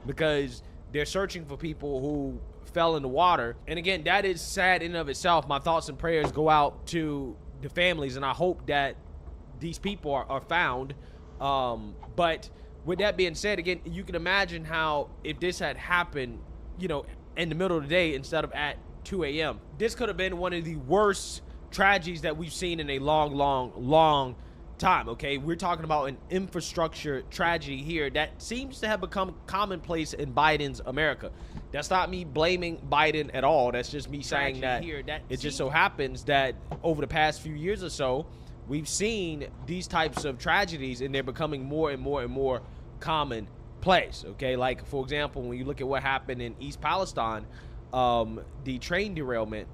because they're searching for people who fell in the water. And again, that is sad in and of itself. My thoughts and prayers go out to the families, and I hope that these people are found. But with that being said, again, you can imagine how if this had happened, in the middle of the day instead of at 2 a.m., this could have been one of the worst tragedies that we've seen in a long time. Okay, we're talking about an infrastructure tragedy here that seems to have become commonplace in Biden's America. That's not me blaming Biden at all. That's just me saying that it just so happens that over the past few years or so, we've seen these types of tragedies, and they're becoming more and more commonplace. Okay, like for example, when you look at what happened in East Palestine, the train derailment,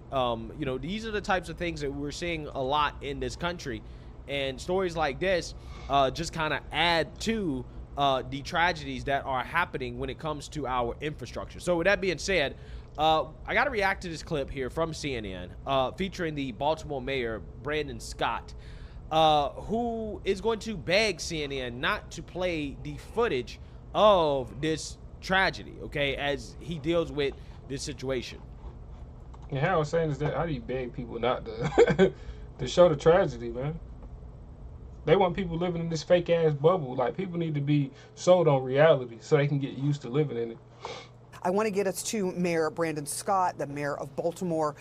these are the types of things that we're seeing a lot in this country. And stories like this just kind of add to the tragedies that are happening when it comes to our infrastructure. So with that being said, I got to react to this clip here from CNN featuring the Baltimore mayor, Brandon Scott, who is going to beg CNN not to play the footage of this tragedy, okay, as he deals with this situation. And how I was saying is that, how do you beg people not to to show the tragedy, man? They want people living in this fake ass bubble. Like, people need to be sold on reality so they can get used to living in it. I want to get us to Mayor Brandon Scott, the mayor of Baltimore,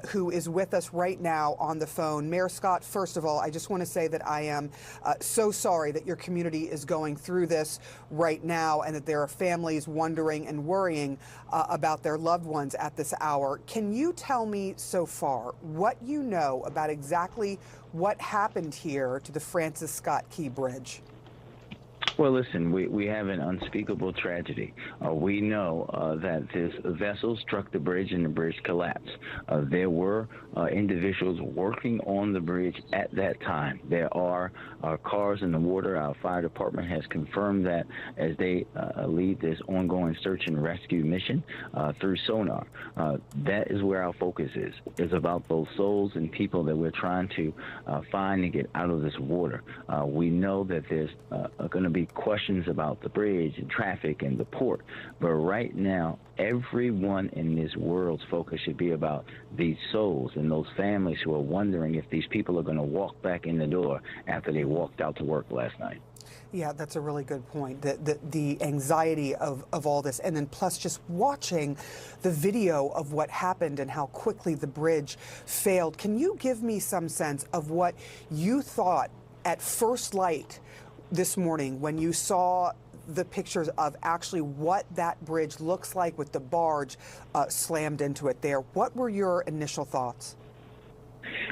who is with us right now on the phone. Mayor Scott, first of all, I just want to say that I am so sorry that your community is going through this right now and that there are families wondering and worrying about their loved ones at this hour. Can you tell me so far what you know about exactly what happened here to the Francis Scott Key Bridge? Well, listen, we have an unspeakable tragedy. We know that this vessel struck the bridge and the bridge collapsed. There were individuals working on the bridge at that time. There are cars in the water. Our fire department has confirmed that as they lead this ongoing search and rescue mission through sonar. That is where our focus is about those souls and people that we're trying to find and get out of this water. We know that there's going to be questions about the bridge and traffic and the port, but right now everyone in this world's focus should be about these souls and those families who are wondering if these people are going to walk back in the door after they walked out to work last night. Yeah, that's a really good point. The anxiety of all this, and then plus just watching the video of what happened and how quickly the bridge failed. Can you give me some sense of what you thought at first light this morning when you saw the pictures of actually what that bridge looks like with the barge slammed into it there? What were your initial thoughts?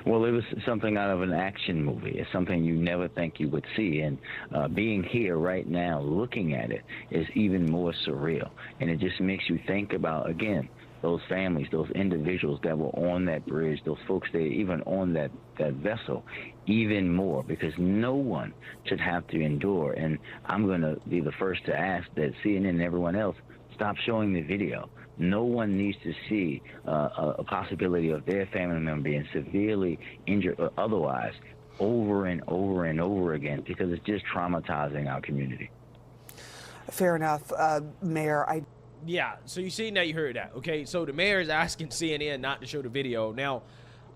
Well, it was something out of an action movie. It's something you never think you would see. And being here right now, looking at it, is even more surreal. And it just makes you think about, again, those families, those individuals that were on that bridge, those folks that even on that vessel, even more, because no one should have to endure. And I'm going to be the first to ask that CNN and everyone else stop showing the video. No one needs to see a possibility of their family member being severely injured or otherwise over and over and over again, because it's just traumatizing our community. Fair enough, Mayor. Yeah, so you seen that, you heard that. Okay, so the mayor is asking CNN not to show the video. Now,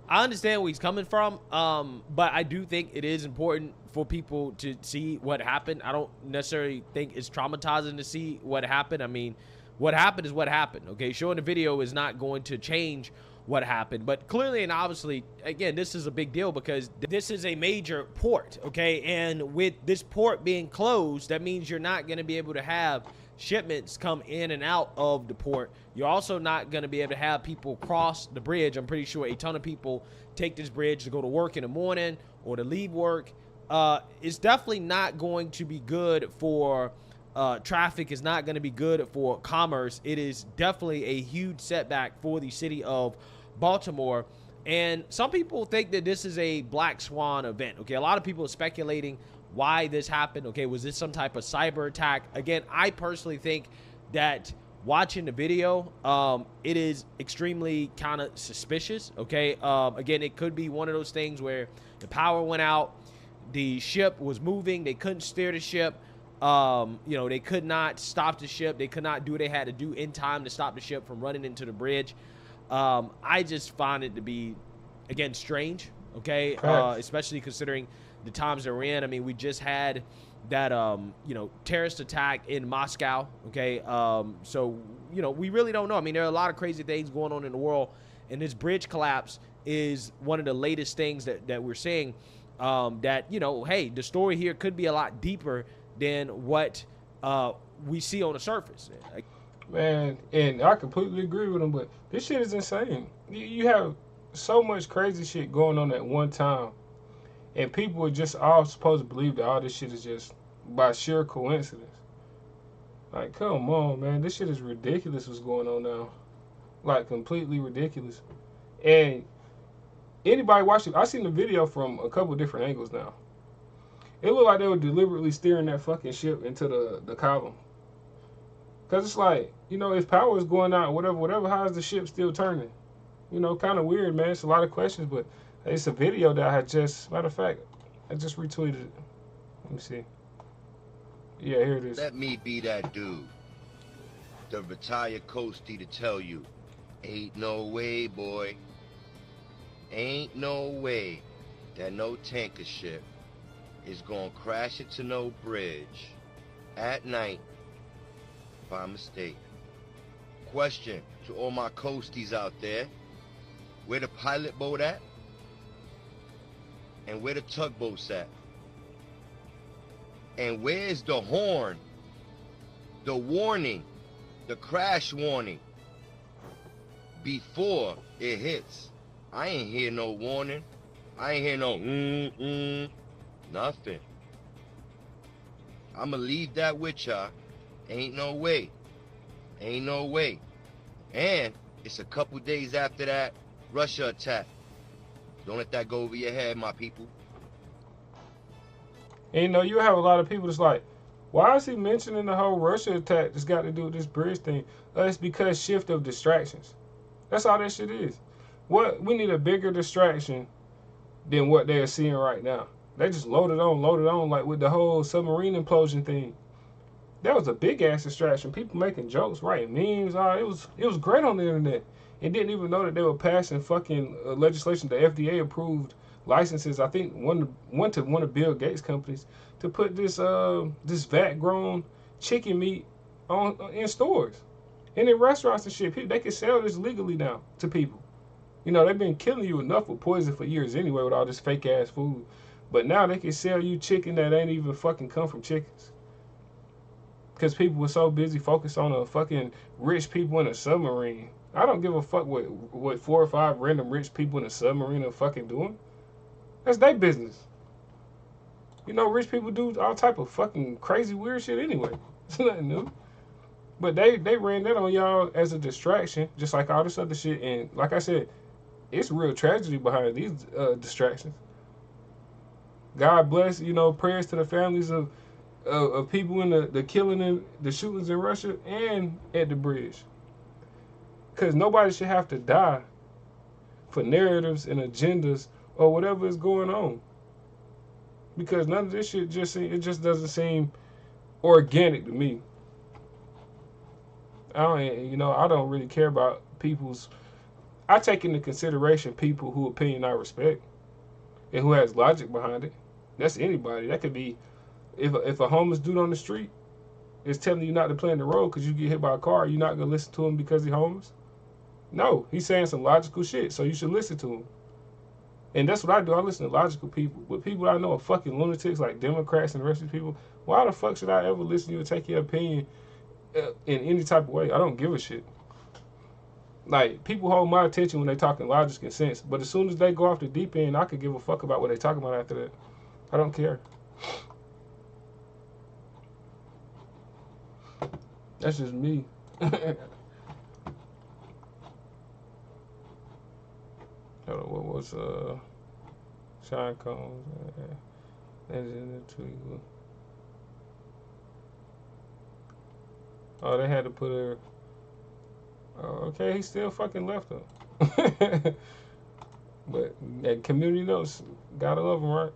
I understand where he's coming from, but I do think it is important for people to see what happened. I don't necessarily think it's traumatizing to see what happened. I mean, what happened is what happened, okay? Showing the video is not going to change what happened. But clearly and obviously, again, this is a big deal because this is a major port, okay? And with this port being closed, that means you're not going to be able to have shipments come in and out of the port. You're also not going to be able to have people cross the bridge. I'm pretty sure a ton of people take this bridge to go to work in the morning or to leave work. It's definitely not going to be good for traffic. It's not going to be good for commerce. It is definitely a huge setback for the city of Baltimore. And some people think that this is a black swan event. Okay, a lot of people are speculating why this happened. Okay, was this some type of cyber attack? Again, I personally think that watching the video, it is extremely kind of suspicious. Okay, again, it could be one of those things where the power went out, the ship was moving, they couldn't steer the ship, You know, they could not stop the ship. They could not do what they had to do in time to stop the ship from running into the bridge. I just find it to be, again, strange, okay? Especially considering the times that we're in. I mean, we just had that, you know, terrorist attack in Moscow, okay? So, you know, we really don't know. I mean, there are a lot of crazy things going on in the world, and this bridge collapse is one of the latest things that we're seeing, that, you know, hey, the story here could be a lot deeper than what we see on the surface. Man, and I completely agree with him, but this shit is insane. You have so much crazy shit going on at one time, and people are just all supposed to believe that all this shit is just by sheer coincidence. Like, come on, man. This shit is ridiculous what's going on now. Like, completely ridiculous. And anybody watching, I seen the video from a couple different angles now. It looked like they were deliberately steering that fucking ship into the column. Because it's like, you know, if power is going out, whatever, how is the ship still turning? You know, kind of weird, man. It's a lot of questions, but it's a video that I had just, matter of fact, I just retweeted it. Let me see. Yeah, here it is. Let me be that dude, the retired coastie, to tell you, ain't no way, boy. Ain't no way that no tanker ship is gonna crash into no bridge at night by mistake. Question to all my coasties out there, where the pilot boat at? And where the tugboats at? And where's the horn, the warning, the crash warning before it hits? I ain't hear no warning. I ain't hear no nothing. I'ma leave that with y'all. Ain't no way. Ain't no way. And it's a couple days after that Russia attack. Don't let that go over your head, my people. And you know, you have a lot of people that's like, why is he mentioning the whole Russia attack that's got to do with this bridge thing? It's because shift of distractions. That's all that shit is. We need a bigger distraction than what they're seeing right now. They just loaded on, like with the whole submarine implosion thing. That was a big ass distraction. People making jokes, writing memes. It was great on the internet. And didn't even know that they were passing fucking legislation. The FDA approved licenses. I think one to one of Bill Gates' companies to put this vat grown chicken meat in stores and in restaurants and shit. They can sell this legally now to people. You know, they've been killing you enough with poison for years anyway with all this fake ass food. But now they can sell you chicken that ain't even fucking come from chickens. Because people were so busy focused on the fucking rich people in a submarine. I don't give a fuck what 4 or 5 random rich people in a submarine are fucking doing. That's their business. You know, rich people do all type of fucking crazy weird shit anyway. It's nothing new. But they ran that on y'all as a distraction, just like all this other shit. And like I said, it's real tragedy behind these distractions. God bless, you know, prayers to the families of people in the killing and the shootings in Russia and at the bridge. Because nobody should have to die for narratives and agendas or whatever is going on. Because none of this shit just doesn't seem organic to me. I don't really care about people's. I take into consideration people whose opinion I respect and who has logic behind it. That's anybody. That could be if a homeless dude on the street is telling you not to play in the road because you get hit by a car, you're not gonna listen to him because he's homeless. No, he's saying some logical shit, so you should listen to him. And that's what I do. I listen to logical people. But people I know are fucking lunatics like Democrats and the rest of these people. Why the fuck should I ever listen to you and take your opinion in any type of way? I don't give a shit. Like, people hold my attention when they talking logic and sense. But as soon as they go off the deep end, I could give a fuck about what they talking about after that. I don't care. That's just me. What was Sean Combs? Oh, they had to put her. Oh, okay, he still fucking left her. But that community notes, gotta love him, right?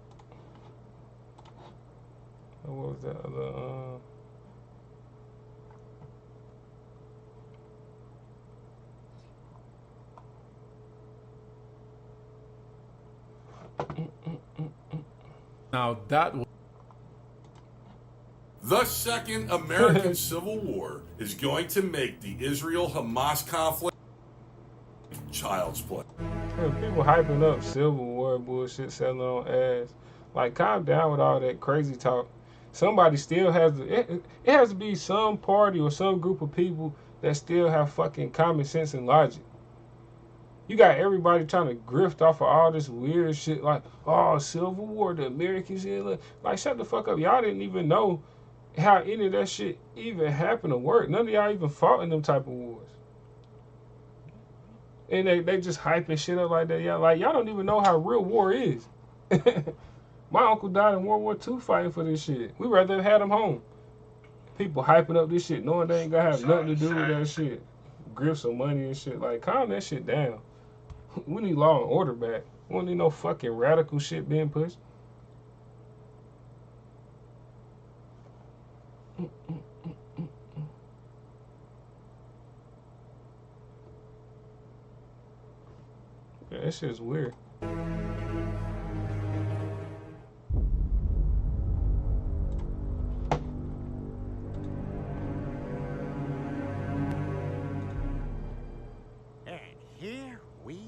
What was that other? Now that was the second American Civil War is going to make the Israel-Hamas conflict child's play. Yeah, people hyping up Civil War bullshit, selling on ads. Like, calm down with all that crazy talk. Somebody still has to. It has to be some party or some group of people that still have fucking common sense and logic. You got everybody trying to grift off of all this weird shit like, oh, Civil War, the Americans here. Like, shut the fuck up. Y'all didn't even know how any of that shit even happened to work. None of y'all even fought in them type of wars. And they just hyping shit up like that. Yeah, like, y'all don't even know how real war is. My uncle died in World War II fighting for this shit. We rather have had him home. People hyping up this shit knowing they ain't gonna have nothing to do with that shit. Grift some money and shit. Like, calm that shit down. We need law and order back. We don't need no fucking radical shit being pushed. Yeah, that shit's weird. And here we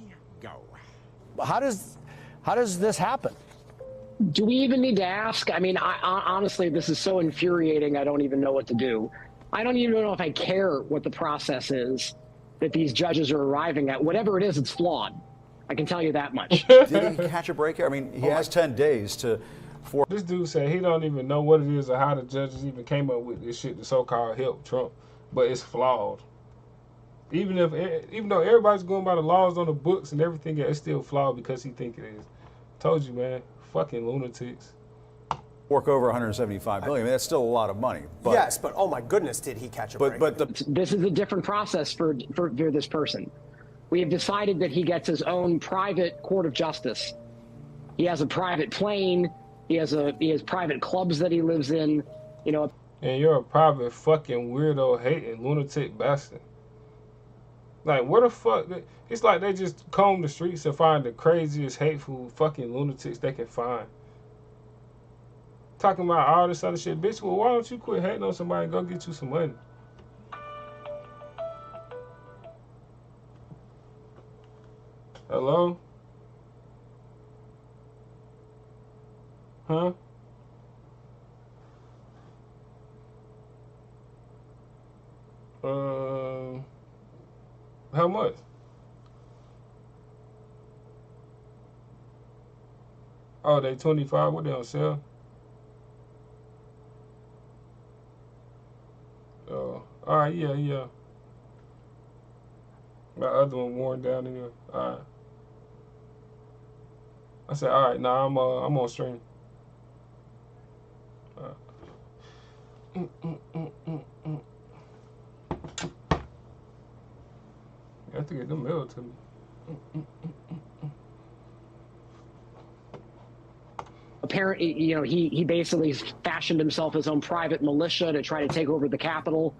go. How does this happen? Do we even need to ask? I mean, honestly, this is so infuriating. I don't even know what to do. I don't even know if I care what the process is that these judges are arriving at. Whatever it is, it's flawed. I can tell you that much. Did he catch a break here? I mean, he has 10 days to. This dude said he don't even know what it is or how the judges even came up with this shit to so-called help Trump, but it's flawed. Even though everybody's going by the laws on the books and everything, it's still flawed because he think it is. Told you, man. Fucking lunatics. Work over 175 billion. I mean, that's still a lot of money. But, yes, but oh my goodness, did he catch a break? This is a different process for this person. We have decided that he gets his own private court of justice. He has a private plane. He has private clubs that he lives in. You know. And you're a private fucking weirdo, hating lunatic bastard. Like, what the fuck? It's like they just comb the streets and find the craziest, hateful fucking lunatics they can find. Talking about all this other shit. Bitch, well, why don't you quit hating on somebody and go get you some money? Hello? Huh? How much? Oh, they 25. What they on sale? Oh, all right, yeah. My other one worn down anyway. All right. I said, all right. Nah, I'm on stream. All right. I have to get them mail to me. Apparently, you know, he basically fashioned himself his own private militia to try to take over the Capitol.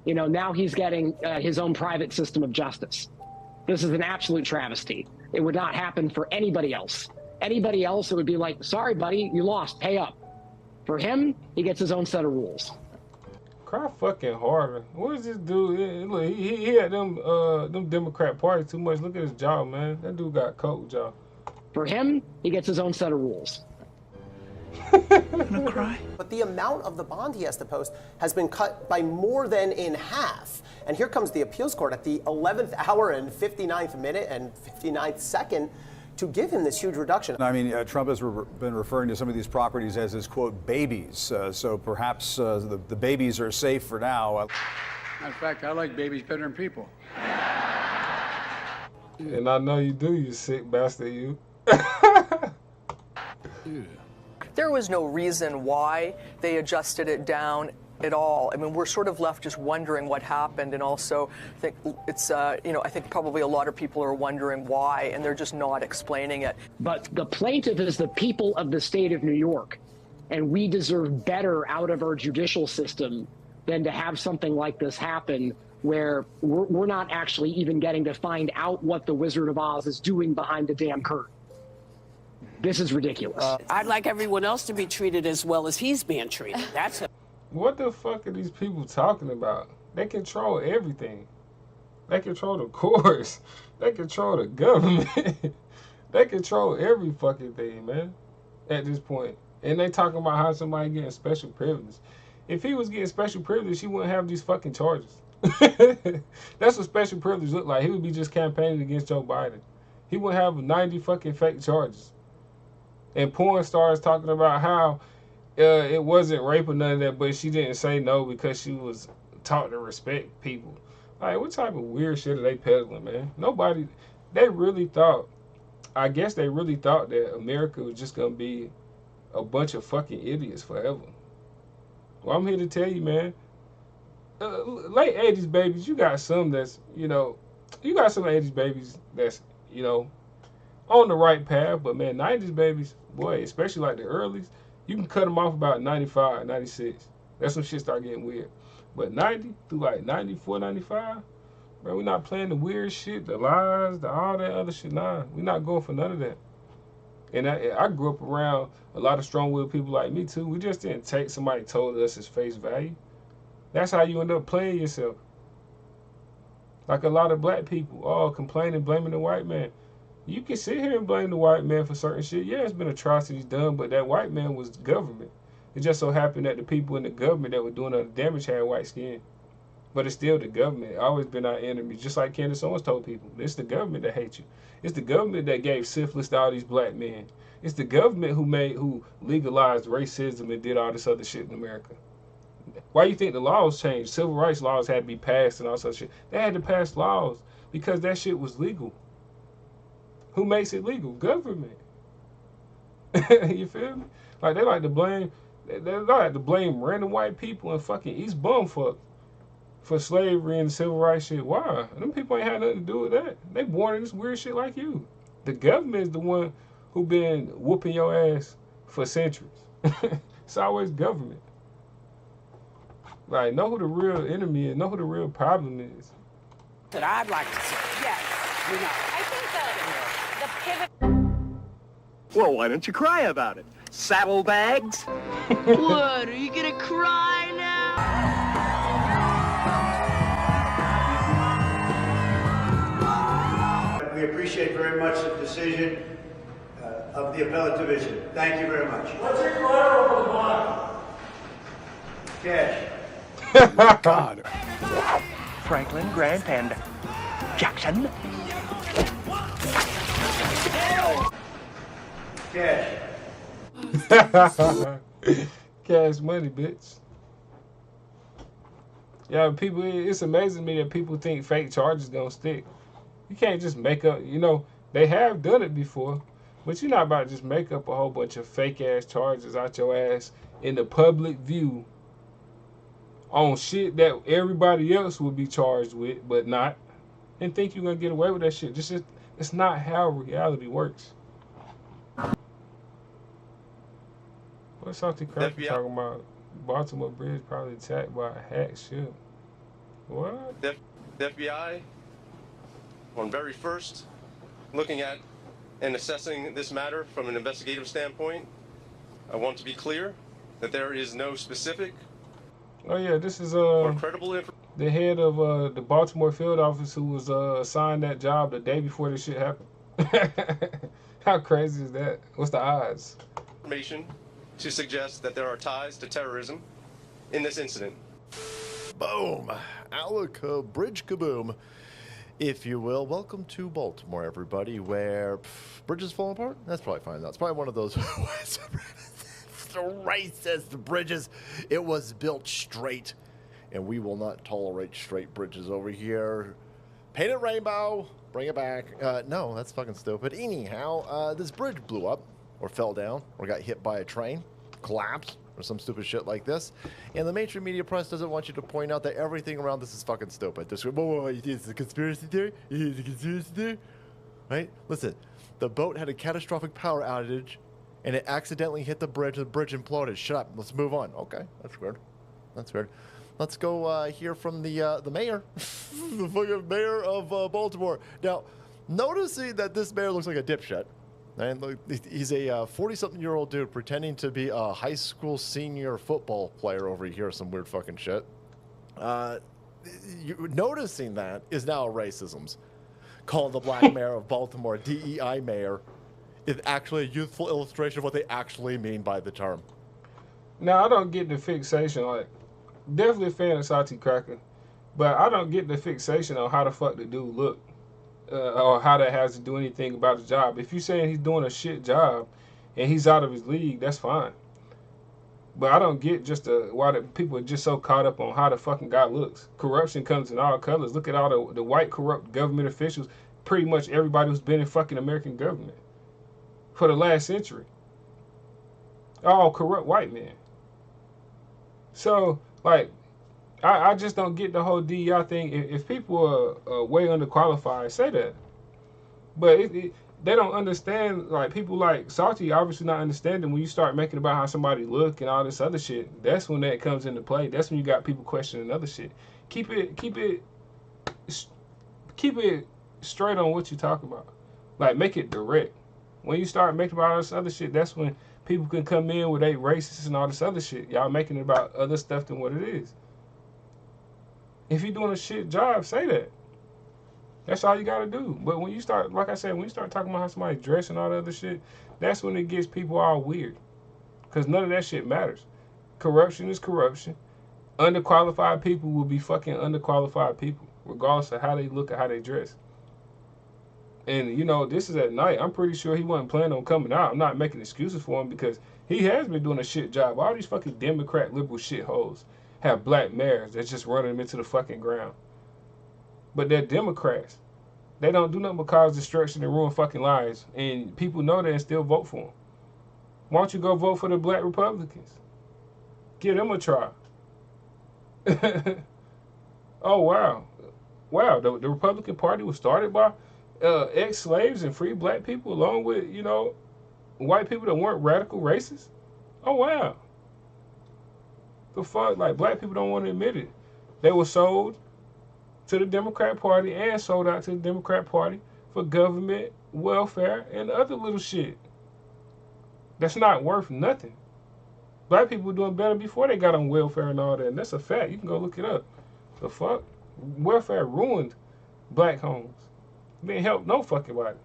You know, now he's getting his own private system of justice. This is an absolute travesty. It would not happen for anybody else. Anybody else, it would be like, sorry, buddy, you lost, pay up. For him, he gets his own set of rules. Cry fucking harder. What is this dude? Look, he had them Democrat Party too much. Look at his jaw, man. That dude got coke jaw. For him, he gets his own set of rules. But the amount of the bond he has to post has been cut by more than in half. And here comes the appeals court at the 11th hour and 59th minute and 59th second to give him this huge reduction. I mean, Trump has been referring to some of these properties as his, quote, babies. So perhaps the babies are safe for now. In fact, I like babies better than people. And I know you do, you sick bastard, you. There was no reason why they adjusted it down at all. I mean, we're sort of left just wondering what happened, and also I think it's, you know, I think probably a lot of people are wondering why, and they're just not explaining it. But the plaintiff is the people of the state of New York. And we deserve better out of our judicial system than to have something like this happen where we're not actually even getting to find out what the Wizard of Oz is doing behind the damn curtain. This is ridiculous. I'd like everyone else to be treated as well as he's being treated. That's it. What the fuck are these people talking about? They control everything. They control the courts. They control the government. They control every fucking thing, man, at this point. And they talking about how somebody getting special privilege. If he was getting special privilege, he wouldn't have these fucking charges. That's what special privilege look like. He would be just campaigning against Joe Biden. He would have 90 fucking fake charges. And porn stars talking about how it wasn't rape or none of that, but she didn't say no because she was taught to respect people. Like, what type of weird shit are they peddling, man? Nobody, they really thought, I guess they really thought that America was just going to be a bunch of fucking idiots forever. Well, I'm here to tell you, man, late 80s babies, you got some that's, you got some 80s babies that's, on the right path, but man, 90s babies, boy, especially like the earlies, you can cut them off about 95, 96. That's when shit start getting weird. But 90 through like 94, 95, bro, we're not playing the weird shit, the lies, all that other shit. Nah, we're not going for none of that. And I grew up around a lot of strong-willed people like me too. We just didn't take somebody told us as face value. That's how you end up playing yourself. Like a lot of black people, complaining, blaming the white man. You can sit here and blame the white man for certain shit. Yeah, it's been atrocities done, but that white man was government. It just so happened that the people in the government that were doing the damage had white skin. But it's still the government. It's always been our enemy. Just like Candace Owens told people. It's the government that hates you. It's the government that gave syphilis to all these black men. It's the government who legalized racism and did all this other shit in America. Why do you think the laws changed? Civil rights laws had to be passed and all such shit. They had to pass laws because that shit was legal. Who makes it legal? Government. You feel me? Like they like to blame random white people and fucking East Bumfuck for slavery and civil rights shit. Why? Them people ain't had nothing to do with that. They born in this weird shit like you. The government is the one who been whooping your ass for centuries. It's always government. Like, know who the real enemy is. Know who the real problem is. That I'd like to see. Yes, I think the pivot. Well, why don't you cry about it? Saddlebags? What, are you gonna cry now? We appreciate very much the decision of the appellate division. Thank you very much. What's your collateral for the bond? Cash. God. Franklin, Grant, and Jackson. Cash. Cash money, bitch. Yeah, people, it's amazing to me that people think fake charges gonna stick. You can't just make up, they have done it before, but you're not about to just make up a whole bunch of fake ass charges out your ass in the public view on shit that everybody else would be charged with, but not, and think you're gonna get away with that shit. It's not how reality works. What's Salty Cracker talking about? Baltimore Bridge probably attacked by a hacked ship. What? The FBI, on very first, looking at and assessing this matter from an investigative standpoint, I want to be clear that there is no specific. Oh yeah, this is the head of the Baltimore field office who was assigned that job the day before this shit happened. How crazy is that? What's the odds? Information to suggest that there are ties to terrorism in this incident. Boom. Alaka bridge kaboom, if you will. Welcome to Baltimore, everybody, where bridges fall apart? That's probably fine. That's probably one of those racist bridges. It was built straight, and we will not tolerate straight bridges over here. Paint it rainbow. Bring it back. No, that's fucking stupid. Anyhow, this bridge blew up, or fell down, or got hit by a train, collapsed, or some stupid shit like this. And the mainstream media press doesn't want you to point out that everything around this is fucking stupid. This is a conspiracy theory? Is a conspiracy theory? Right? Listen, the boat had a catastrophic power outage, and it accidentally hit the bridge imploded. Shut up. Let's move on. Okay, that's weird. That's weird. Let's go hear from the mayor, the fucking mayor of Baltimore. Now, noticing that this mayor looks like a dipshit, and look, he's a 40-something-year-old dude pretending to be a high school senior football player over here, some weird fucking shit. Noticing that is now a racism. Calling the black mayor of Baltimore DEI mayor is actually a youthful illustration of what they actually mean by the term. Now, I don't get the fixation. Like, definitely a fan of Salty Cracker, but I don't get the fixation on how the fuck the dude look. Or how that has to do anything about his job. If you're saying he's doing a shit job and he's out of his league, that's fine. But I don't get just why the people are just so caught up on how the fucking guy looks. Corruption comes in all colors. Look at all the white corrupt government officials. Pretty much everybody who's been in fucking American government for the last century. All corrupt white men. So, like, I just don't get the whole DEI thing. If people are way underqualified, say that. But they don't understand, like, people like Salty obviously not understanding when you start making about how somebody look and all this other shit. That's when that comes into play. That's when you got people questioning other shit. Keep it straight on what you talk about. Like, make it direct. When you start making about all this other shit, that's when people can come in with they racist and all this other shit. Y'all making it about other stuff than what it is. If you're doing a shit job, say that. That's all you gotta do. But when you start, like I said, when you start talking about how somebody dress and all that other shit, that's when it gets people all weird. Because none of that shit matters. Corruption is corruption. Underqualified people will be fucking underqualified people, regardless of how they look or how they dress. And, you know, this is at night. I'm pretty sure he wasn't planning on coming out. I'm not making excuses for him because he has been doing a shit job. All these fucking Democrat liberal shitholes have black mayors that's just running them into the fucking ground. But they're Democrats. They don't do nothing but cause destruction and ruin fucking lives. And people know that and still vote for them. Why don't you go vote for the black Republicans? Give them a try. Oh, wow. Wow, the Republican Party was started by ex-slaves and free black people along with, you know, white people that weren't radical racists? Oh, wow. The fuck? Like, black people don't want to admit it. They were sold to the Democrat Party and sold out to the Democrat Party for government, welfare, and other little shit. That's not worth nothing. Black people were doing better before they got on welfare and all that, and that's a fact. You can go look it up. The fuck? Welfare ruined black homes. It didn't help no fucking body.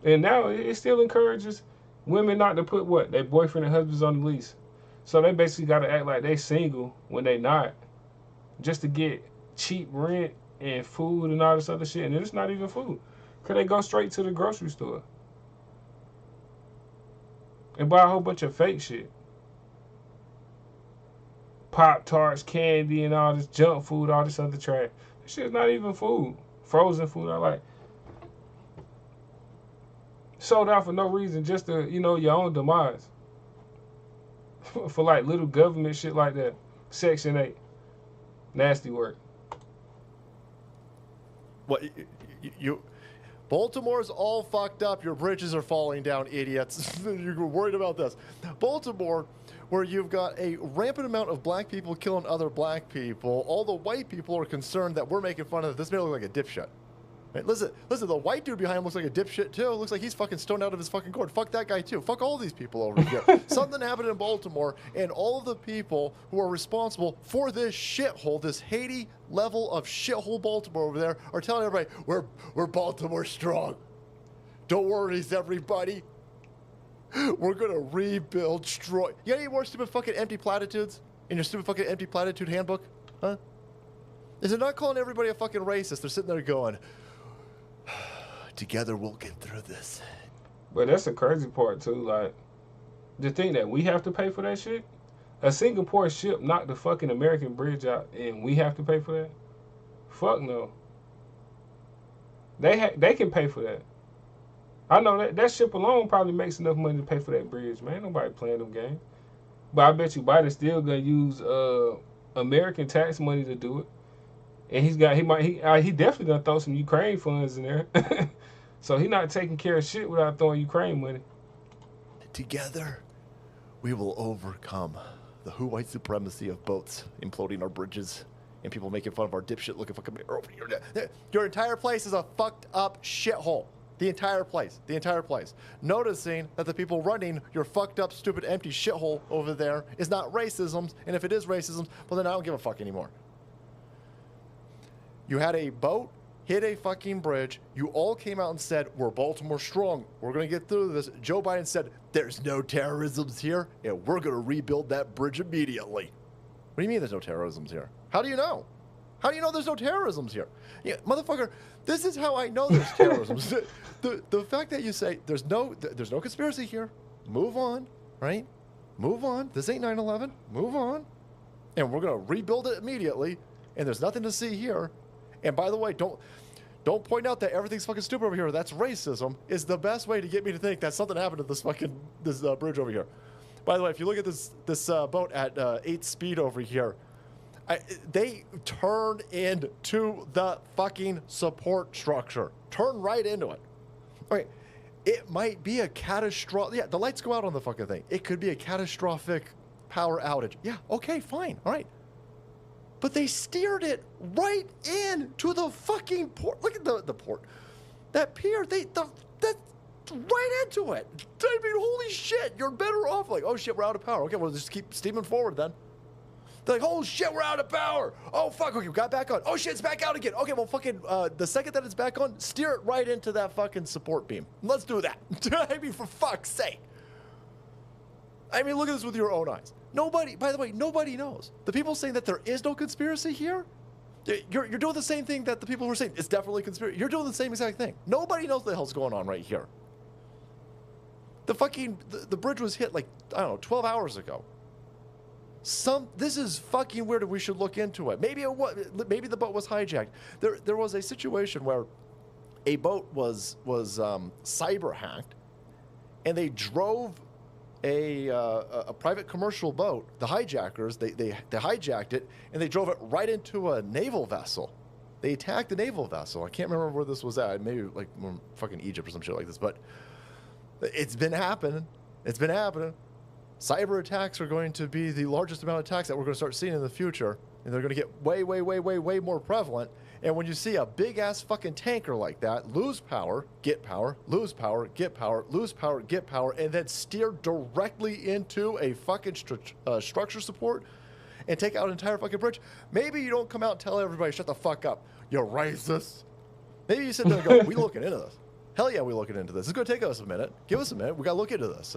And now it still encourages women not to put what? Their boyfriend and husbands on the lease. So they basically got to act like they single when they not, just to get cheap rent and food and all this other shit. And it's not even food, because they go straight to the grocery store and buy a whole bunch of fake shit. Pop-Tarts, candy, and all this junk food, all this other trash. This shit's not even food. Frozen food, I like. Sold out for no reason, just to, you know, your own demise. For like little government shit like that. Section 8. Nasty work. What, you Baltimore's all fucked up. Your bridges are falling down, idiots. You're worried about this. Baltimore, where you've got a rampant amount of black people killing other black people, all the white people are concerned that we're making fun of this man look like a dipshit. Right? Listen, the white dude behind him looks like a dipshit too. Looks like he's fucking stoned out of his fucking gourd. Fuck that guy too. Fuck all these people over here. Something happened in Baltimore, and all of the people who are responsible for this shithole, this Haiti level of shithole Baltimore over there, are telling everybody, we're Baltimore strong. Don't worry, everybody. We're gonna rebuild strong. You got any more stupid fucking empty platitudes in your stupid fucking empty platitude handbook? Huh? Is it not calling everybody a fucking racist? They're sitting there going, together we'll get through this. But that's the crazy part too. Like, the thing that we have to pay for that shit. A Singapore ship knocked the fucking American bridge out, and we have to pay for that. Fuck no. They can pay for that. I know that ship alone probably makes enough money to pay for that bridge, man. Ain't nobody playing them games. But I bet you Biden's still gonna use American tax money to do it. And he definitely gonna throw some Ukraine funds in there. So he not taking care of shit without throwing Ukraine money. Together, we will overcome the white supremacy of boats imploding our bridges and people making fun of our dipshit looking fucking mirror over here. Your entire place is a fucked up shithole. The entire place. The entire place. Noticing that the people running your fucked up, stupid, empty shithole over there is not racism, and if it is racism, well then I don't give a fuck anymore. You had a boat hit a fucking bridge. You all came out and said, we're Baltimore strong. We're going to get through this. Joe Biden said, there's no terrorisms here, and we're going to rebuild that bridge immediately. What do you mean there's no terrorisms here? How do you know? How do you know there's no terrorisms here? Yeah, motherfucker, this is how I know there's terrorisms. The fact that you say there's no conspiracy here, move on, right? Move on. This ain't 9/11. Move on. And we're going to rebuild it immediately, and there's nothing to see here. And by the way, don't point out that everything's fucking stupid over here. That's racism. Is the best way to get me to think that something happened to this fucking bridge over here. By the way, if you look at this boat at 8 speed over here, they turn into the fucking support structure. Turn right into it. All right, it might be a catastrophic. Yeah, the lights go out on the fucking thing. It could be a catastrophic power outage. Yeah, okay, fine, all right. But they steered it right in to the fucking port. Look at the port. That pier, that's right into it. I mean, holy shit, you're better off. Like, oh shit, we're out of power. Okay, well, just keep steaming forward then. They're like, oh shit, we're out of power. Oh fuck, okay, we got back on. Oh shit, it's back out again. Okay, well, fucking, the second that it's back on, steer it right into that fucking support beam. Let's do that. I mean, for fuck's sake. I mean, look at this with your own eyes. Nobody, by the way, nobody knows. The people saying that there is no conspiracy here, you're doing the same thing that the people who are saying it's definitely conspiracy. You're doing the same exact thing. Nobody knows what the hell's going on right here. The fucking, the bridge was hit like, I don't know, 12 hours ago. This is fucking weird and we should look into it. Maybe the boat was hijacked. There was a situation where a boat was cyber hacked and they drove a private commercial boat, the hijackers, they hijacked it and they drove it right into a naval vessel. They attacked the naval vessel. I can't remember where this was at. Maybe like fucking Egypt or some shit like this, but it's been happening. It's been happening. Cyber attacks are going to be the largest amount of attacks that we're going to start seeing in the future, and they're going to get way, way, way, way, way more prevalent. And when you see a big-ass fucking tanker like that lose power, get power, lose power, get power, lose power, get power, and then steer directly into a fucking structure support and take out an entire fucking bridge, maybe you don't come out and tell everybody, shut the fuck up, you're racist. Maybe you sit there and go, we looking into this. Hell yeah, we're looking into this. It's going to take us a minute. Give us a minute. We got to look into this.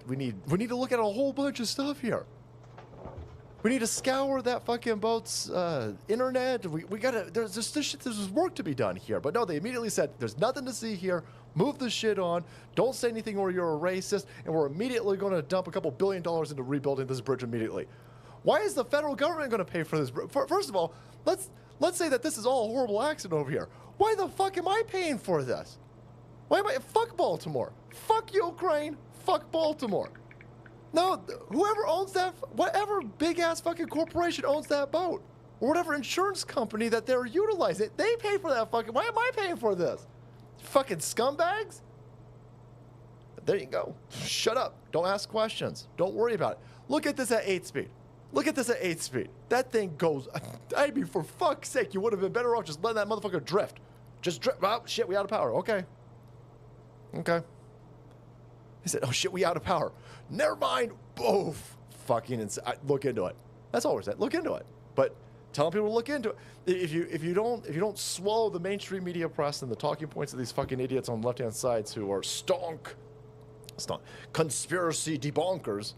We need to look at a whole bunch of stuff here. We need to scour that fucking boat's internet. We got to. There's work to be done here. But no, they immediately said there's nothing to see here. Move the shit on. Don't say anything or you're a racist. And we're immediately going to dump a couple $2 billion into rebuilding this bridge immediately. Why is the federal government going to pay for this? First of all, let's say that this is all a horrible accident over here. Why the fuck am I paying for this? Why am I? Fuck Baltimore. Fuck Ukraine. Fuck Baltimore. No, whoever owns that, whatever big-ass fucking corporation owns that boat, or whatever insurance company that they're utilizing, they pay for that fucking, why am I paying for this? Fucking scumbags? There you go. Shut up. Don't ask questions. Don't worry about it. Look at this at 8 speed. Look at this at 8 speed. That thing goes, I mean, for fuck's sake, you would have been better off just letting that motherfucker drift. Just drift. Oh, shit, we out of power. Okay. Okay. He said, oh shit, we out of power. Never mind. Boof. Fucking look into it. That's all we're saying. Look into it. But telling people to look into it. If you don't swallow the mainstream media press and the talking points of these fucking idiots on the left-hand sides who are stonk conspiracy debunkers,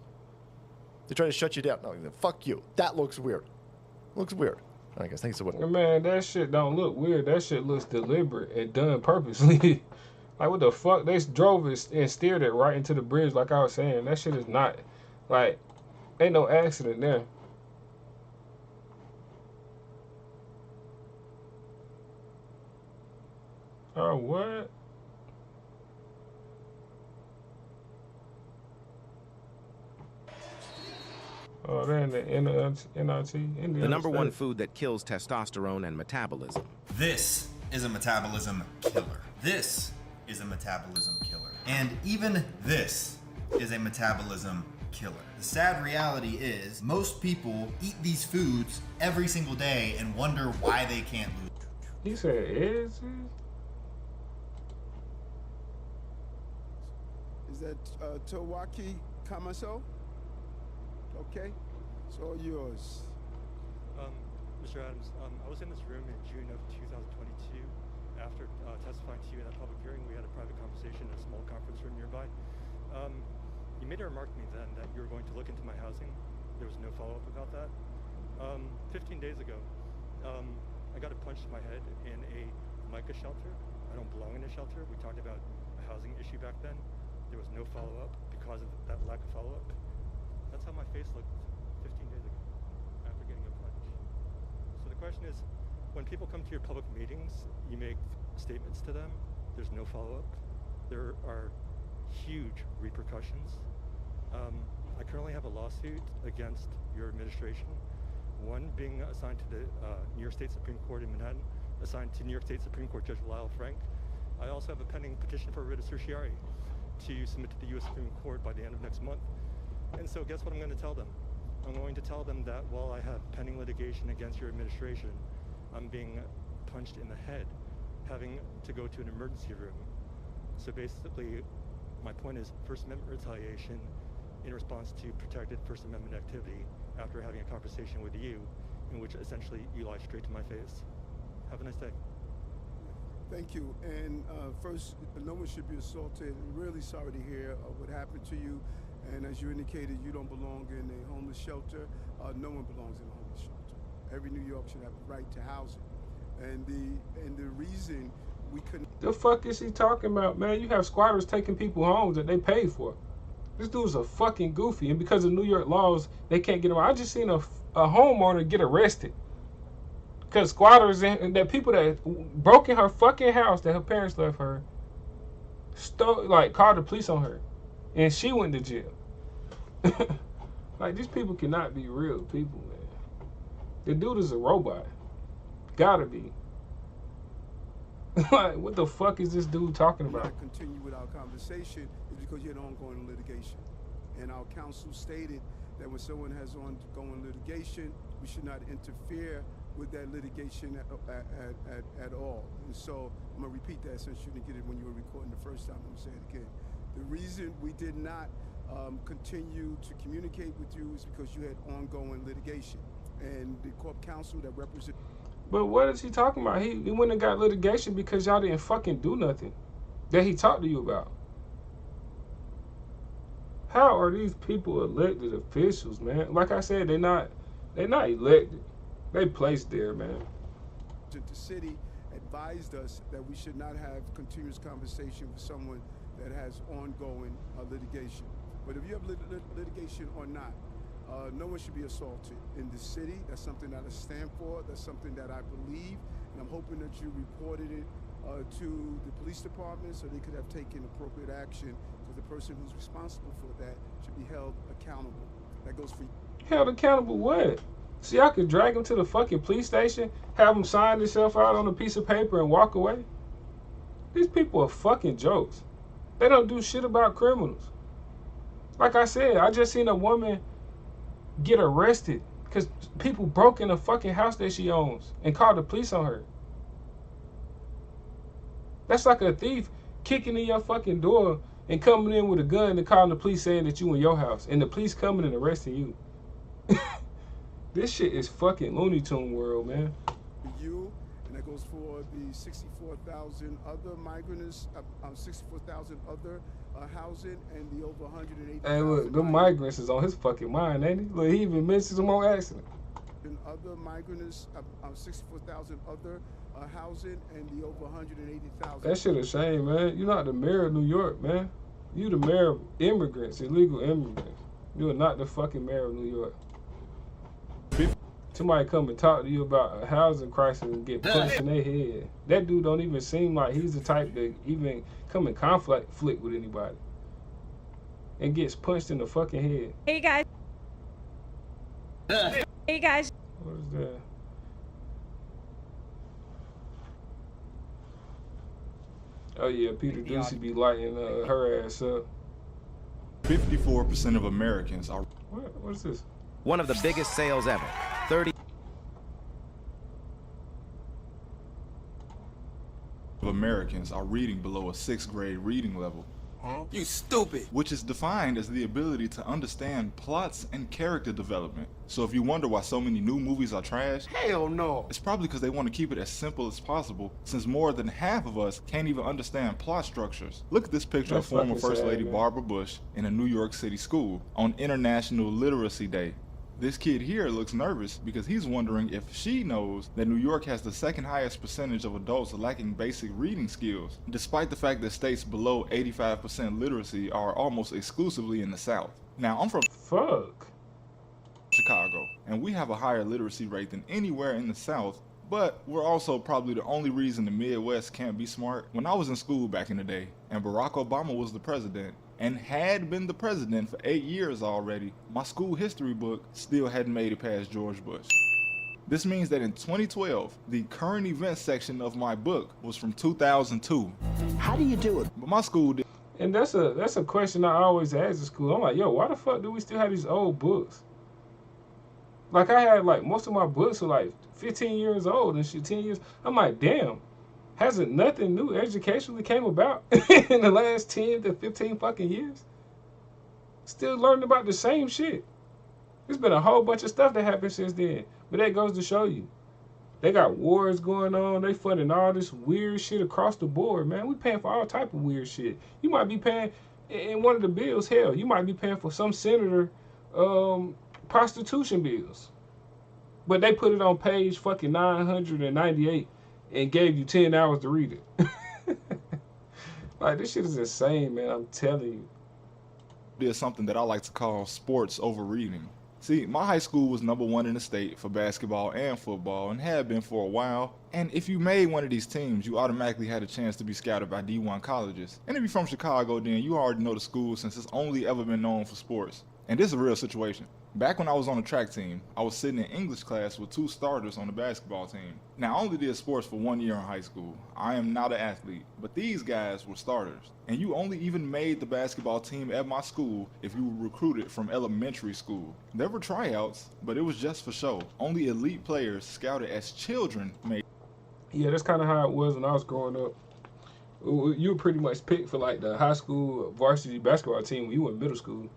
they try to shut you down. No, fuck you. That looks weird. Looks weird. All right, guys. Thanks so much. Man, that shit don't look weird. That shit looks deliberate and done purposely. Like, what the fuck? They drove it and steered it right into the bridge, like I was saying. That shit is not, like, ain't no accident there. Oh, what? Oh, they're in the NRT. The number one food that kills testosterone and metabolism. This is a metabolism killer. This is a metabolism killer. And even this is a metabolism killer. The sad reality is most people eat these foods every single day and wonder why they can't lose. He said, is that Towaki Kamaso? Okay, it's all yours. Mr. Adams, I was in this room in June of 2022. After testifying to you in that public hearing, we had a private conversation in a small conference room nearby. You made a remark to me then that you were going to look into my housing. There was no follow-up about that. 15 days ago, I got a punch to my head in a mica shelter. I don't belong in a shelter. We talked about a housing issue back then. There was no follow-up because of that lack of follow-up. That's how my face looked 15 days ago after getting a punch. So the question is, when people come to your public meetings, you make statements to them. There's no follow-up. There are huge repercussions. I currently have a lawsuit against your administration, one being assigned to the New York State Supreme Court in Manhattan, assigned to New York State Supreme Court Judge Lyle Frank. I also have a pending petition for writ of certiorari to submit to the U.S. Supreme Court by the end of next month. And so guess what I'm going to tell them? I'm going to tell them that while I have pending litigation against your administration, I'm being punched in the head, having to go to an emergency room. So basically, my point is First Amendment retaliation in response to protected First Amendment activity after having a conversation with you in which essentially you lie straight to my face. Have a nice day. Thank you. And first, no one should be assaulted. I'm really sorry to hear what happened to you. And as you indicated, you don't belong in a homeless shelter. No one belongs in a homeless shelter. Every New York should have the right to housing. And the reason we couldn't. The fuck is he talking about, man? You have squatters taking people homes that they paid for. This dude's a fucking goofy, and because of New York laws, they can't get him. I just seen a homeowner get arrested because squatters and that people that broke in her fucking house that her parents left her, called the police on her, and she went to jail. Like, these people cannot be real people, man. The dude is a robot. Gotta be. Like, what the fuck is this dude talking about? Continue with our conversation is because you had ongoing litigation. And our counsel stated that when someone has ongoing litigation, we should not interfere with that litigation at all. And so I'm gonna repeat that since you didn't get it when you were recording the first time. I'm gonna say it again. The reason we did not continue to communicate with you is because you had ongoing litigation. And the corp counsel that represents. But what is he talking about? He went and got litigation because y'all didn't fucking do nothing that he talked to you about. How are these people elected officials, man? Like I said, they're not elected. They placed there, man. The city advised us that we should not have continuous conversation with someone that has ongoing litigation. But if you have litigation or not, no one should be assaulted in the city. That's something that I stand for. That's something that I believe. And I'm hoping that you reported it to the police department so they could have taken appropriate action, because the person who's responsible for that should be held accountable. That goes for you. Held accountable what? See, I could drag him to the fucking police station, have him sign himself out on a piece of paper and walk away. These people are fucking jokes. They don't do shit about criminals. Like I said, I just seen a woman get arrested because people broke in a fucking house that she owns and called the police on her. That's like a thief kicking in your fucking door and coming in with a gun and calling the police saying that you in your house, and the police coming and arresting you. This shit is fucking Looney Tune world, man. You, and that goes for the 64,000 other migrants, 64,000 other housing, and the over 180,000. Hey, look, the migrants is on his fucking mind, ain't he? Look, he even mentions them on accident. And other migrants, 64,000 other housing, and the over 180,000. That shit a shame, man. You're not the mayor of New York, man. You the mayor of immigrants, illegal immigrants. You are not the fucking mayor of New York. Somebody come and talk to you about a housing crisis and get punched in their head. That dude don't even seem like he's the type to even come in conflict with anybody. And gets punched in the fucking head. Hey guys. Hey guys. What is that? Oh yeah, Peter Ducey be lighting her ass up. 54% of Americans are. What is this? One of the biggest sales ever. 30 of Americans are reading below a 6th grade reading level. Huh? You stupid. Which is defined as the ability to understand plots and character development. So if you wonder why so many new movies are trash, Hell no. it's probably because they want to keep it as simple as possible, since more than half of us can't even understand plot structures. Look at this picture That's of former fucking First sad, Lady man. Barbara Bush in a New York City school on International Literacy Day. This kid here looks nervous because he's wondering if she knows that New York has the second highest percentage of adults lacking basic reading skills, despite the fact that states below 85% literacy are almost exclusively in the South. Now, I'm from Chicago, and we have a higher literacy rate than anywhere in the South, but we're also probably the only reason the Midwest can't be smart. When I was in school back in the day, and Barack Obama was the president, and had been the president for 8 years already, my school history book still hadn't made it past George Bush. This means that in 2012, the current events section of my book was from 2002. How do you do it? But my school did. And that's a question I always ask in school. I'm like, yo, why the fuck do we still have these old books? Like, I had, like, most of my books were, like, 15 years old and shit, 10 years. I'm like, damn, hasn't nothing new educationally came about in the last 10 to 15 fucking years? Still learning about the same shit. There's been a whole bunch of stuff that happened since then. But that goes to show you. They got wars going on. They funding all this weird shit across the board, man. We paying for all type of weird shit. You might be paying, in one of the bills, hell, you might be paying for some senator prostitution bills. But they put it on page fucking 998 and gave you 10 hours to read it. Like, this shit is insane, man. I'm telling you. Did something that I like to call sports over reading. See, my high school was #1 in the state for basketball and football and had been for a while. And if you made one of these teams, you automatically had a chance to be scouted by D1 colleges. And if you're from Chicago, then you already know the school since it's only ever been known for sports. And this is a real situation. Back when I was on the track team, I was sitting in English class with 2 starters on the basketball team. Now, I only did sports for 1 year in high school. I am not an athlete, but these guys were starters. And you only even made the basketball team at my school if you were recruited from elementary school. There were tryouts, but it was just for show. Only elite players scouted as children made. Yeah, that's kind of how it was when I was growing up. You were pretty much picked for, like, the high school varsity basketball team when you were in middle school.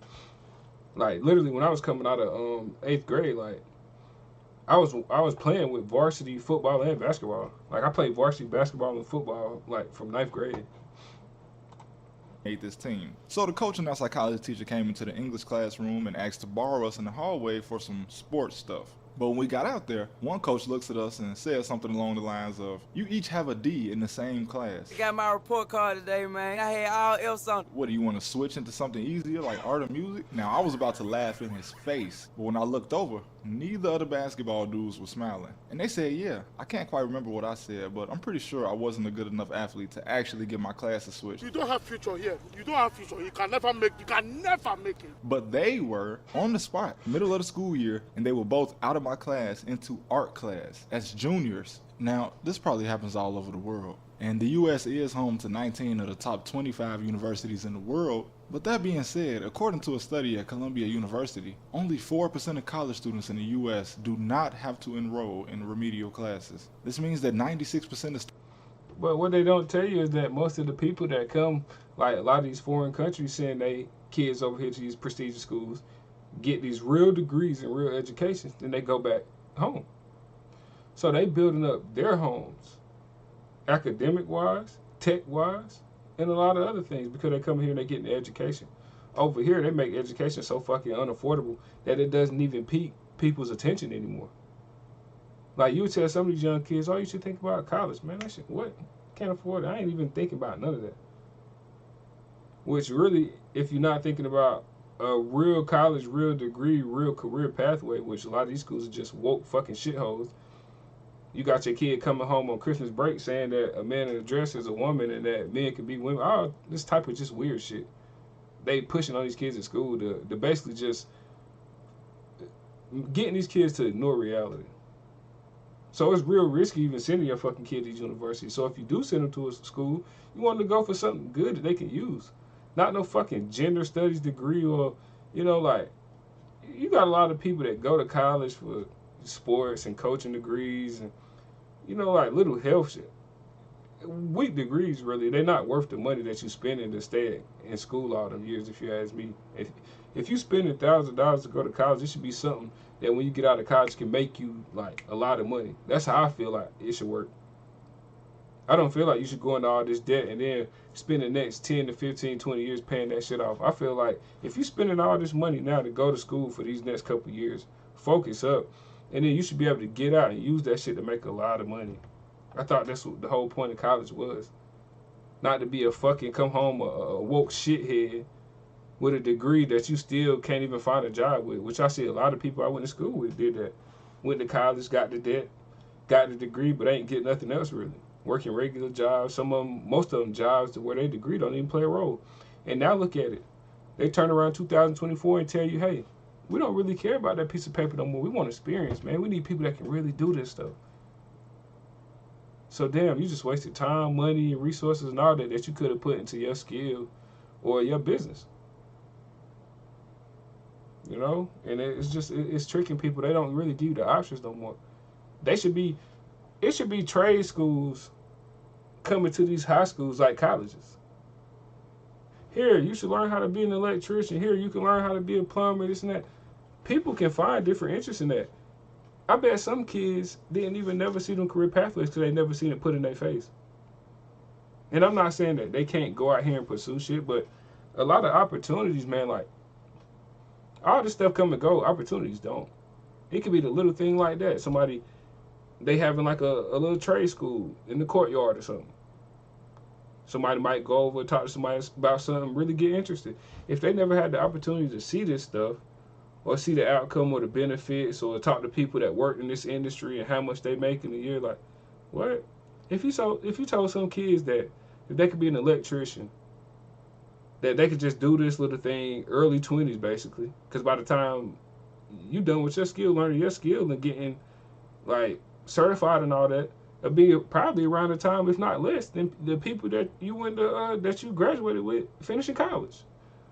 Like, literally, when I was coming out of 8th grade, like, I was playing with varsity football and basketball. Like, I played varsity basketball and football, like, from 9th grade. Made this team. So the coach and our psychology teacher came into the English classroom and asked to borrow us in the hallway for some sports stuff. But when we got out there, one coach looks at us and says something along the lines of, "You each have a D in the same class." Got my report card today, man. I had all else on. What, do you want to switch into something easier like art or music? Now, I was about to laugh in his face, but when I looked over, neither of the basketball dudes were smiling. And they said, yeah, I can't quite remember what I said, but I'm pretty sure I wasn't a good enough athlete to actually get my classes switched. You don't have future here. You don't have future. You can never make it. But they were on the spot, middle of the school year, and they were both out of my class into art class as juniors. Now, this probably happens all over the world. And the U.S. is home to 19 of the top 25 universities in the world. But that being said, according to a study at Columbia University, only 4% of college students in the U.S. do not have to enroll in remedial classes. This means that 96% of But what they don't tell you is that most of the people that come, like a lot of these foreign countries send their kids over here to these prestigious schools, get these real degrees and real education, then they go back home. So they building up their homes, academic-wise, tech-wise, and a lot of other things because they come here and they get an education. Over here, they make education so fucking unaffordable that it doesn't even pique people's attention anymore. Like, you would tell some of these young kids, oh, you should think about college. Man, that shit, what? Can't afford it. I ain't even thinking about none of that. Which really, if you're not thinking about a real college, real degree, real career pathway, which a lot of these schools are just woke fucking shitholes. You got your kid coming home on Christmas break saying that a man in a dress is a woman and that men can be women. Oh, this type of just weird shit. They pushing on these kids at school to basically just getting these kids to ignore reality. So it's real risky even sending your fucking kid to these universities. So if you do send them to a school, you want them to go for something good that they can use. Not no fucking gender studies degree or, you know, like, you got a lot of people that go to college for sports and coaching degrees and, you know, like little health shit. Weak degrees, really. They're not worth the money that you spending to stay in school all them years, if you ask me. If you spending $1,000 to go to college, it should be something that when you get out of college can make you, like, a lot of money. That's how I feel like it should work. I don't feel like you should go into all this debt and then spend the next 10 to 15, 20 years paying that shit off. I feel like if you're spending all this money now to go to school for these next couple of years, focus up. And then you should be able to get out and use that shit to make a lot of money. I thought that's what the whole point of college was. Not to be a fucking come home a woke shithead with a degree that you still can't even find a job with, which I see a lot of people I went to school with did that. Went to college, got the debt, got the degree, but ain't get nothing else really. Working regular jobs, some of them, most of them jobs to where their degree don't even play a role. And now look at it. They turn around 2024 and tell you, hey, we don't really care about that piece of paper no more. We want experience, man. We need people that can really do this stuff. So damn, you just wasted time, money, and resources and all that you could have put into your skill or your business. You know? And it's tricking people. They don't really give you the options no more. It should be trade schools coming to these high schools like colleges. Here, you should learn how to be an electrician. Here, you can learn how to be a plumber, this and that. People can find different interests in that. I bet some kids didn't even never see them career pathways because they never seen it put in their face. And I'm not saying that they can't go out here and pursue shit, but a lot of opportunities, man, like, all this stuff come and go, opportunities don't. It could be the little thing like that. Somebody, they having like a little trade school in the courtyard or something. Somebody might go over and talk to somebody about something, really get interested. If they never had the opportunity to see this stuff, or see the outcome or the benefits, or talk to people that work in this industry and how much they make in a year, like, what? If you told some kids that if they could be an electrician, that they could just do this little thing early 20s basically, because by the time you done with your skill, learning your skill and getting like certified and all that, it'll be probably around the time, if not less, than the people that you went to that you graduated with finishing college.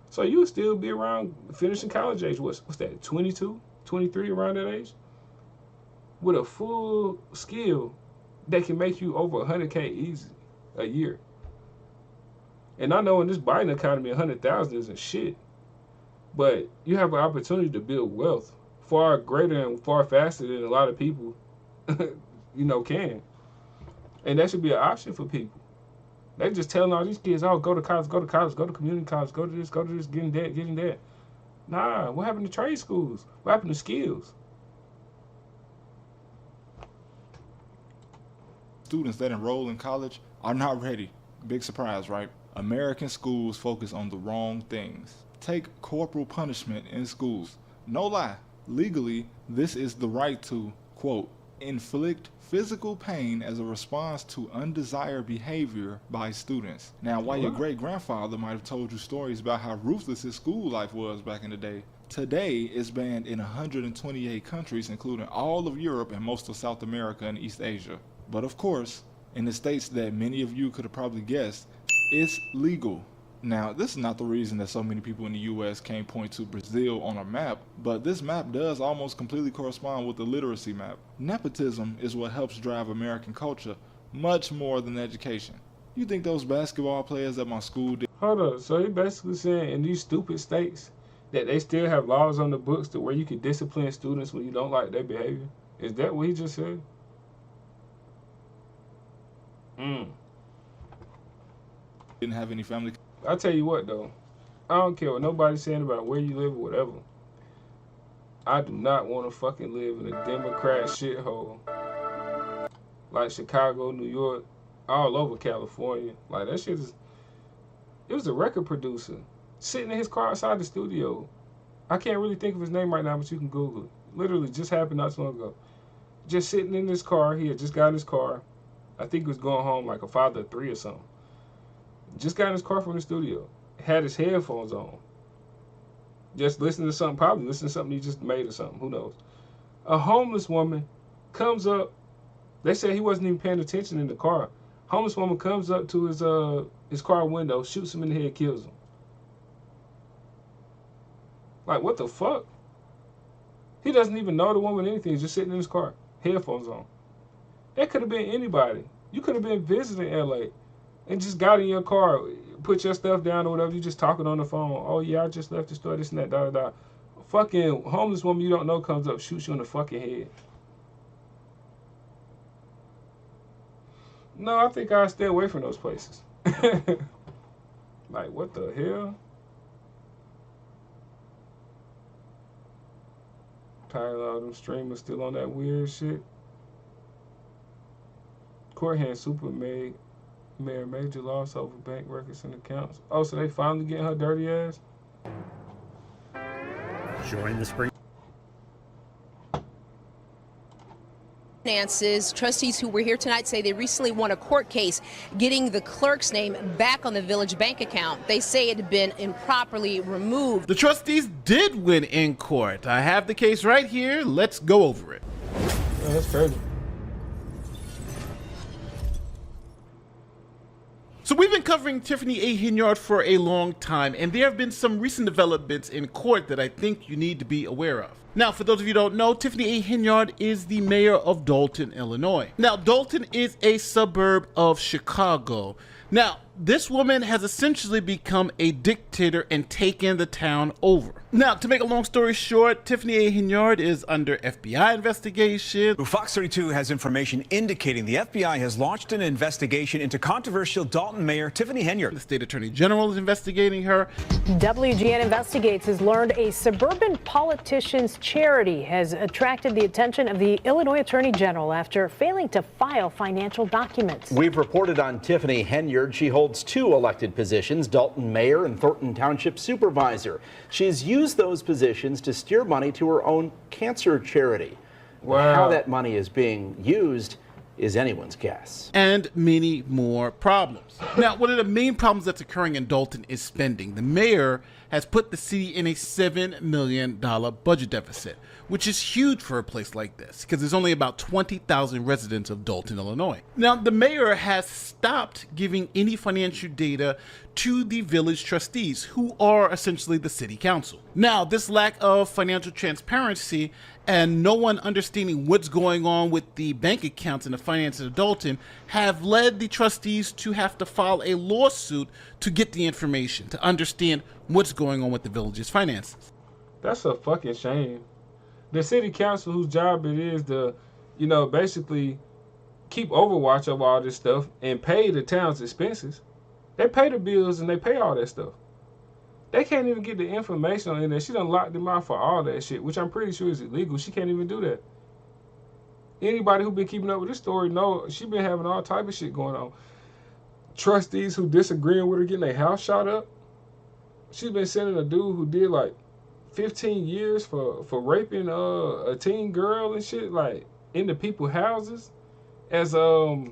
So you'll still be around finishing college age. What's that, 22, 23, around that age? With a full skill that can make you over 100K easy a year. And I know in this Biden economy, 100,000 isn't shit. But you have an opportunity to build wealth far greater and far faster than a lot of people, can. And that should be an option for people. They just telling all these kids, oh, go to college, go to community college, go to this, getting that. Nah, what happened to trade schools? What happened to skills? Students that enroll in college are not ready. Big surprise, right? American schools focus on the wrong things. Take corporal punishment in schools. No lie, legally, this is the right to, quote, inflict physical pain as a response to undesired behavior by students. Now, while your great-grandfather might have told you stories about how ruthless his school life was back in the day, today it's banned in 128 countries, including all of Europe and most of South America and East Asia. But of course, in the states that many of you could have probably guessed, it's legal. Now, this is not the reason that so many people in the US can't point to Brazil on a map, but this map does almost completely correspond with the literacy map. Nepotism is what helps drive American culture much more than education. You think those basketball players at my school did? Hold up, so he basically saying in these stupid states that they still have laws on the books to where you can discipline students when you don't like their behavior? Is that what he just said? Didn't have any family. I'll tell you what though, I don't care what nobody's saying about where you live or whatever. I do not want to fucking live in a Democrat shithole like Chicago, New York, all over California. Like that shit is. It was a record producer sitting in his car outside the studio. I can't really think of his name right now, but you can Google it. Literally just happened not so long ago. Just sitting in his car. He had just got in his car. I think he was going home like a father of 3 or something. Just got in his car from the studio. Had his headphones on. Just listening to something, probably listening to something he just made or something. Who knows? A homeless woman comes up. They said he wasn't even paying attention in the car. Homeless woman comes up to his car window, shoots him in the head, kills him. Like, what the fuck? He doesn't even know the woman anything. He's just sitting in his car, headphones on. That could have been anybody. You could have been visiting LA and just got in your car, put your stuff down or whatever. You just talking on the phone. Oh, yeah, I just left the store, this and that, da-da-da. Fucking homeless woman you don't know comes up, shoots you in the fucking head. No, I think I'll stay away from those places. Like, what the hell? Tired of all them streamers still on that weird shit. Court hand super mayor major loss over bank records and accounts. Oh, so they finally getting her dirty ass? Join the spring. Finances. Trustees who were here tonight say they recently won a court case getting the clerk's name back on the village bank account. They say it had been improperly removed. The trustees did win in court. I have the case right here. Let's go over it. Oh, that's crazy. So we've been covering Tiffany A. Henyard for a long time, and there have been some recent developments in court that I think you need to be aware of. Now, for those of you who don't know, Tiffany A. Henyard is the mayor of Dalton, Illinois. Now, Dalton is a suburb of Chicago. Now, this woman has essentially become a dictator and taken the town over. Now, to make a long story short, Tiffany A. Henyard is under FBI investigation. Fox 32 has information indicating the FBI has launched an investigation into controversial Dalton Mayor Tiffany Henyard. The state attorney general is investigating her. WGN Investigates has learned a suburban politician's charity has attracted the attention of the Illinois Attorney General after failing to file financial documents. We've reported on Tiffany Henyard. She holds 2 elected positions, Dalton Mayor and Thornton Township Supervisor. She's used those positions to steer money to her own cancer charity. Wow. How that money is being used is anyone's guess. And many more problems. Now, one of the main problems that's occurring in Dalton is spending. The mayor has put the city in a $7 million budget deficit, which is huge for a place like this because there's only about 20,000 residents of Dalton, Illinois. Now, the mayor has stopped giving any financial data to the village trustees, who are essentially the city council. Now, this lack of financial transparency and no one understanding what's going on with the bank accounts and the finances of Dalton have led the trustees to have to file a lawsuit to get the information, to understand what's going on with the village's finances. That's a fucking shame. The city council, whose job it is to, basically keep overwatch of all this stuff and pay the town's expenses. They pay the bills and they pay all that stuff. They can't even get the information on there. She done locked them out for all that shit, which I'm pretty sure is illegal. She can't even do that. Anybody who been keeping up with this story know she been having all type of shit going on. Trustees who disagreeing with her getting their house shot up. She's been sending a dude who did like 15 years for raping a teen girl and shit, like into people's houses as a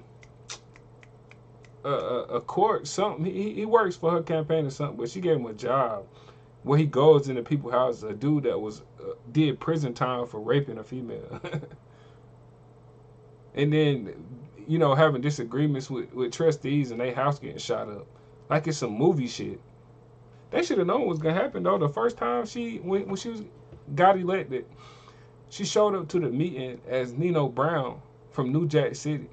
court something. He works for her campaign or something, but she gave him a job where he goes into people's houses. A dude that was did prison time for raping a female. And then, having disagreements with trustees and their house getting shot up. Like it's some movie shit. They should have known what was going to happen, though. The first time when she got elected, she showed up to the meeting as Nino Brown from New Jack City,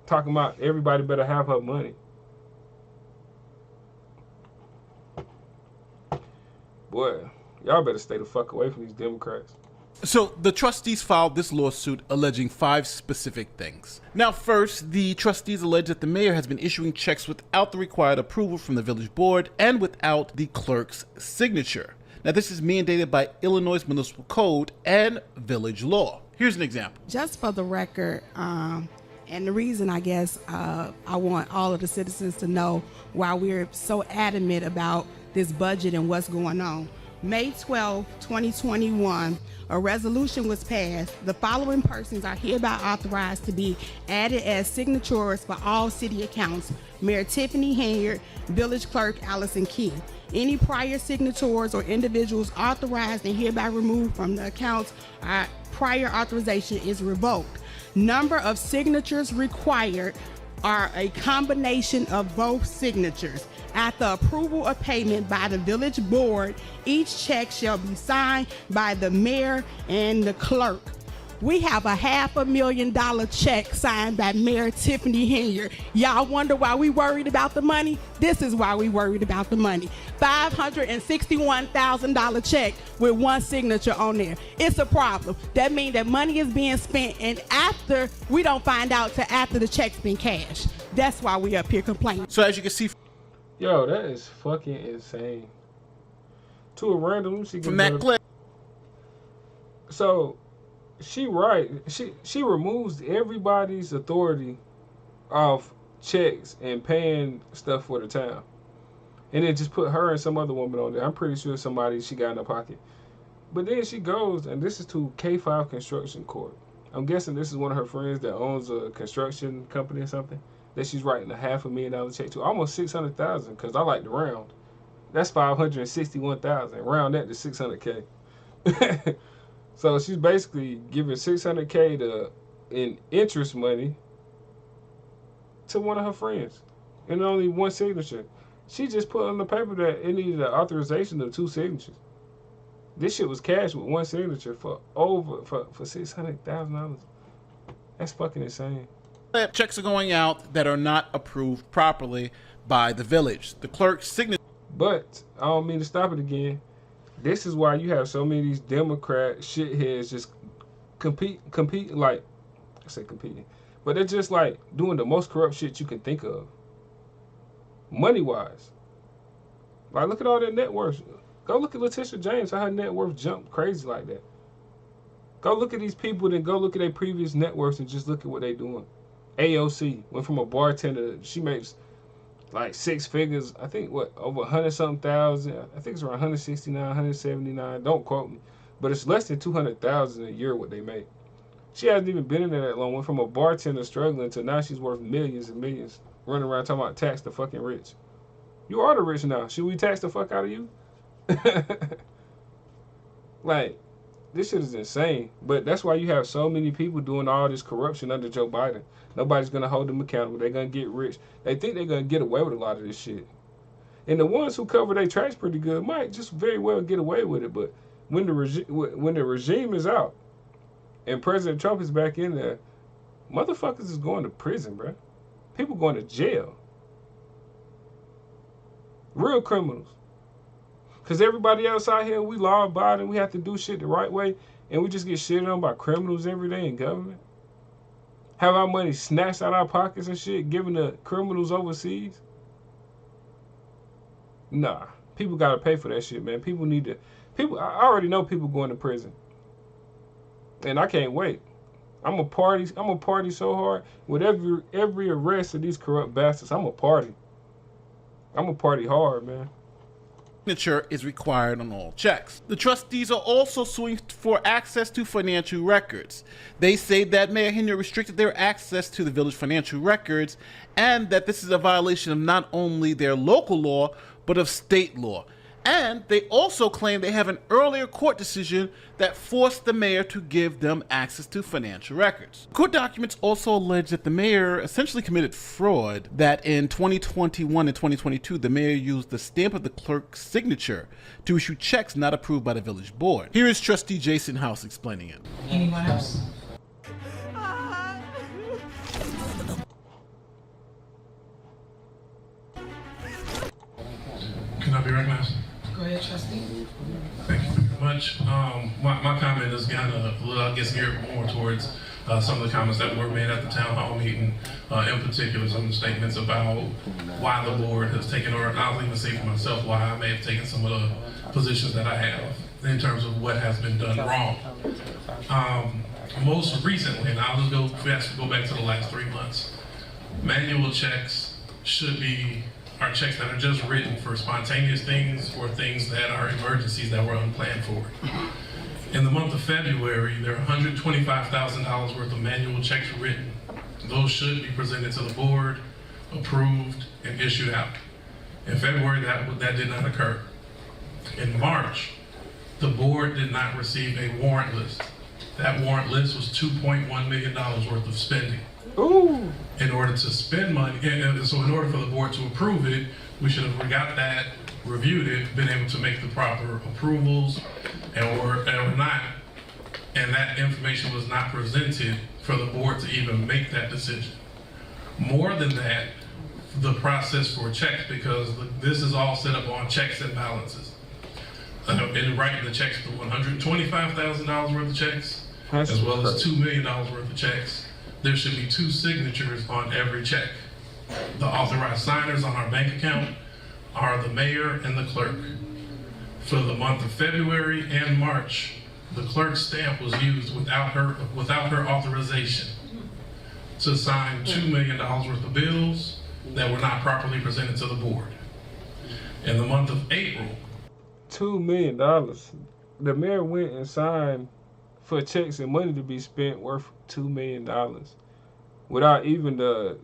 talking about everybody better have her money. Boy, y'all better stay the fuck away from these Democrats. So the trustees filed this lawsuit alleging 5 specific things. Now, first, the trustees allege that the mayor has been issuing checks without the required approval from the village board and without the clerk's signature. Now, this is mandated by Illinois Municipal Code and village law. Here's an example. Just for the record, and the reason I guess I want all of the citizens to know why we're so adamant about this budget and what's going on. May 12, 2021, a resolution was passed. The following persons are hereby authorized to be added as signatories for all city accounts: Mayor Tiffany Henyard, Village Clerk Allison Key. Any prior signatories or individuals authorized and hereby removed from the accounts, prior authorization is revoked. Number of signatures required are a combination of both signatures. After approval of payment by the village board, each check shall be signed by the mayor and the clerk. We have a $500,000 check signed by Mayor Tiffany Henyard. Y'all wonder why we worried about the money? This is why we worried about the money. $561,000 check with one signature on there. It's a problem. That means that money is being spent, and after, we don't find out till after the check's been cashed. That's why we up here complaining. So as you can see, yo, that is fucking insane. To a random, from that clip. So, she removes everybody's authority off checks and paying stuff for the town, and then just put her and some other woman on there. I'm pretty sure somebody she got in her pocket. But then she goes, and this is to K5 Construction Corp. I'm guessing this is one of her friends that owns a construction company or something that she's writing a $500,000 check to, almost $600,000. Because I like to round. That's $561,000. Round that to $600K. So she's basically giving $600K in interest money to one of her friends, and only one signature. She just put on the paper that it needed an authorization of 2 signatures. This shit was cash with one signature for $600,000. That's fucking insane. Checks are going out that are not approved properly by the village. The clerk's signature. But I don't mean to stop it again. This is why you have so many of these Democrat shitheads just competing, like, I say competing, but they're just like doing the most corrupt shit you can think of, money-wise. Like, look at all their net worth. Go look at Letitia James, how her net worth jumped crazy like that. Go look at these people, then go look at their previous net worths and just look at what they're doing. AOC went from a bartender, she makes like 6 figures, I think, over 100-something thousand. I think it's around 169, 179. Don't quote me, but it's less than 200,000 a year what they make. She hasn't even been in there that long. Went from a bartender struggling to now she's worth millions and millions, running around talking about tax the fucking rich. You are the rich now. Should we tax the fuck out of you? Like, this shit is insane. But that's why you have so many people doing all this corruption under Joe Biden. Nobody's going to hold them accountable. They're going to get rich. They think they're going to get away with a lot of this shit. And the ones who cover their tracks pretty good might just very well get away with it. But when the regime is out and President Trump is back in there, motherfuckers is going to prison, bro. People going to jail. Real criminals. Because everybody else out here, we law-abiding, we have to do shit the right way, and we just get shitted on by criminals every day in government. Have our money snatched out our pockets and shit, given to criminals overseas? Nah. People gotta pay for that shit, man. People need to... I already know people going to prison. And I can't wait. I'm a party so hard. With every arrest of these corrupt bastards, I'm a party. I'm a party hard, man. Signature is required on all checks. The trustees are also suing for access to financial records. They say that Mayor Henyard restricted their access to the village financial records and that this is a violation of not only their local law, but of state law. And they also claim they have an earlier court decision that forced the mayor to give them access to financial records. Court documents also allege that the mayor essentially committed fraud, that in 2021 and 2022, the mayor used the stamp of the clerk's signature to issue checks not approved by the village board. Here is trustee Jason House explaining it. Anyone else? Can I be recognized? Go ahead, trustee. Thank you very much. My comment is kind of, I guess, geared more towards some of the comments that were made at the town hall meeting, in particular some of the statements about why the board has taken, or I'll even say for myself, why I may have taken some of the positions that I have in terms of what has been done wrong. Most recently, and I'll just go back to the last 3 months, manual checks are checks that are just written for spontaneous things or things that are emergencies that were unplanned for. In the month of February, there are $125,000 worth of manual checks written. Those should be presented to the board, approved, and issued out. In February, that did not occur. In March, the board did not receive a warrant list. That warrant list was $2.1 million worth of spending. Ooh. In order to spend money, and so in order for the board to approve it, we should have got that, reviewed it, been able to make the proper approvals, or not, and that information was not presented for the board to even make that decision. More than that, the process for checks, because this is all set up on checks and balances. And writing the checks for $125,000 worth of checks, as well as $2 million worth of checks, there should be 2 signatures on every check. The authorized signers on our bank account are the mayor and the clerk. For the month of February and March, the clerk's stamp was used without her authorization to sign $2 million worth of bills that were not properly presented to the board. In the month of April, $2 million. The mayor went and signed for checks and money to be spent worth $2 million without even the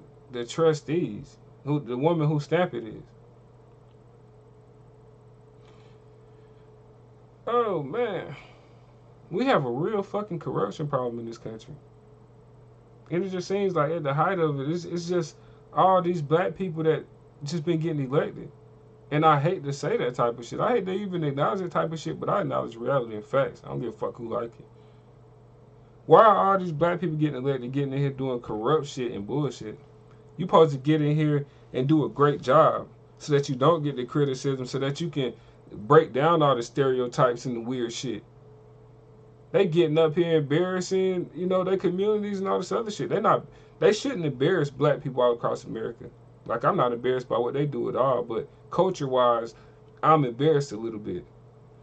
trustees, the woman who stamped it is. Oh man, we have a real fucking corruption problem in this country. And it just seems like at the height of it, it's just all these black people that just been getting elected. And I hate to say that type of shit. I hate to even acknowledge that type of shit, but I acknowledge reality and facts. I don't give a fuck who like it. Why are all these black people getting elected, getting in here doing corrupt shit and bullshit? You supposed to get in here and do a great job so that you don't get the criticism, so that you can break down all the stereotypes and the weird shit. They getting up here embarrassing, their communities and all this other shit. They shouldn't embarrass black people all across America. Like, I'm not embarrassed by what they do at all, but culture-wise, I'm embarrassed a little bit.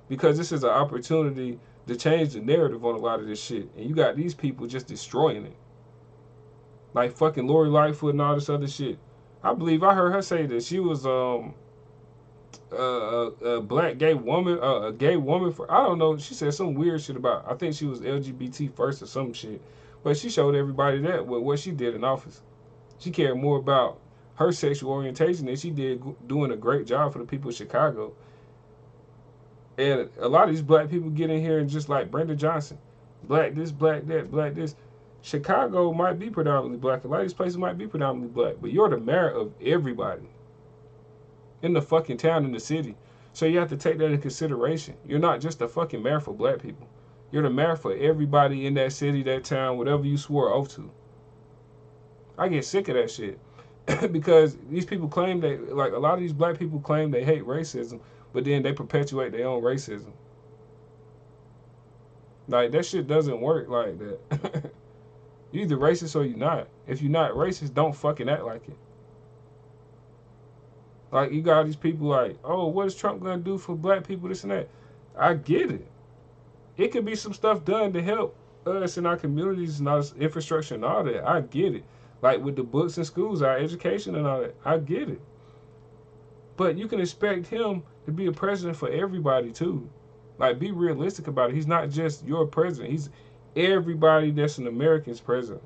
Because this is an opportunity to change the narrative on a lot of this shit. And you got these people just destroying it. Like fucking Lori Lightfoot and all this other shit. I believe I heard her say that she was a black gay woman, a gay woman for, I don't know, she said some weird shit about, I think she was LGBT first or some shit. But she showed everybody that with what she did in office. She cared more about her sexual orientation than she did doing a great job for the people of Chicago. And a lot of these black people get in here and just like Brenda Johnson. Black this, black that, black this. Chicago might be predominantly black. A lot of these places might be predominantly black. But you're the mayor of everybody in the fucking town, in the city. So you have to take that into consideration. You're not just a fucking mayor for black people. You're the mayor for everybody in that city, that town, whatever you swore oath to. I get sick of that shit. Because these people claim like a lot of these black people claim they hate racism, but then they perpetuate their own racism. Like, that shit doesn't work like that. You're either racist or you're not. If you're not racist, don't fucking act like it. Like, you got these people like, oh, what is Trump gonna do for black people, this and that? I get it. It could be some stuff done to help us in our communities and our infrastructure and all that. I get it. Like with the books in schools, our education and all that. I get it. But you can expect him to be a president for everybody too. Like, be realistic about it. He's not just your president. He's everybody that's an American's president.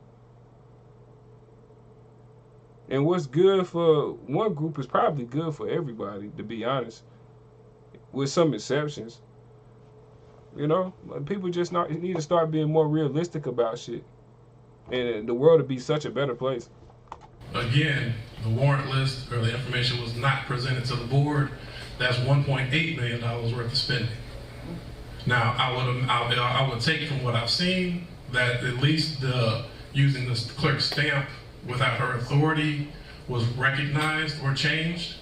And what's good for one group is probably good for everybody, to be honest. With some exceptions. People just need to start being more realistic about shit. And the world would be such a better place. Again, the warrant list or the information was not presented to the board. That's $1.8 million worth of spending. Now, I would take from what I've seen that at least using the clerk's stamp without her authority was recognized or changed,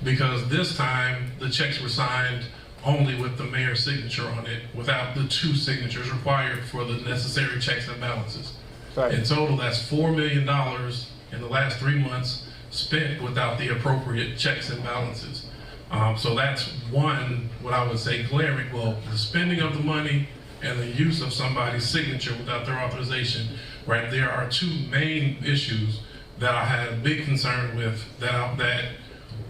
because this time the checks were signed only with the mayor's signature on it, without the 2 signatures required for the necessary checks and balances. Right. In total, that's $4 million in the last 3 months spent without the appropriate checks and balances. So that's one, what I would say, glaring. Well, the spending of the money and the use of somebody's signature without their authorization, right? There are 2 main issues that I had a big concern with that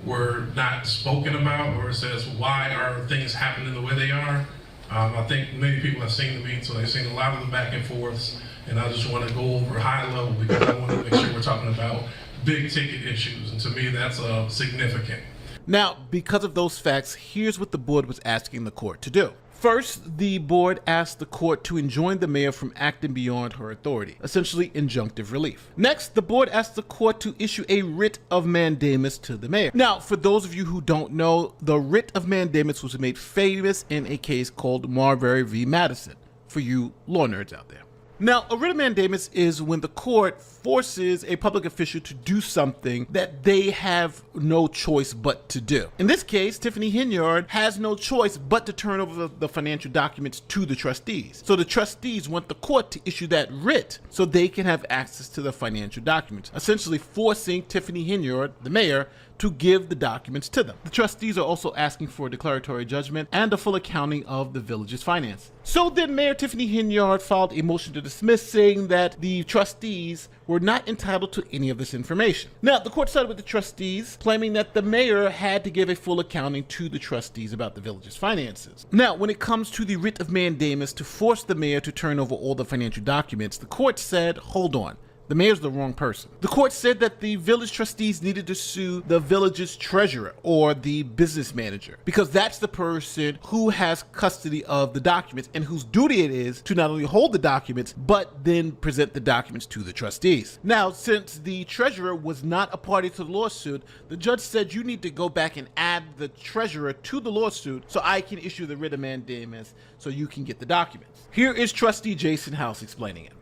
were not spoken about, or it says, why are things happening the way they are? I think many people have seen the meeting, so they've seen a lot of the back and forths, and I just want to go over high level because I want to make sure we're talking about big ticket issues, and to me that's significant. Now, because of those facts, here's what the board was asking the court to do. First, the board asked the court to enjoin the mayor from acting beyond her authority, essentially injunctive relief. Next, the board asked the court to issue a writ of mandamus to the mayor. Now, for those of you who don't know, the writ of mandamus was made famous in a case called Marbury v. Madison, for you law nerds out there. Now, a writ of mandamus is when the court forces a public official to do something that they have no choice but to do. In this case, Tiffany Henyard has no choice but to turn over the financial documents to the trustees. So the trustees want the court to issue that writ so they can have access to the financial documents, essentially forcing Tiffany Henyard, the mayor, to give the documents to them. The trustees are also asking for a declaratory judgment and a full accounting of the village's finances. So then Mayor Tiffany Henyard filed a motion to dismiss, saying that the trustees were not entitled to any of this information. Now, the court sided with the trustees, claiming that the mayor had to give a full accounting to the trustees about the village's finances. Now, when it comes to the writ of mandamus to force the mayor to turn over all the financial documents, the court said, hold on. The mayor's the wrong person. The court said that the village trustees needed to sue the village's treasurer or the business manager, because that's the person who has custody of the documents and whose duty it is to not only hold the documents, but then present the documents to the trustees. Now, since the treasurer was not a party to the lawsuit, the judge said you need to go back and add the treasurer to the lawsuit so I can issue the writ of mandamus so you can get the documents. Here is trustee Jason House explaining it.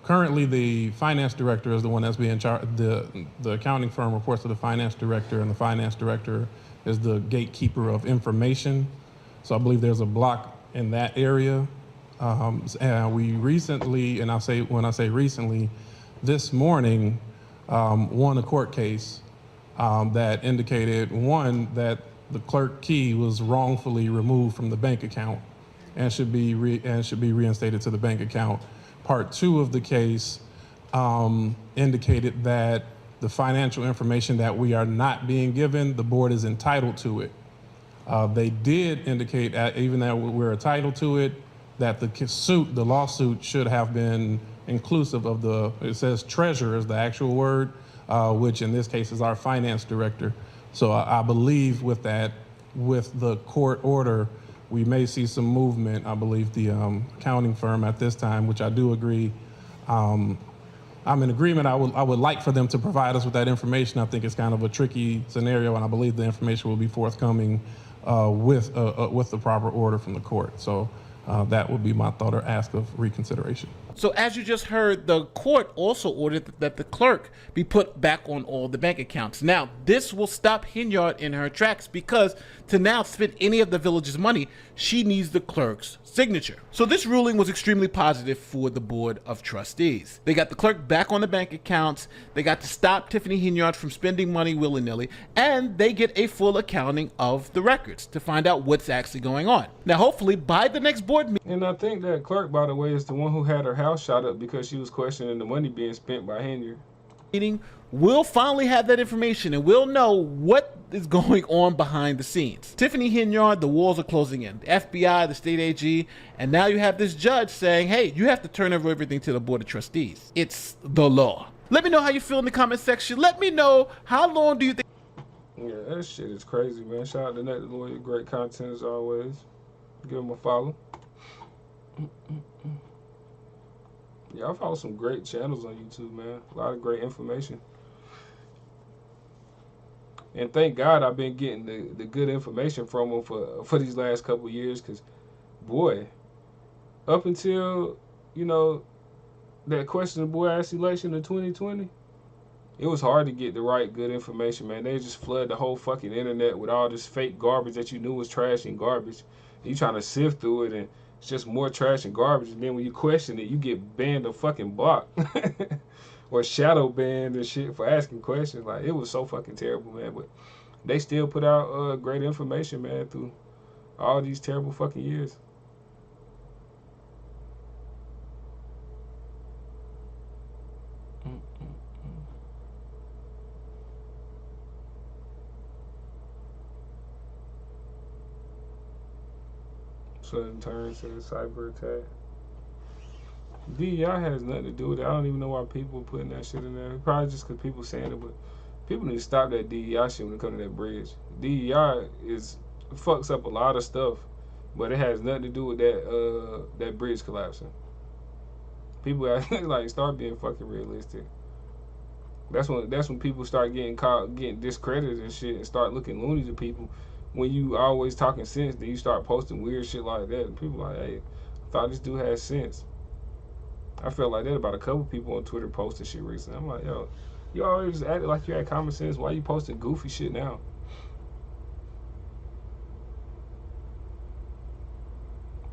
Currently the finance director is the one that's being charged. The accounting firm reports to the finance director, and the finance director is the gatekeeper of information. So I believe there's a block in that area. And we recently, and when I say recently, this morning, won a court case that indicated, one, that the clerk key was wrongfully removed from the bank account and should be reinstated to the bank account. Part 2 of the case indicated that the financial information that we are not being given, the board is entitled to it. They did indicate, even that we're entitled to it, that the lawsuit should have been inclusive of it says treasurer is the actual word, which in this case is our finance director. So I believe with the court order, we may see some movement. I believe the accounting firm at this time, which I do agree, I'm in agreement. I would like for them to provide us with that information. I think it's kind of a tricky scenario, and I believe the information will be forthcoming with the proper order from the court. So that would be my thought or ask of reconsideration. So as you just heard, the court also ordered that the clerk be put back on all the bank accounts. Now, this will stop Henyard in her tracks, because to now spend any of the village's money, she needs the clerk's signature. So this ruling was extremely positive for the Board of Trustees. They got the clerk back on the bank accounts, they got to stop Tiffany Henyard from spending money willy-nilly, and they get a full accounting of the records to find out what's actually going on. Now, hopefully, by the next board meeting... And I think that clerk, by the way, is the one who had her house shot up because she was questioning the money being spent by Henyard. We'll finally have that information, and we'll know what is going on behind the scenes. Tiffany Henyard, the walls are closing in. The FBI, the state AG, and now you have this judge saying, hey, you have to turn over everything to the Board of Trustees. It's the law. Let me know how you feel in the comment section. Let me know, how long do you think... Yeah, that shit is crazy, man. Shout out to Nate the Lawyer. Great content as always. Give him a follow. Yeah, I follow some great channels on YouTube, man. A lot of great information. And thank God I've been getting the good information from them for these last couple of years, because, boy, up until, that questionable ass election in 2020, it was hard to get the right good information, man. They just flood the whole fucking internet with all this fake garbage that you knew was trash and garbage. And you trying to sift through it, and it's just more trash and garbage. And then when you question it, you get banned or fucking blocked. Or shadow banned and shit for asking questions. Like, it was so fucking terrible, man. But they still put out great information, man, through all these terrible fucking years. So in turn to the cyber attack. DEI has nothing to do with it. I don't even know why people are putting that shit in there. Probably just because people saying it, but people need to stop that DEI shit when it comes to that bridge. DEI fucks up a lot of stuff. but it has nothing to do with that bridge collapsing. People like start being fucking realistic. That's when people start getting discredited and shit, and start looking loony to people. When you always talking sense, then you start posting weird shit like that, and people like, hey, I thought this dude had sense. I felt like that about a couple people on Twitter posting shit recently. I'm like, yo, you always acted like you had common sense. Why you posting goofy shit now?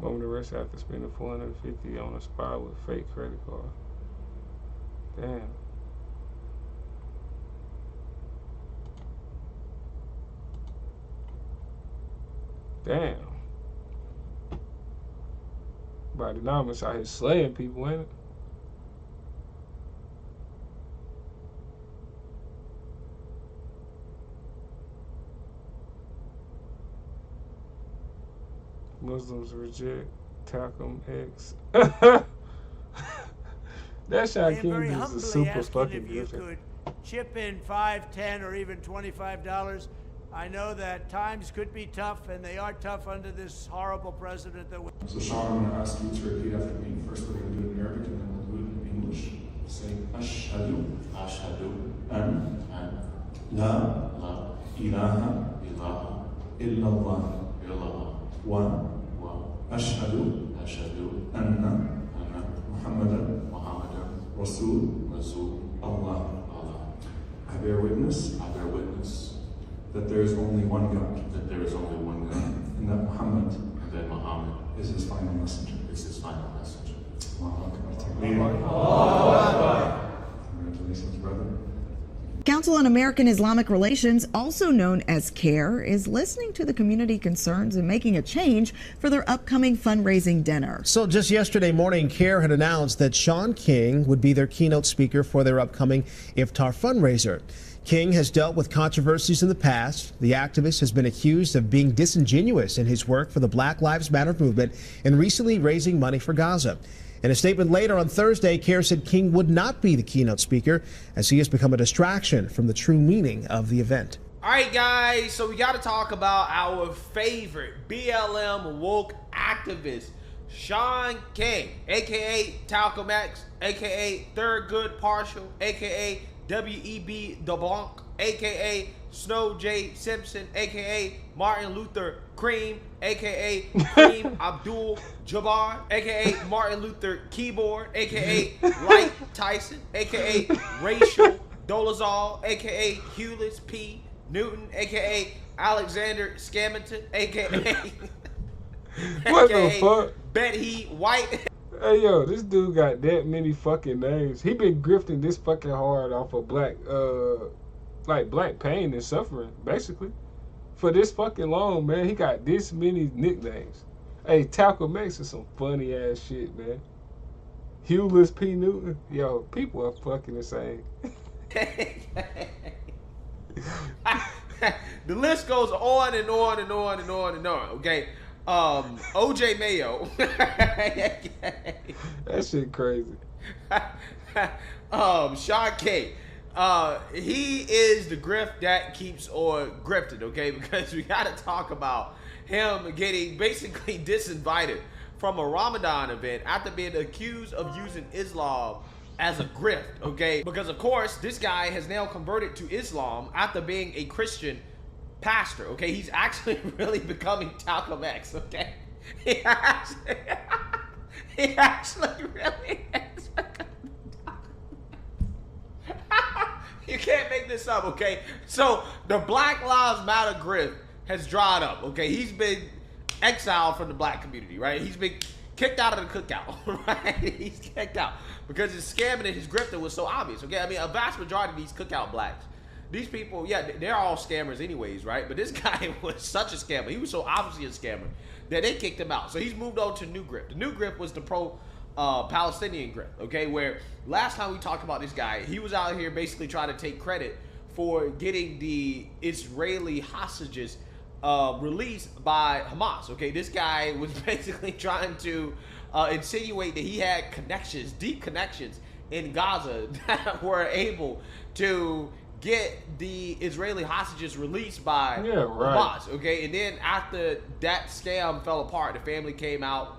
Moment the rest after spending $450 on a spot with fake credit card. Damn. Damn. Bidenomics out here slaying people, ain't it? Muslims reject Talcum X. That Sean King is a super fucking if you could chip in $5, $10, or even $25. I know that times could be tough, and they are tough under this horrible president that we... So Sean, I'm going to ask you to repeat after me. First we're going to do it in Arabic, and then we'll do it in English. Say, Ashhadu, an la ilaha illallah, wa ashhadu anna Muhammadan Rasul Allah. I bear witness that there is only one God, and that Muhammad is his final messenger. Congratulations, brother. Council on American Islamic Relations, also known as CARE, is listening to the community concerns and making a change for their upcoming fundraising dinner. So just yesterday morning, CARE had announced that Sean King would be their keynote speaker for their upcoming Iftar fundraiser. King has dealt with controversies in the past. The activist has been accused of being disingenuous in his work for the Black Lives Matter movement and recently raising money for Gaza. In a statement later on Thursday, CARE said King would not be the keynote speaker as he has become a distraction from the true meaning of the event. All right, guys, so we got to talk about our favorite BLM woke activist, Sean King, a.k.a. Talcum X, a.k.a. Thurgood Partial, a.k.a. W.E.B. DeBlanc, a.k.a. Snow J. Simpson, a.k.a. Martin Luther Cream, a.k.a. Cream Abdul Jabbar, a.k.a. Martin Luther Keyboard, a.k.a. Light Tyson, a.k.a. Rachel Dolezal, a.k.a. Hewlett P. Newton, a.k.a. Alexander Scamington, a.k.a. What the fuck? Betty White. Hey, yo, this dude got that many fucking names. He been grifting this fucking hard off of black pain and suffering, basically. For this fucking long, man, he got this many nicknames. Hey, Talcum X is some funny ass shit, man. Hewlett P. Newton. Yo, people are fucking insane. The list goes on and on and on and on and on, okay? OJ Mayo. That shit crazy. Sean King. He is the grift that keeps on grifting, okay? Because we got to talk about him getting basically disinvited from a Ramadan event after being accused of using Islam as a grift, okay? Because of course, this guy has now converted to Islam after being a Christian pastor, okay? He's actually really becoming Talcum X, okay? He actually really is. You can't make this up, okay? So the Black Lives Matter grift has dried up, okay? He's been exiled from the black community, right? He's been kicked out of the cookout, right? He's kicked out because his scamming and his grifting was so obvious, okay? I mean, a vast majority of these cookout blacks, these people, yeah, they're all scammers anyways, right? But this guy was such a scammer. He was so obviously a scammer that they kicked him out. So he's moved on to new grip. The new grip was the Palestinian grip, okay? Where last time we talked about this guy, he was out here basically trying to take credit for getting the Israeli hostages released by Hamas, okay? This guy was basically trying to insinuate that he had connections, deep connections in Gaza that were able to get the Israeli hostages released by Yeah, right. Hamas. Okay, and then after that scam fell apart, the family came out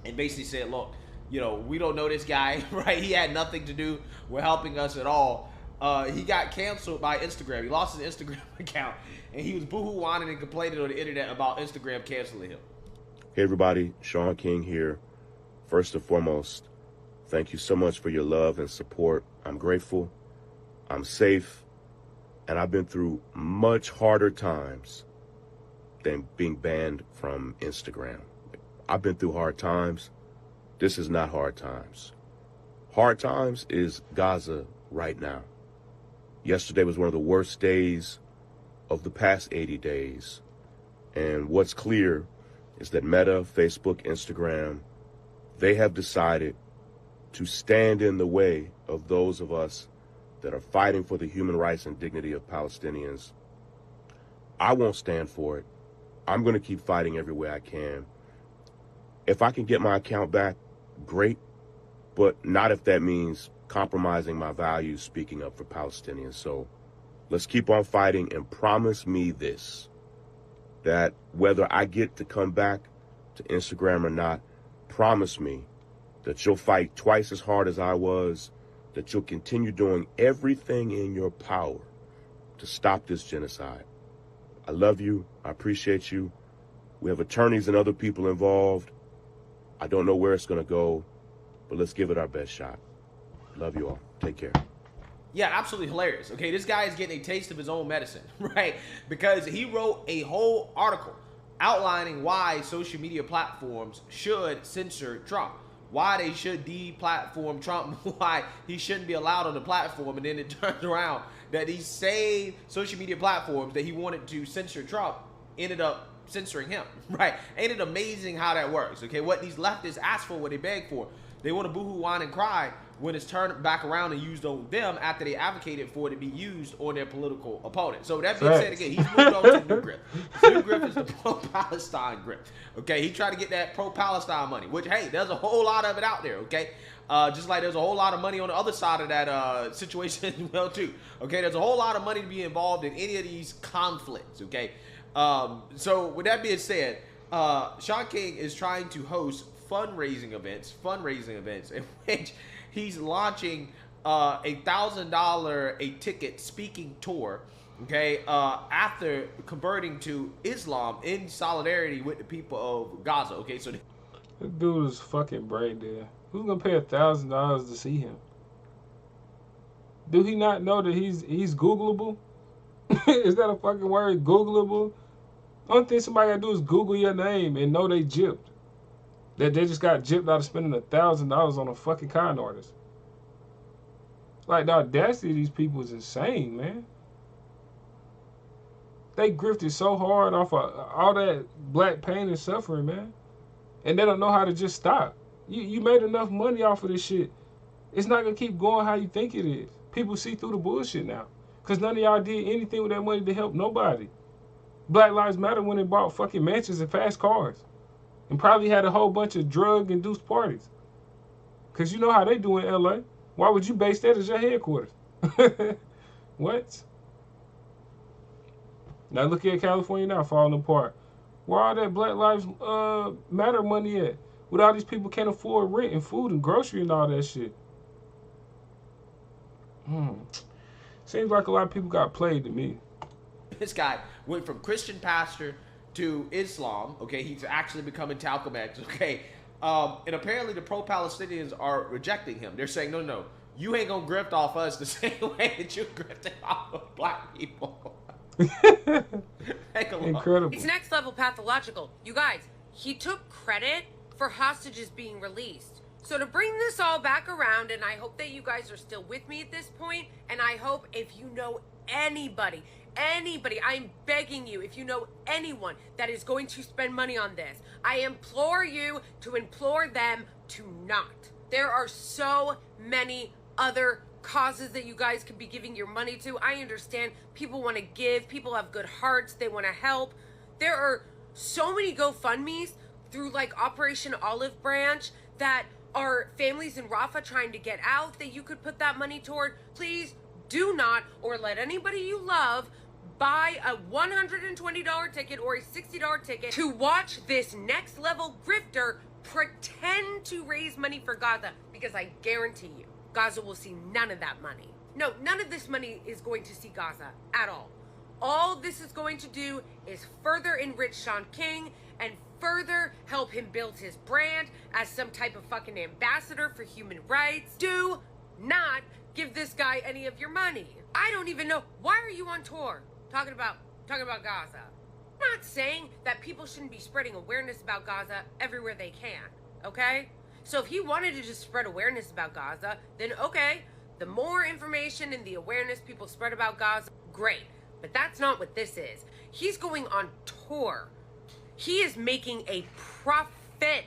and basically said, look, you know, we don't know this guy, right? He had nothing to do with helping us at all. He got canceled by Instagram. He lost his Instagram account, and he was boohoo whining and complaining on the internet about Instagram canceling him. Hey everybody, Sean King here. First and foremost, thank you so much for your love and support. I'm grateful, I'm safe, and I've been through much harder times than being banned from Instagram. I've been through hard times. This is not hard times. Hard times is Gaza right now. Yesterday was one of the worst days of the past 80 days. And what's clear is that Meta, Facebook, Instagram, they have decided to stand in the way of those of us that are fighting for the human rights and dignity of Palestinians. I won't stand for it. I'm going to keep fighting every way I can. If I can get my account back, great, but not if that means compromising my values speaking up for Palestinians. So let's keep on fighting, and promise me this, that whether I get to come back to Instagram or not, promise me that you'll fight twice as hard as I was, that you'll continue doing everything in your power to stop this genocide. I love you. I appreciate you. We have attorneys and other people involved. I don't know where it's going to go, but let's give it our best shot. Love you all. Take care. Yeah, absolutely hilarious. Okay, this guy is getting a taste of his own medicine, right? Because he wrote a whole article outlining why social media platforms should censor Trump, why they should de-platform Trump, why he shouldn't be allowed on the platform, and then it turns around that these same social media platforms that he wanted to censor Trump ended up censoring him, right? Ain't it amazing how that works? Okay, what these leftists ask for, what they beg for, they want to boohoo, whine, and cry when it's turned back around and used on them after they advocated for it to be used on their political opponent. So that being said, again, he's moved on to the new grip. His new grip is the pro-Palestine grip. Okay, he tried to get that pro-Palestine money, which, hey, there's a whole lot of it out there, okay? Just like there's a whole lot of money on the other side of that situation as well, too. Okay, there's a whole lot of money to be involved in any of these conflicts, okay? So with that being said, Sean King is trying to host fundraising events in which he's launching a $1,000 a ticket speaking tour, okay, after converting to Islam in solidarity with the people of Gaza, okay? So this dude is fucking brain dead. Who's gonna pay $1,000 to see him? Do he not know that he's Googleable? Is that a fucking word, Googleable? Only thing somebody gotta do is Google your name and know they gypped. That they just got gypped out of spending $1,000 on a fucking con artist. Like, the audacity of these people is insane, man. They grifted so hard off of all that black pain and suffering, man. And they don't know how to just stop. You made enough money off of this shit. It's not gonna keep going how you think it is. People see through the bullshit now. Because none of y'all did anything with that money to help nobody. Black Lives Matter when they bought fucking mansions and fast cars. And probably had a whole bunch of drug-induced parties. Because you know how they do in LA. Why would you base that as your headquarters? What? Now look at California now falling apart. Where all that Black Lives Matter money at? With all these people can't afford rent and food and grocery and all that shit. Seems like a lot of people got played to me. This guy went from Christian pastor to Islam, okay? He's actually becoming Malcolm X, okay? And apparently the pro-Palestinians are rejecting him. They're saying, no, you ain't gonna grift off us the same way that you grifted off of black people. Incredible. It's next level pathological. You guys, he took credit for hostages being released. So to bring this all back around, and I hope that you guys are still with me at this point, and I hope if you know anybody, I'm begging you, if you know anyone that is going to spend money on this, I implore you to implore them to not. There are so many other causes that you guys could be giving your money to. I understand people want to give, people have good hearts, they want to help. There are so many GoFundMes through like Operation Olive Branch that are families in Rafah trying to get out that you could put that money toward. Please Do not, or let anybody you love, buy a $120 ticket or a $60 ticket to watch this next level grifter pretend to raise money for Gaza, because I guarantee you, Gaza will see none of that money. No, none of this money is going to see Gaza at all. All this is going to do is further enrich Sean King and further help him build his brand as some type of fucking ambassador for human rights. Do not give this guy any of your money. I don't even know, why are you on tour talking about Gaza? I'm not saying that people shouldn't be spreading awareness about Gaza everywhere they can, okay? So if he wanted to just spread awareness about Gaza, then okay, the more information and the awareness people spread about Gaza, great. But that's not what this is. He's going on tour. He is making a profit.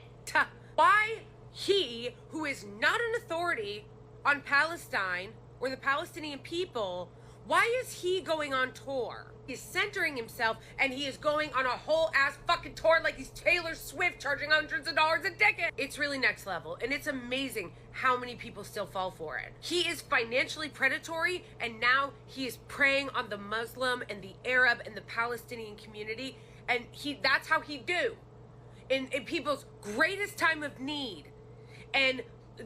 Why he, who is not an authority on Palestine or the Palestinian people, why is he going on tour? He's centering himself, and he is going on a whole ass fucking tour like he's Taylor Swift charging hundreds of dollars a ticket. It's really next level, and it's amazing how many people still fall for it. He is financially predatory, and now he is preying on the Muslim and the Arab and the Palestinian community, and that's how he do. In people's greatest time of need. And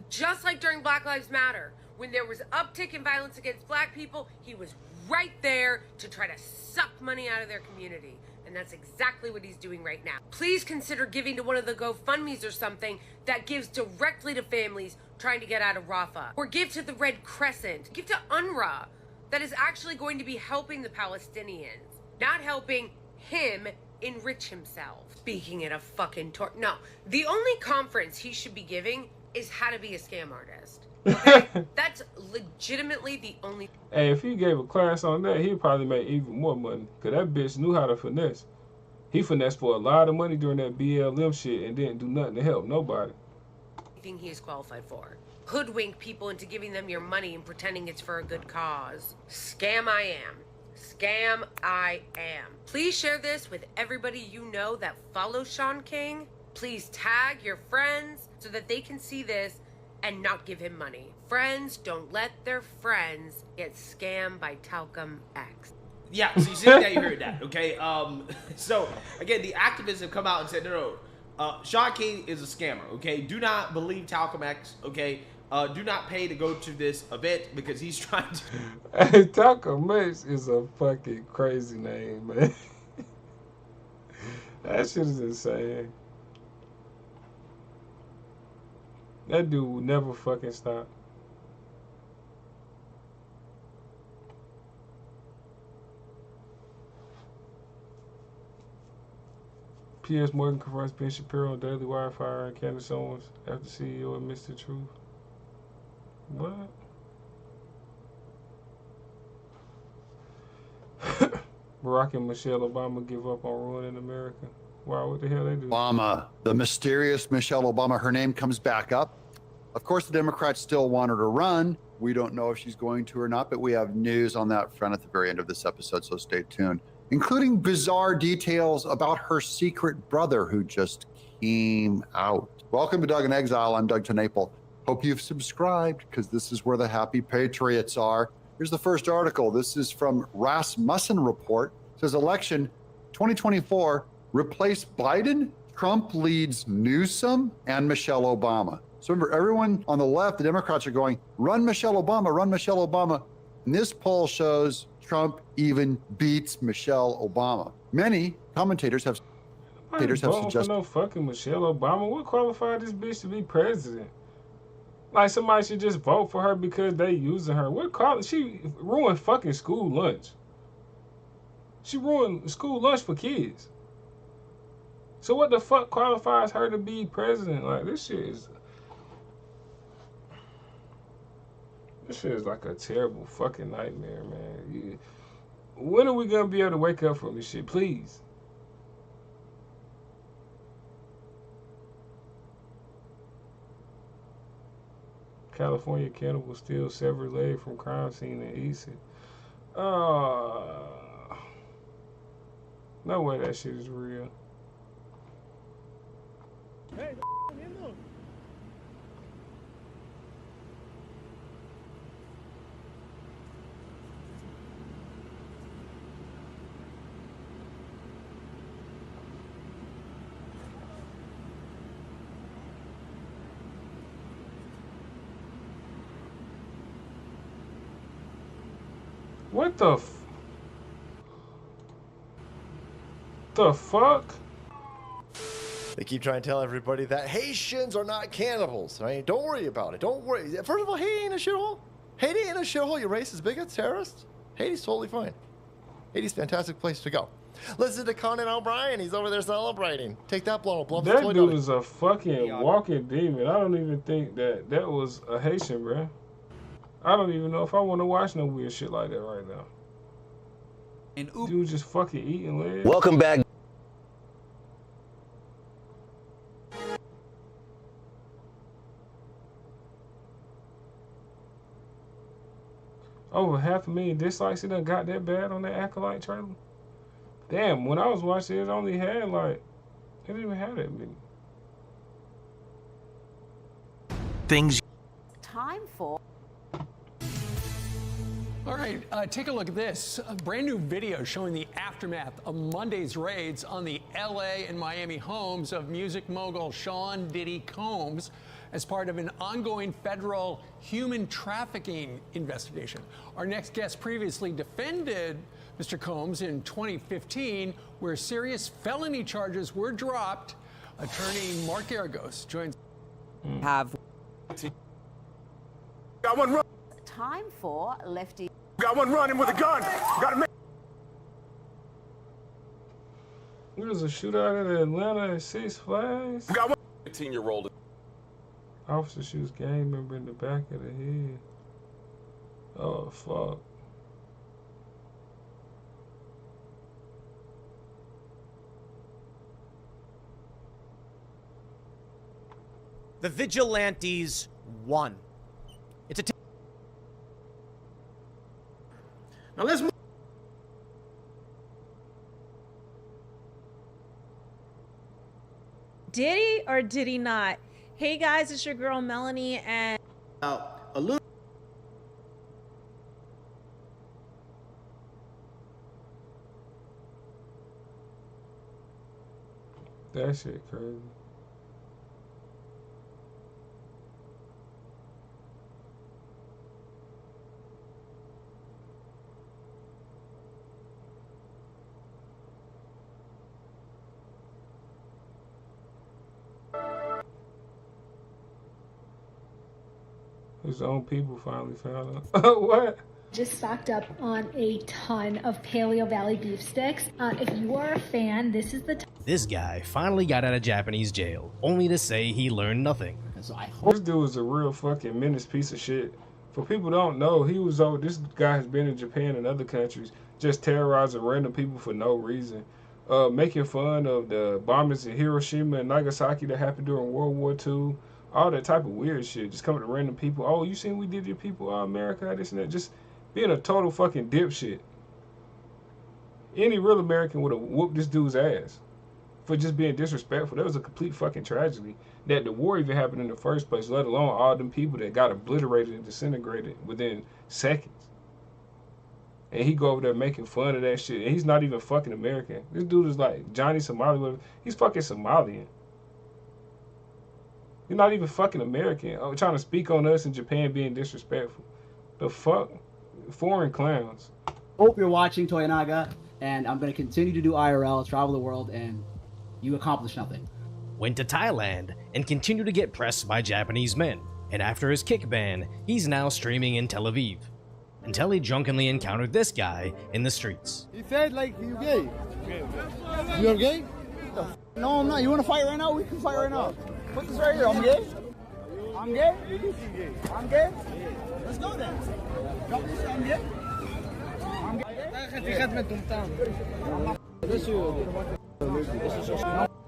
just like during Black Lives Matter, when there was uptick in violence against black people, he was right there to try to suck money out of their community. And that's exactly what he's doing right now. Please consider giving to one of the GoFundMes or something that gives directly to families trying to get out of Rafah. Or give to the Red Crescent. Give to UNRWA. That is actually going to be helping the Palestinians, not helping him enrich himself. Speaking at a fucking tour. No, the only conference he should be giving is how to be a scam artist. Okay? That's legitimately the only. Hey, if he gave a class on that, he'd probably make even more money. Because that bitch knew how to finesse. He finessed for a lot of money during that BLM shit and didn't do nothing to help nobody. Thing he is qualified for. Hoodwink people into giving them your money and pretending it's for a good cause. Scam I am. Scam I am. Please share this with everybody you know that follows Sean King. Please tag your friends so that they can see this and not give him money. Friends don't let their friends get scammed by Talcum X. Yeah, so you see that, you heard that, okay? So, again, the activists have come out and said, no, Sean King is a scammer, okay? Do not believe Talcum X, okay? Do not pay to go to this event because he's trying to... Hey, Talcum X is a fucking crazy name, man. That shit is insane. That dude will never fucking stop. P.S. Morgan confronts Ben Shapiro on Daily Wire firing Candace Owens after CEO admits the truth. What? Barack and Michelle Obama give up on ruining America. Wow, what the hell they do? Obama, the mysterious Michelle Obama, her name comes back up. Of course, the Democrats still want her to run. We don't know if she's going to or not, but we have news on that front at the very end of this episode, so stay tuned, including bizarre details about her secret brother who just came out. Welcome to Doug in Exile. I'm Doug TenNapel. Hope you've subscribed because this is where the happy patriots are. Here's the first article. This is from Rasmussen Report. It says election 2024, replace Biden, Trump leads Newsom and Michelle Obama. So remember, everyone on the left, the Democrats are going, run Michelle Obama, run Michelle Obama. And this poll shows Trump even beats Michelle Obama. Many commentators have suggested. No fucking Michelle Obama. What qualified this bitch to be president? Like somebody should just vote for her because they using her. She ruined fucking school lunch. She ruined school lunch for kids. So what the fuck qualifies her to be president? Like this shit is like a terrible fucking nightmare, man. When are we gonna be able to wake up from this shit, please? California cannibal steals severed leg from crime scene in East. No way that shit is real. Hey, What the fuck? They keep trying to tell everybody that Haitians are not cannibals. I mean, don't worry about it. Don't worry. First of all, Haiti ain't a shithole. Haiti ain't a shithole, you racist bigots, terrorists. Haiti's totally fine. Haiti's a fantastic place to go. Listen to Conan O'Brien. He's over there celebrating. Take that, blow. That dude is a fucking walking demon. I don't even think that was a Haitian, bro. I don't even know if I want to watch no weird shit like that right now. Dude just fucking eating legs. Welcome back. Over 500,000 dislikes. It done got that bad on that Acolyte trailer. Damn, when I was watching it only had like, it didn't even have that many. Things. Time for. All right, take a look at this. A brand new video showing the aftermath of Monday's raids on the LA and Miami homes of music mogul Sean Diddy Combs as part of an ongoing federal human trafficking investigation. Our next guest previously defended Mr. Combs in 2015, where serious felony charges were dropped. Attorney Mark Aragos joins. Have. Got one run. Time for Lefty. Got one running with a gun. Got to make. There was a shootout in Atlanta at Six Flags. Got one. 15-year-old. Officer shoots gang member in the back of the head. Oh, fuck. The vigilantes won. It's a now let's move. Did he or did he not? Hey guys, it's your girl Melanie and that shit crazy. His own people finally found out. What? Just stocked up on a ton of Paleo Valley beef sticks. If you are a fan, this is the time. This guy finally got out of Japanese jail, only to say he learned nothing. So I hope this dude was a real fucking menace piece of shit. For people who don't know, he was over. This guy has been in Japan and other countries, just terrorizing random people for no reason, making fun of the bombings in Hiroshima and Nagasaki that happened during World War II. All that type of weird shit, just coming to random people. Oh, you seen we did your people, America, this and that. Just being a total fucking dipshit. Any real American would have whooped this dude's ass for just being disrespectful. That was a complete fucking tragedy that the war even happened in the first place, let alone all them people that got obliterated and disintegrated within seconds. And he go over there making fun of that shit. And he's not even fucking American. This dude is like Johnny Somali. He's fucking Somalian. You're not even fucking American. I'm trying to speak on us in Japan being disrespectful. The fuck? Foreign clowns. Hope you're watching Toyonaga, and I'm going to continue to do IRL, travel the world, and you accomplish nothing. went to Thailand and continued to get pressed by Japanese men. And after his kick ban, he's now streaming in Tel Aviv. Until he drunkenly encountered this guy in the streets. He said like you gay. You're gay? No, I'm not. You want to fight right now? We can fight right now. Put this right here. I'm gay. I'm gay. I'm gay. Let's go then. I'm gay.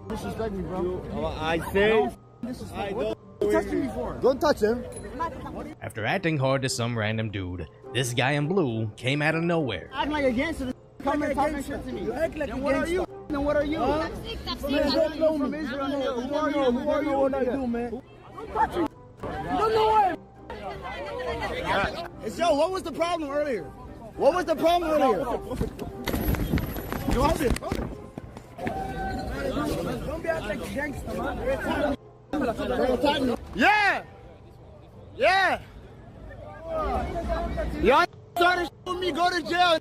Disrespect me, bro. I say. Don't touch him. After acting hard to some random dude, this guy in blue came out of nowhere. Act like a gangster. Come and talk shit to me. You act like a gangster. Then what are you? Don't know me. Who are you? Who are you? What I do, man? Don't touch me. You don't know what? It's yo. What was the problem earlier? What was the problem earlier? Drop it. Don't be acting like a gangster, man. Yeah! Yeah! Y'all started with me, go to jail.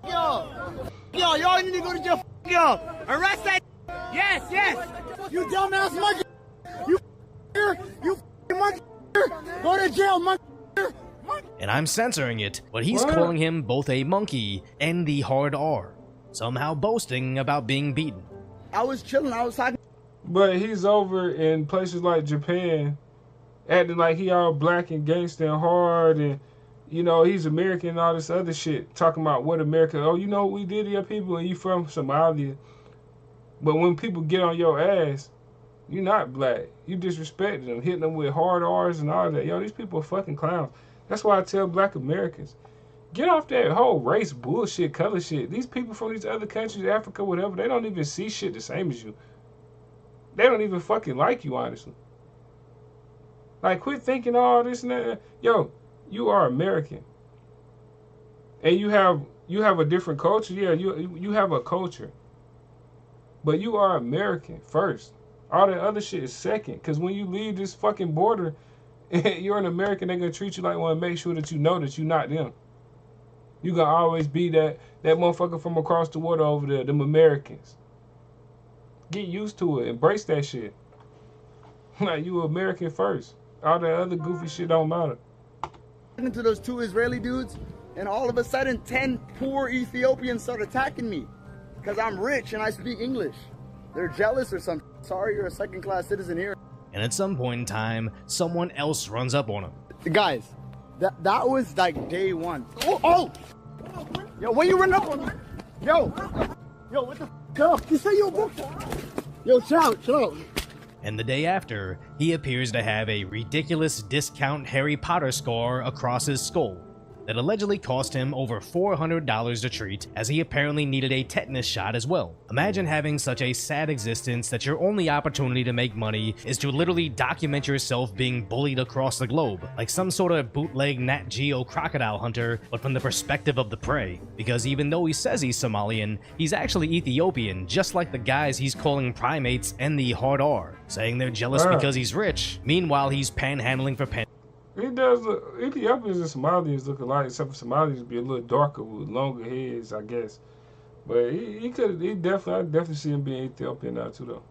Yo, y'all need to go to jail. Yo, arrest that. Yes, yes. You dumbass monkey. You here. You monkey. Go to jail, monkey. And I'm censoring it, but he's calling him both a monkey and the hard R, somehow boasting about being beaten. I was chilling. I was talking. But he's over in places like Japan, acting like he all black and gangster and hard, and you know he's American and all this other shit. Talking about what America. Oh, you know what we did to your people, and you from Somalia. But when people get on your ass, you're not black. You disrespecting them, hitting them with hard R's and all that. Yo, these people are fucking clowns. That's why I tell black Americans, get off that whole race bullshit, color shit. These people from these other countries, Africa, whatever, they don't even see shit the same as you. They don't even fucking like you, honestly. Like, quit thinking all this and that. Yo, you are American. And you have a different culture. Yeah, you have a culture. But you are American first. All that other shit is second. Because when you leave this fucking border, you're an American, they're going to treat you like one and make sure that you know that you're not them. You going to always be that motherfucker from across the water over there, them Americans. Get used to it. Embrace that shit. Like, you American first. All that other goofy shit don't matter. Talking to those 2 Israeli dudes, and all of a sudden 10 poor Ethiopians start attacking me because I'm rich and I speak English. They're jealous or something. Sorry, you're a second-class citizen here. And at some point in time, someone else runs up on him. Guys, that was like day 1. Oh! Yo, when you run up on me? Yo, what the f***? Chill out. You say your book? Yo, chill out. And the day after, he appears to have a ridiculous discount Harry Potter scar across his skull that allegedly cost him over $400 to treat, as he apparently needed a tetanus shot as well. Imagine having such a sad existence that your only opportunity to make money is to literally document yourself being bullied across the globe, like some sort of bootleg Nat Geo crocodile hunter, but from the perspective of the prey. Because even though he says he's Somalian, he's actually Ethiopian, just like the guys he's calling primates and the hard R, saying they're jealous because he's rich. Meanwhile, he's panhandling for pen. He does look, Ethiopians and Somalians look alike, except for Somalians be a little darker with longer heads, I guess. But I definitely see him being Ethiopian now too, though.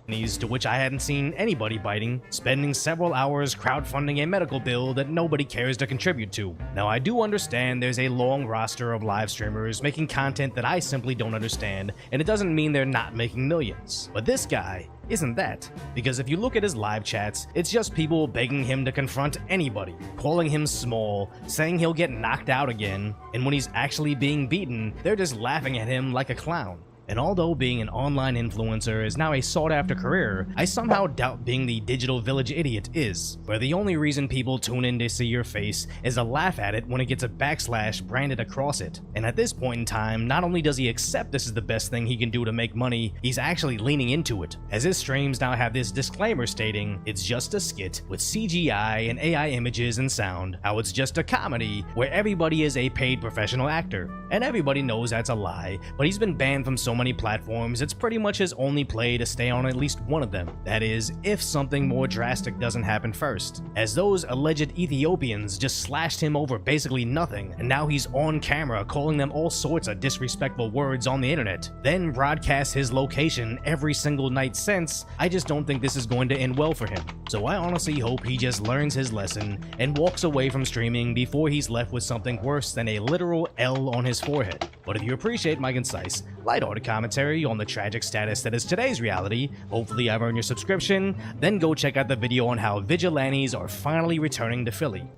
To which I hadn't seen anybody biting, spending several hours crowdfunding a medical bill that nobody cares to contribute to. Now, I do understand there's a long roster of live streamers making content that I simply don't understand, and it doesn't mean they're not making millions. But this guy isn't that, because if you look at his live chats, it's just people begging him to confront anybody, calling him small, saying he'll get knocked out again, and when he's actually being beaten, they're just laughing at him like a clown. And although being an online influencer is now a sought-after career, I somehow doubt being the digital village idiot is, where the only reason people tune in to see your face is to laugh at it when it gets a backslash branded across it. And at this point in time, not only does he accept this is the best thing he can do to make money, he's actually leaning into it, as his streams now have this disclaimer stating it's just a skit with CGI and AI images and sound, how it's just a comedy where everybody is a paid professional actor. And everybody knows that's a lie, but he's been banned from so many platforms, it's pretty much his only play to stay on at least one of them. That is, if something more drastic doesn't happen first. As those alleged Ethiopians just slashed him over basically nothing, and now he's on camera calling them all sorts of disrespectful words on the internet, then broadcasts his location every single night since, I just don't think this is going to end well for him. So I honestly hope he just learns his lesson and walks away from streaming before he's left with something worse than a literal L on his forehead. But if you appreciate my concise, lighthearted commentary on the tragic status that is today's reality, hopefully I've earned your subscription, then go check out the video on how vigilantes are finally returning to Philly.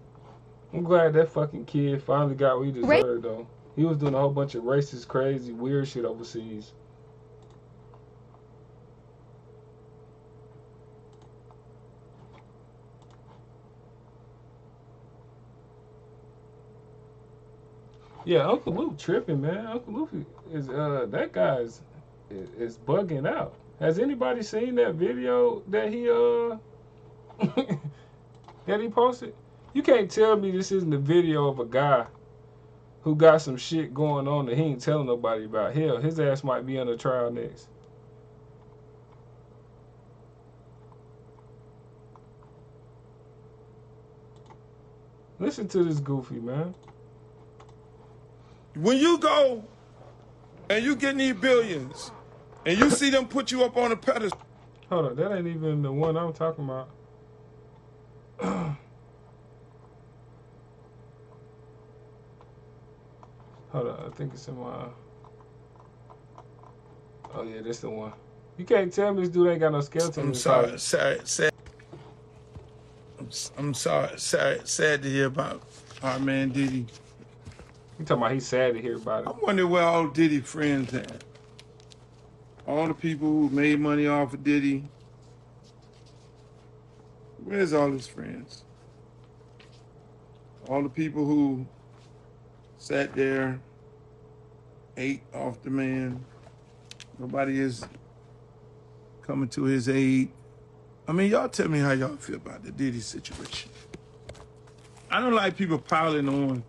I'm glad that fucking kid finally got what he deserved, though. He was doing a whole bunch of racist, crazy, weird shit overseas. Yeah, Uncle Luke tripping, man. Uncle Luke is that guy is bugging out. Has anybody seen that video that he that he posted? You can't tell me this isn't a video of a guy who got some shit going on that he ain't telling nobody about. Hell, his ass might be on a trial next. Listen to this goofy, man. When you go and you get these billions and you see them put you up on a pedestal. Hold on, that ain't even the one I'm talking about. Hold on, I think it's in my... Oh yeah, this the one. You can't tell me this dude ain't got no skeleton. I'm sorry, sad. I'm sorry, sad to hear about our man Diddy. You talking about he's sad to hear about it? I wonder where all Diddy friends at. All the people who made money off of Diddy. Where's all his friends? All the people who sat there, ate off the man. Nobody is coming to his aid. I mean, y'all tell me how y'all feel about the Diddy situation. I don't like people piling on.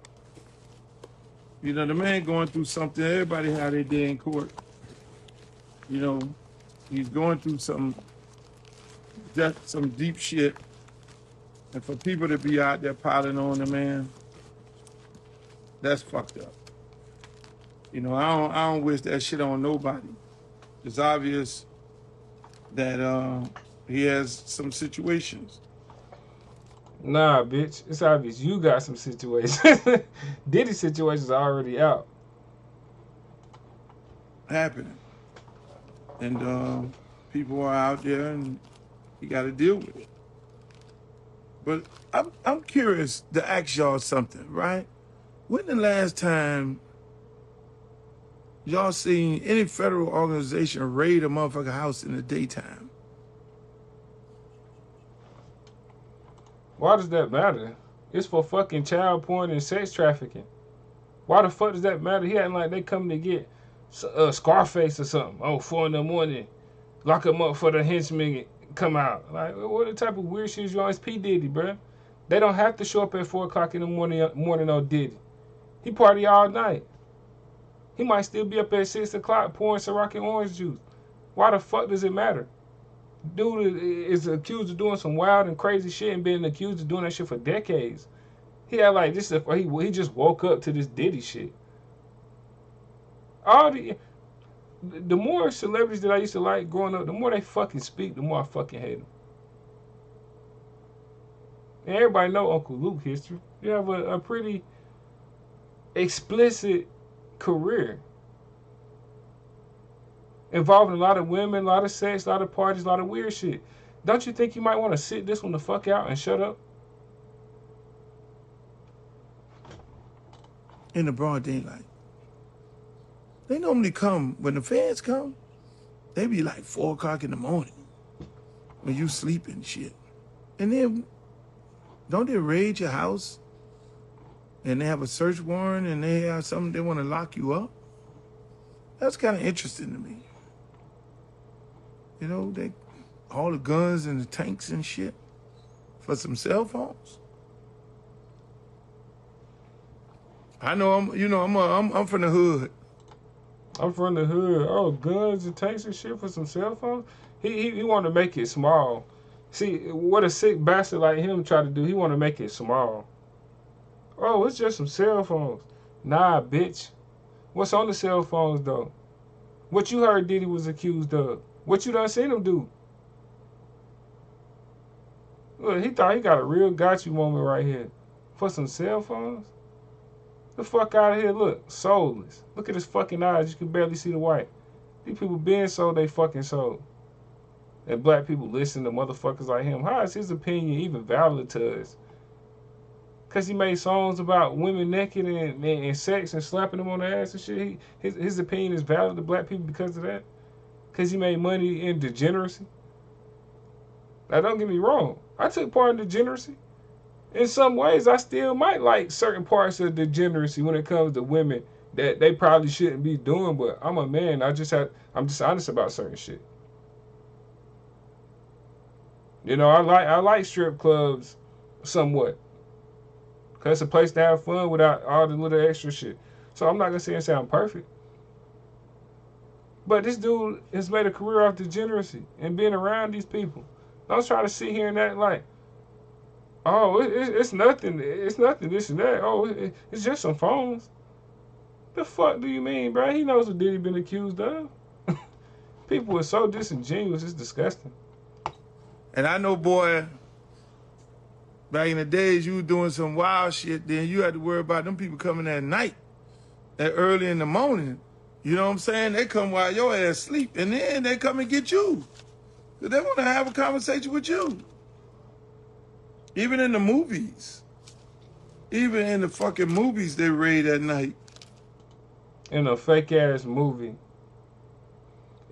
You know, the man going through something. Everybody had their day in court. You know, he's going through some deep shit. And for people to be out there piling on the man, that's fucked up. You know, I don't wish that shit on nobody. It's obvious that he has some situations. Nah, bitch. It's obvious you got some situations. Diddy's situation's already out. Happening. And people are out there and you got to deal with it. But I'm curious to ask y'all something, right? When the last time y'all seen any federal organization raid a motherfucking house in the daytime? Why does that matter? It's for fucking child porn and sex trafficking. Why the fuck does that matter? He acting like they coming to get Scarface or something. Oh, 4 in the morning. Lock him up for the henchmen come out. Like, what the type of weird shit is you on? It's P. Diddy, bruh. They don't have to show up at 4 o'clock in the morning on Diddy. He party all night. He might still be up at 6 o'clock pouring Ciroc and orange juice. Why the fuck does it matter? Dude is accused of doing some wild and crazy shit and been accused of doing that shit for decades. He had like this. He just woke up to this Diddy shit. All the more celebrities that I used to like growing up, the more they fucking speak, the more I fucking hate them. And everybody know Uncle Luke history. You have a pretty explicit career involving a lot of women, a lot of sex, a lot of parties, a lot of weird shit. Don't you think you might want to sit this one the fuck out and shut up? In the broad daylight. They normally come, when the fans come, they be like 4 o'clock in the morning when you sleep and shit. And then, don't they raid your house and they have a search warrant and they have something they want to lock you up? That's kind of interesting to me. You know, they all the guns and the tanks and shit for some cell phones. I know I'm from the hood. I'm from the hood. Oh, guns and tanks and shit for some cell phones? He wanted to make it small. See, what a sick bastard like him try to do, he want to make it small. Oh, it's just some cell phones. Nah, bitch. What's on the cell phones, though? What you heard Diddy was accused of? What you done seen him do? Look, he thought he got a real got you moment right here. For some cell phones? The fuck out of here, look, soulless. Look at his fucking eyes, you can barely see the white. These people been sold they fucking soul. And black people listen to motherfuckers like him. How is his opinion even valid to us? Because he made songs about women naked and sex and slapping them on the ass and shit. His opinion is valid to black people because of that? Because he made money in degeneracy? Now, don't get me wrong. I took part in degeneracy. In some ways, I still might like certain parts of degeneracy when it comes to women that they probably shouldn't be doing, but I'm a man. I'm just honest about certain shit. You know, I like strip clubs somewhat. Because it's a place to have fun without all the little extra shit. So I'm not going to say and say I'm perfect. But this dude has made a career off degeneracy and being around these people. Don't try to sit here and act like, oh, it's nothing. It's nothing, this and that. Oh, it's just some phones. The fuck do you mean, bro? He knows what Diddy been accused of. People are so disingenuous, it's disgusting. And I know, boy, back in the days, you were doing some wild shit, then you had to worry about them people coming at night, at early in the morning. You know what I'm saying? They come while your ass sleep, and then they come and get you. They want to have a conversation with you. Even in the movies. Even in the fucking movies, they raid at night. In a fake-ass movie.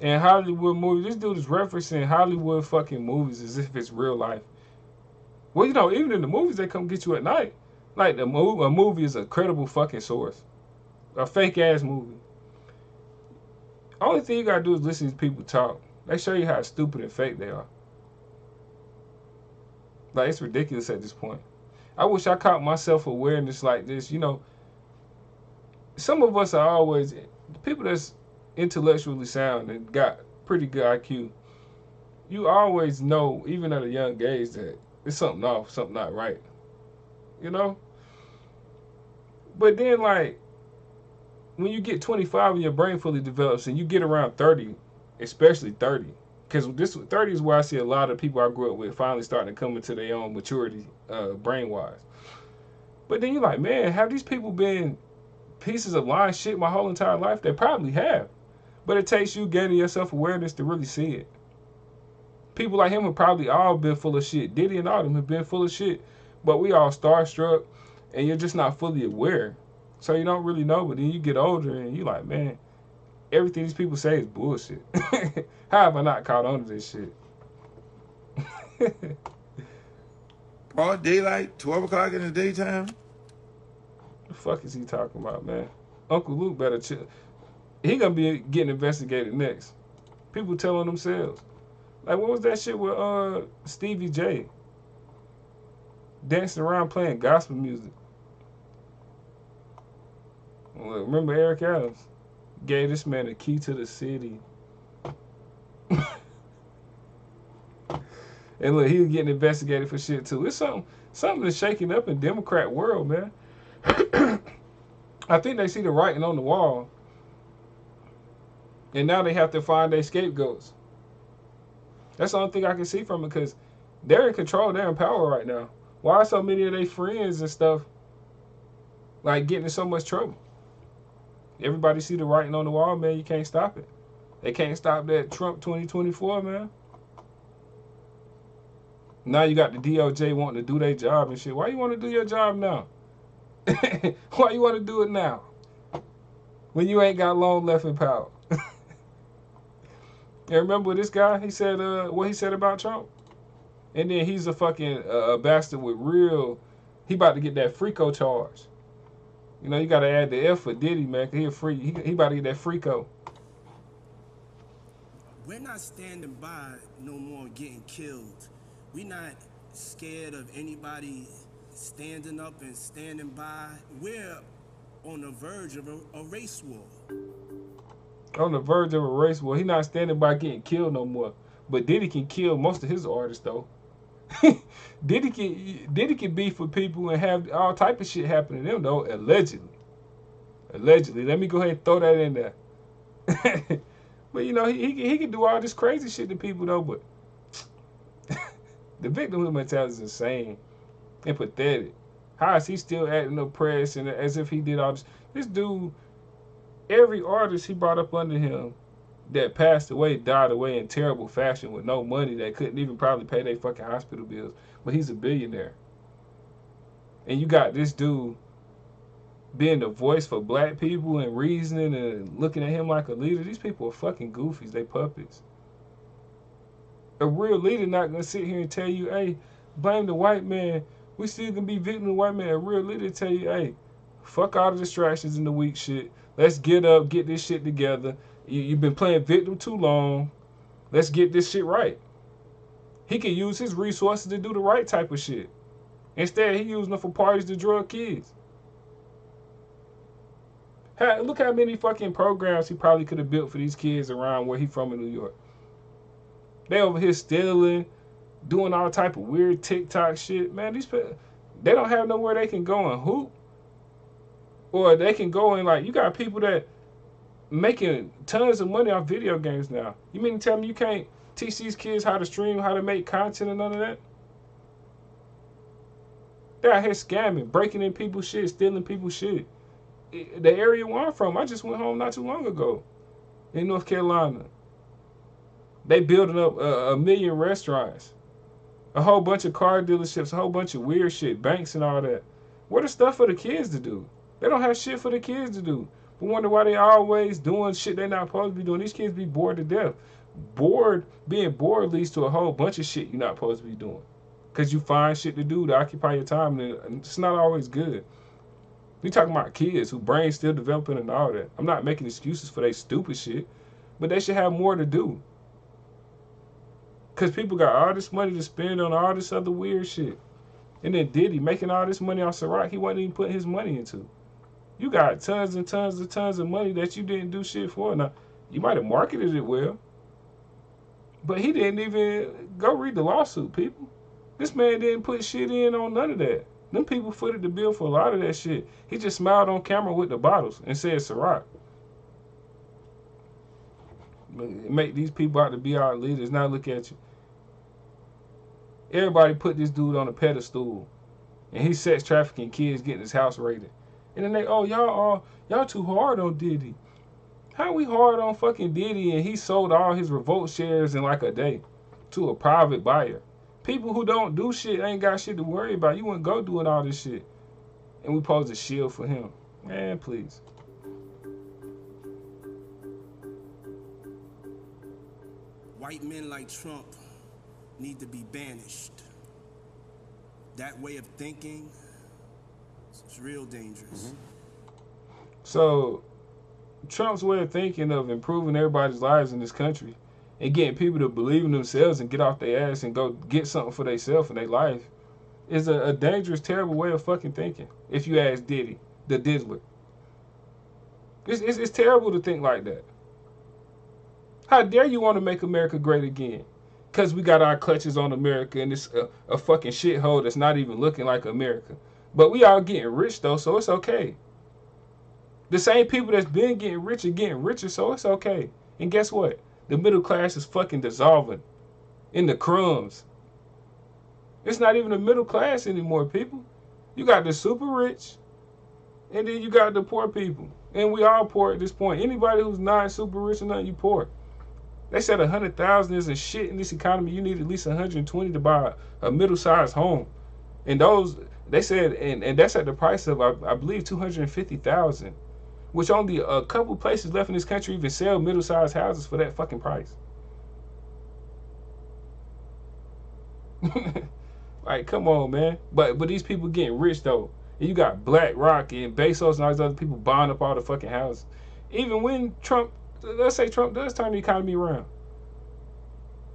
In Hollywood movies, this dude is referencing Hollywood fucking movies as if it's real life. Well, you know, even in the movies, they come get you at night. Like, a movie is a credible fucking source. A fake-ass movie. Only thing you gotta do is listen to people talk. They show you how stupid and fake they are. Like, it's ridiculous at this point. I wish I caught my self-awareness like this. You know, some of us are always, people that's intellectually sound and got pretty good IQ, you always know, even at a young age, that it's something off, something not right. You know? But then, like, when you get 25 and your brain fully develops and you get around 30, especially 30, because this 30 is where I see a lot of people I grew up with finally starting to come into their own maturity, brain-wise. But then you're like, man, have these people been pieces of lying shit my whole entire life? They probably have. But it takes you gaining your self-awareness to really see it. People like him have probably all been full of shit. Diddy and all them have been full of shit. But we all starstruck, and you're just not fully aware. So you don't really know, but then you get older, and you're like, man, everything these people say is bullshit. How have I not caught on to this shit? Broad daylight, 12 o'clock in the daytime? The fuck is he talking about, man? Uncle Luke better chill. He gonna be getting investigated next. People telling themselves. Like, what was that shit with Stevie J? Dancing around playing gospel music. Well, remember Eric Adams? Gave this man the key to the city. And look, he was getting investigated for shit too. It's something that's shaking up in Democrat world, man. I think they see the writing on the wall. And now they have to find their scapegoats. That's the only thing I can see from it, because they're in control, they're in power right now. Why are so many of their friends and stuff like getting in so much trouble? Everybody see the writing on the wall, man. You can't stop it. They can't stop that Trump 2024, man. Now you got the DOJ wanting to do their job and shit. Why you want to do your job now? Why you want to do it now? When you ain't got long left in power. And remember this guy, he said what he said about Trump? And then he's a fucking bastard with real, he about to get that FRICO charge. You know, you got to add the F for Diddy, man, because he about to get that FRICO. We're not standing by no more getting killed. We're not scared of anybody standing up and standing by. We're on the verge of a race war. On the verge of a race war. He not standing by getting killed no more. But Diddy can kill most of his artists, though. Diddy can beef with people and have all type of shit happen to them, though, allegedly. Allegedly. Let me go ahead and throw that in there. But, you know, he can do all this crazy shit to people, though, but the victimhood mentality is insane and pathetic. How is he still acting oppressed and as if he did all this? This dude, every artist he brought up under him that passed away died away in terrible fashion with no money, that couldn't even probably pay their fucking hospital bills. But he's a billionaire. And you got this dude being the voice for black people and reasoning and looking at him like a leader. These people are fucking goofies. They puppets. A real leader not going to sit here and tell you, hey, blame the white man. We still going to be victim of the white man. A real leader tell you, hey, fuck all the distractions and the weak shit. Let's get up, get this shit together. You've been playing victim too long. Let's get this shit right. He can use his resources to do the right type of shit. Instead, he using them for parties to drug kids. Look how many fucking programs he probably could have built for these kids around where he from in New York. They over here stealing, doing all type of weird TikTok shit. Man, these people, they don't have nowhere they can go and hoop. Or they can go and, like, you got people that making tons of money off video games now. You mean to tell me you can't teach these kids how to stream, how to make content and none of that? They're out here scamming, breaking in people's shit, stealing people's shit. The area where I'm from, I just went home not too long ago in North Carolina. They building up a million restaurants, a whole bunch of car dealerships, a whole bunch of weird shit, banks and all that. What is stuff for the kids to do? They don't have shit for the kids to do. But wonder why they always doing shit they not supposed to be doing. These kids be bored to death. Being bored leads to a whole bunch of shit you're not supposed to be doing. Because you find shit to do to occupy your time, and it's not always good. We talking about kids whose brains still developing and all that. I'm not making excuses for their stupid shit, but they should have more to do. Because people got all this money to spend on all this other weird shit. And then Diddy making all this money off Ciroc he wasn't even putting his money into. You got tons and tons of money that you didn't do shit for. Now, you might have marketed it well, but he didn't even go read the lawsuit, people. This man didn't put shit in on none of that. Them people footed the bill for a lot of that shit. He just smiled on camera with the bottles and said Ciroc. Make these people out to be our leaders. Now look at you. Everybody put this dude on a pedestal, and he sex trafficking kids, getting his house raided. And then they, y'all too hard on Diddy. How we hard on fucking Diddy and he sold all his Revolt shares in like a day to a private buyer? People who don't do shit ain't got shit to worry about. You wouldn't go doing all this shit. And we posed a shield for him. Man, please. White men like Trump need to be banished. That way of thinking is real dangerous. So, Trump's way of thinking of improving everybody's lives in this country and getting people to believe in themselves and get off their ass and go get something for themselves in their life is a dangerous, terrible way of fucking thinking, if you ask Diddy, the Dizzler. It's terrible to think like that. How dare you want to make America great again? Because we got our clutches on America and it's a fucking shithole that's not even looking like America. But we all getting rich, though, so it's okay. The same people that's been getting richer, so it's okay. And guess what? The middle class is fucking dissolving in the crumbs. It's not even the middle class anymore, people. You got the super rich, and then you got the poor people. And we all poor at this point. Anybody who's not super rich or nothing, you poor. They said 100,000 isn't shit in this economy. You need at least 120 to buy a middle-sized home. And those, they said, and that's at the price of, I believe, 250,000. Which only a couple places left in this country even sell middle-sized houses for that fucking price. Like, come on, man. But these people getting rich, though. And you got BlackRock and Bezos and all these other people buying up all the fucking houses. Even when Trump, let's say Trump does turn the economy around,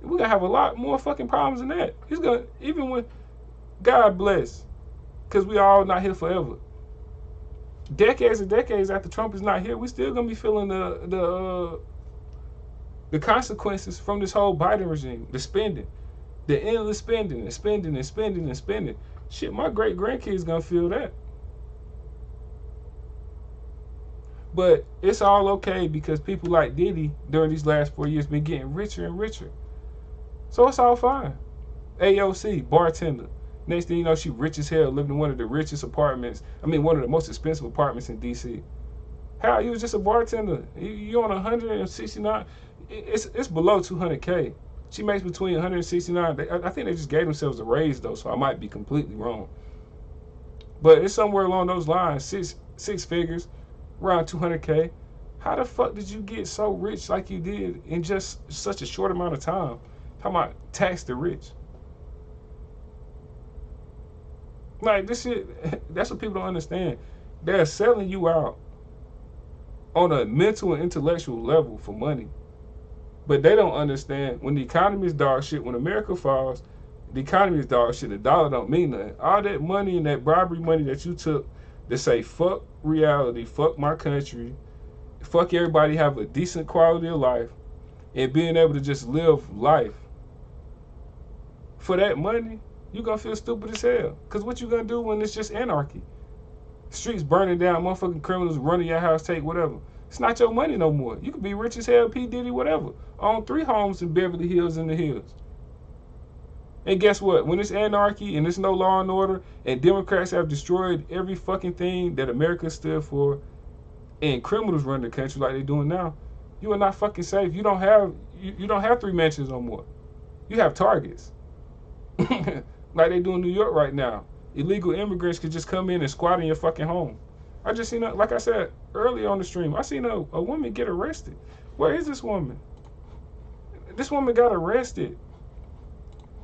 we're going to have a lot more fucking problems than that. He's going to, even when, God bless, because we all not here forever. Decades and decades after Trump is not here, we still gonna be feeling the consequences from this whole Biden regime, the spending, the endless spending and spending and spending and spending. Shit, my great grandkids gonna feel that. But it's all okay because people like Diddy during these last 4 years been getting richer and richer, so it's all fine. AOC, bartender. Next thing you know, she rich as hell, living in one of the richest apartments. I mean, one of the most expensive apartments in D.C. How? You was just a bartender. You on 169? It's below 200K. She makes between 169. I think they just gave themselves a raise, though, so I might be completely wrong. But it's somewhere along those lines, six figures, around 200K. How the fuck did you get so rich like you did in just such a short amount of time? Talking about tax the rich. Like, this shit, that's what people don't understand. They're selling you out on a mental and intellectual level for money. But they don't understand when the economy is dog shit, when America falls, the economy is dog shit, the dollar don't mean nothing. All that money and that bribery money that you took to say, fuck reality, fuck my country, fuck everybody have a decent quality of life, and being able to just live life. For that money, you're going to feel stupid as hell. Because what you going to do when it's just anarchy? Streets burning down, motherfucking criminals running your house, take whatever. It's not your money no more. You could be rich as hell, P. Diddy, whatever. Own 3 homes in Beverly Hills and the Hills. And guess what? When it's anarchy and it's no law and order, and Democrats have destroyed every fucking thing that America stood for, and criminals run the country like they're doing now, you are not fucking safe. You don't have 3 mansions no more. You have targets. Like they do in New York right now. Illegal immigrants could just come in and squat in your fucking home. I just seen, like I said earlier on the stream, I seen a woman get arrested. Where is this woman? This woman got arrested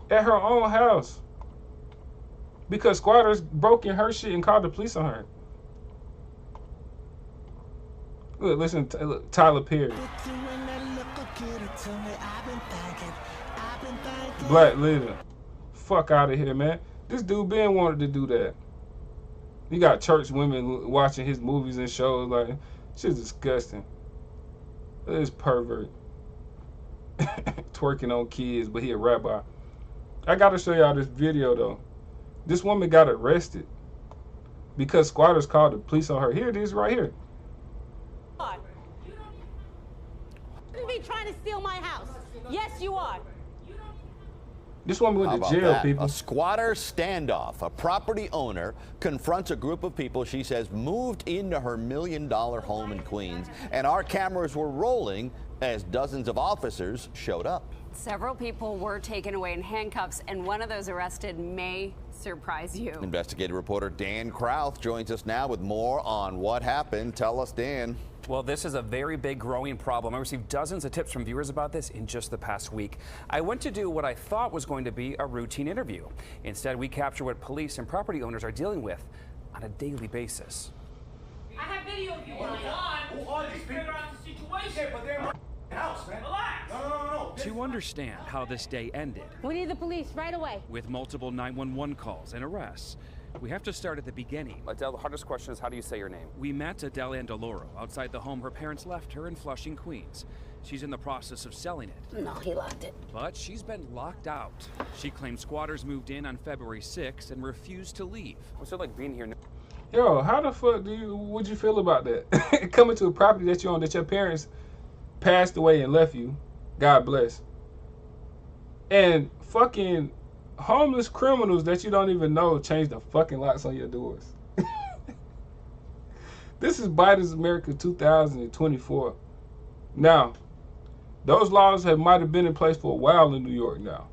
at her own house because squatters broke in her shit and called the police on her. Look, listen, look, Tyler Perry. Black leader. Fuck out of here, man. This dude Ben wanted to do that. You got church women watching his movies and shows. Like, shit's disgusting. This pervert. Twerking on kids, but he a rabbi. I gotta show y'all this video though. This woman got arrested because squatters called the police on her. Here it is right here. You be trying to steal my house. Yes, you are. This woman went to jail, people. A squatter standoff. A property owner confronts a group of people she says moved into her $1 million home in Queens, and our cameras were rolling as dozens of officers showed up. Several people were taken away in handcuffs, and one of those arrested may surprise you. Investigative reporter Dan Krauth joins us now with more on what happened. Tell us, Dan. Well, this is a very big growing problem. I received dozens of tips from viewers about this in just the past week. I went to do what I thought was going to be a routine interview. Instead, we capture what police and property owners are dealing with on a daily basis. I have video of you. Who are these people? The situation. But they're in my house, man. Relax. No. To understand how this day ended, We need the police right away. with multiple 911 calls and arrests, we have to start at the beginning. Adele, the hardest question is how do you say your name? We met Adele Andaloro outside the home her parents left her in Flushing, Queens. She's in the process of selling it. No, he locked it. But she's been locked out. She claims squatters moved in on February 6th and refused to leave. What's it like being here? Yo, how the fuck would you feel about that? Coming to a property that you own that your parents passed away and left you, God bless, and fucking homeless criminals that you don't even know change the fucking locks on your doors. This is Biden's America 2024. Now, those laws might have been in place for a while in New York now.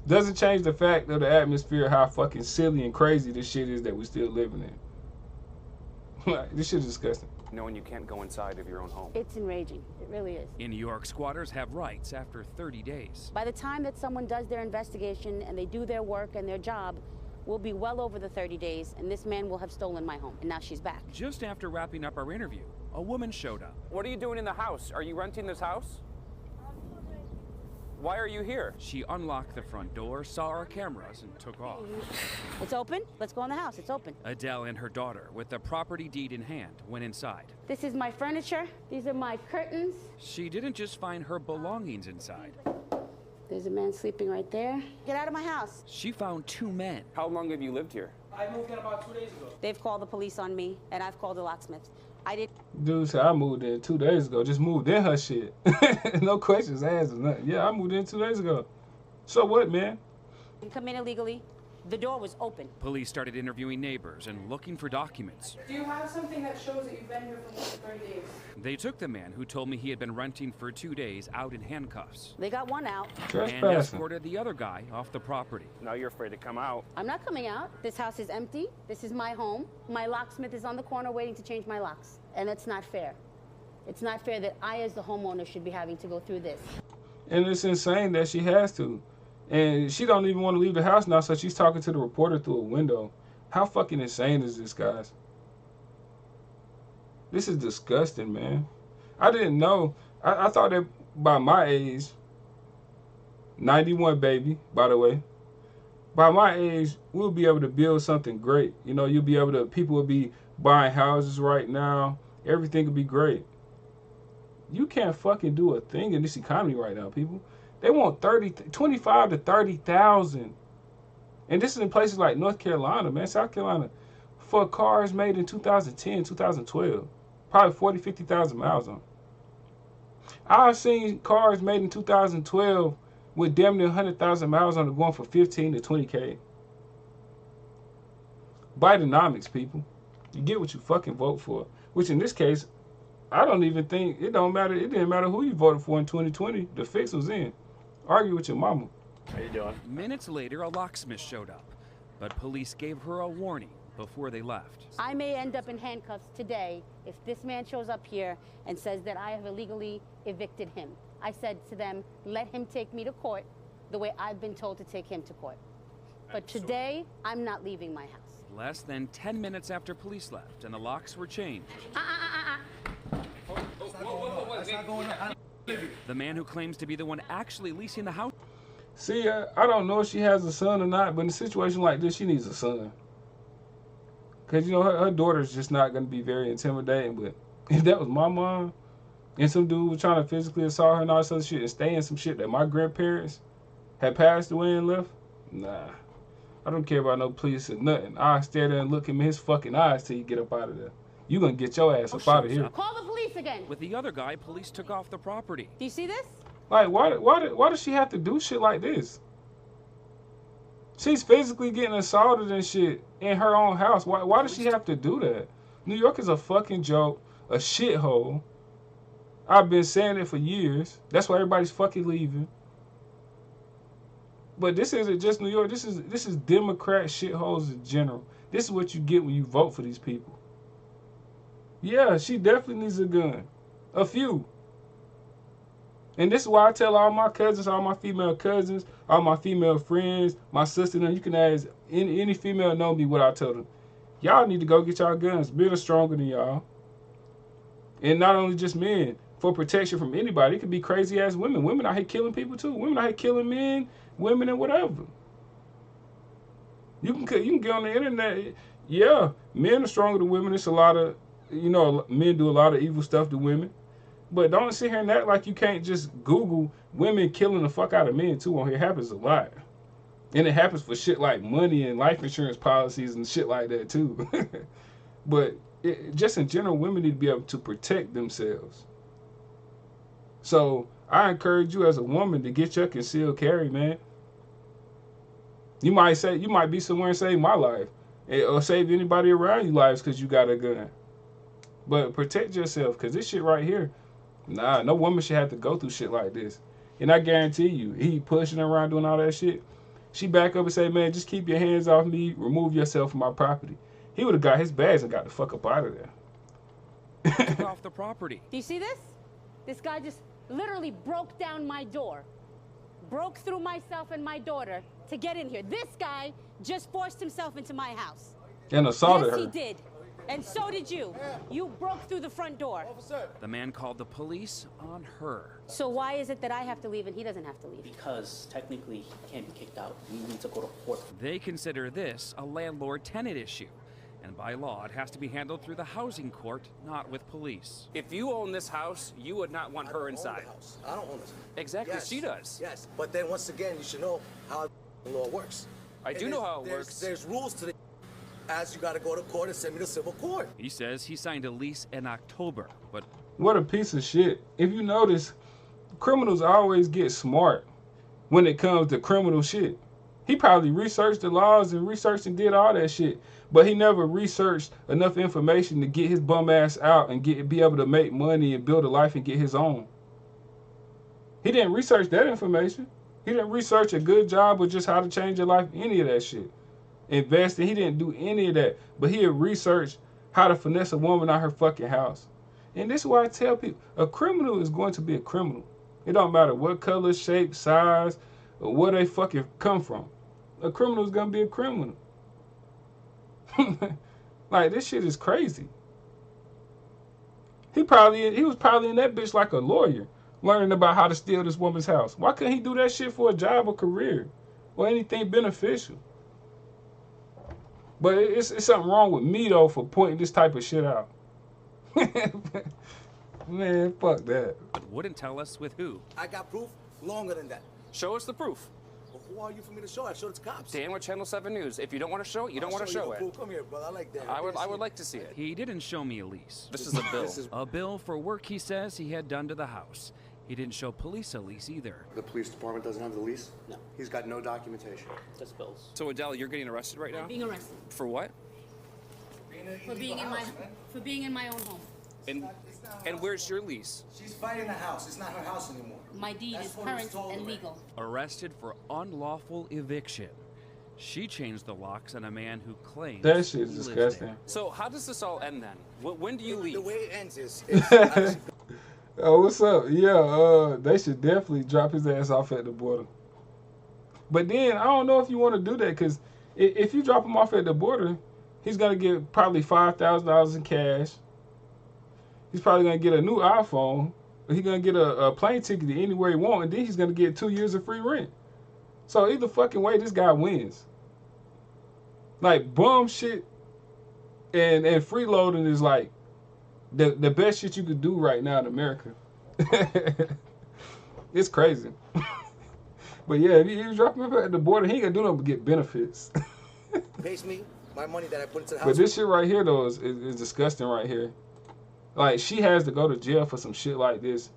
Doesn't change the fact of the atmosphere, how fucking silly and crazy this shit is that we're still living in. Like, this shit is disgusting. Knowing you can't go inside of your own home. It's enraging. It really is. In New York, squatters have rights after 30 days. By the time that someone does their investigation and they do their work and their job, we'll be well over the 30 days, and this man will have stolen my home, and now she's back. Just after wrapping up our interview, a woman showed up. What are you doing in the house? Are you renting this house? Why are you here? She unlocked the front door, saw our cameras, and took off. It's open. Let's go in the house. It's open. Adele and her daughter, with the property deed in hand, went inside. This is my furniture. These are my curtains. She didn't just find her belongings inside. There's a man sleeping right there. Get out of my house. She found 2 men. How long have you lived here? I moved in about 2 days ago. They've called the police on me, and I've called the locksmith. I did. Dude said I moved in 2 days ago. Just moved in her shit. No questions asked or nothing. Yeah, I moved in 2 days ago. So what, man? Come in illegally. The door was open. Police started interviewing neighbors and looking for documents. Do you have something that shows that you've been here for more than 30 days? They took the man who told me he had been renting for 2 days out in handcuffs. They got one out. And escorted the other guy off the property. Now you're afraid to come out. I'm not coming out. This house is empty. This is my home. My locksmith is on the corner waiting to change my locks. And that's not fair. It's not fair that I, as the homeowner, should be having to go through this. And it's insane that she has to. And she don't even want to leave the house now, so she's talking to the reporter through a window. How fucking insane is this, guys? This is disgusting, man. I didn't know. I thought that by my age, 91 baby, by the way, by my age, we'll be able to build something great. You know, you'll be able to, people will be buying houses right now. Everything will be great. You can't fucking do a thing in this economy right now, people. They want 25 to 30,000. And this is in places like North Carolina, man, South Carolina. for cars made in 2010, 2012. Probably 40, 50,000 miles on. I've seen cars made in 2012 with damn near 100,000 miles on it going for 15 to 20K. Bidenomics, people. You get what you fucking vote for. Which in this case, I don't even think, it don't matter. It didn't matter who you voted for in 2020. The fix was in. Argue with your mama. How you doing? Minutes later, a locksmith showed up, but police gave her a warning before they left. I may end up in handcuffs today if this man shows up here and says that I have illegally evicted him. I said to them, let him take me to court the way I've been told to take him to court. But today, I'm not leaving my house. Less than 10 minutes after police left and the locks were changed, the man who claims to be the one actually leasing the house. See, I don't know if she has a son or not, but in a situation like this, she needs a son. Because, you know, her daughter's just not going to be very intimidating. But if that was my mom and some dude was trying to physically assault her and all this other shit and stay in some shit that my grandparents had passed away and left, nah. I don't care about no police or nothing. I'll stare there and look him in his fucking eyes till you get up out of there. You going to get your ass up out of here. Call the police again. With the other guy, police took off the property. Do you see this? Like, why does she have to do shit like this? She's physically getting assaulted and shit in her own house. Why does she have to do that? New York is a fucking joke, a shithole. I've been saying it for years. That's why everybody's fucking leaving. But this isn't just New York. This is Democrat shitholes in general. This is what you get when you vote for these people. Yeah, she definitely needs a gun. A few. And this is why I tell all my cousins, all my female cousins, all my female friends, my sister, you can ask any female know me what I tell them. Y'all need to go get y'all guns. Men are stronger than y'all. And not only just men, for protection from anybody. It could be crazy ass women. Women out here killing people too. Women out here killing men, women, and whatever. You can get on the internet. Yeah, men are stronger than women. It's a lot of, you know, men do a lot of evil stuff to women. But don't sit here and act like you can't just Google women killing the fuck out of men too on here. It happens a lot. And it happens for shit like money and life insurance policies and shit like that too. But just in general, women need to be able to protect themselves. So I encourage you as a woman to get your concealed carry, man. You might be somewhere and save my life. Or save anybody around you lives because you got a gun. But protect yourself, because this shit right here, nah, no woman should have to go through shit like this. And I guarantee you, he pushing her around doing all that shit. She back up and say, man, just keep your hands off me. Remove yourself from my property. He would have got his bags and got the fuck up out of there. Took off the property. Do you see this? This guy just literally broke down my door. Broke through myself and my daughter to get in here. This guy just forced himself into my house. And assaulted her. Yes, he did. And so did you. You broke through the front door. The man called the police on her. So why is it that I have to leave and he doesn't have to leave? Because technically he can't be kicked out. We need to go to court. They consider this a landlord-tenant issue. And by law, it has to be handled through the housing court, not with police. If you own this house, you would not want her inside. I don't own this. Exactly, Yes. she does. Yes, but then once again, you should know how the law works. I do know how it works. There's rules to the as you got to go to court and send me to civil court. He says he signed a lease in October, but... What a piece of shit. If you notice, criminals always get smart when it comes to criminal shit. He probably researched the laws and researched and did all that shit, but he never researched enough information to get his bum ass out and be able to make money and build a life and get his own. He didn't research that information. He didn't research a good job or just how to change your life, any of that shit. Investing, he didn't do any of that, but he had researched how to finesse a woman out her fucking house. And this is why I tell people, a criminal is going to be a criminal. It don't matter what color, shape, size, or where they fucking come from. A criminal is gonna be a criminal. Like, this shit is crazy. He was probably in that bitch like a lawyer, learning about how to steal this woman's house. Why couldn't he do that shit for a job or career or anything beneficial? But it's something wrong with me, though, for pointing this type of shit out. Man, fuck that. But wouldn't tell us with who. I got proof longer than that. Show us the proof. Well, who are you for me to show? I showed it to cops. Dan with Channel 7 News. If you don't want to show it, you don't want to show it. Cool. Come here, brother. I like that. I would like to see it. He didn't show me a lease. This is a bill. A bill for work he says he had done to the house. He didn't show police a lease either. The police department doesn't have the lease? No. He's got no documentation. Just bills. So Adele, you're getting arrested right now? Being arrested For what? for being in my own home. And where's your lease? She's fighting the house. It's not her house anymore. My deed is current and legal. Arrested for unlawful eviction. She changed the locks on a man who claims That shit is he lives disgusting. there. So how does this all end then? When do you leave? The way it ends is Oh, what's up? Yeah, they should definitely drop his ass off at the border. But then I don't know if you want to do that, because if you drop him off at the border, he's gonna get probably $5,000 in cash. He's probably gonna get a new iPhone. He's gonna get a plane ticket to anywhere he wants, and then he's gonna get 2 years of free rent. So either fucking way, this guy wins. Like bum shit and freeloading is like the best shit you could do right now in America. It's crazy. But yeah, if you drop him at the border, he ain't gonna do nothing but get benefits. pays me my money that I put into the house. But this shit right here though is disgusting right here. Like she has to go to jail for some shit like this.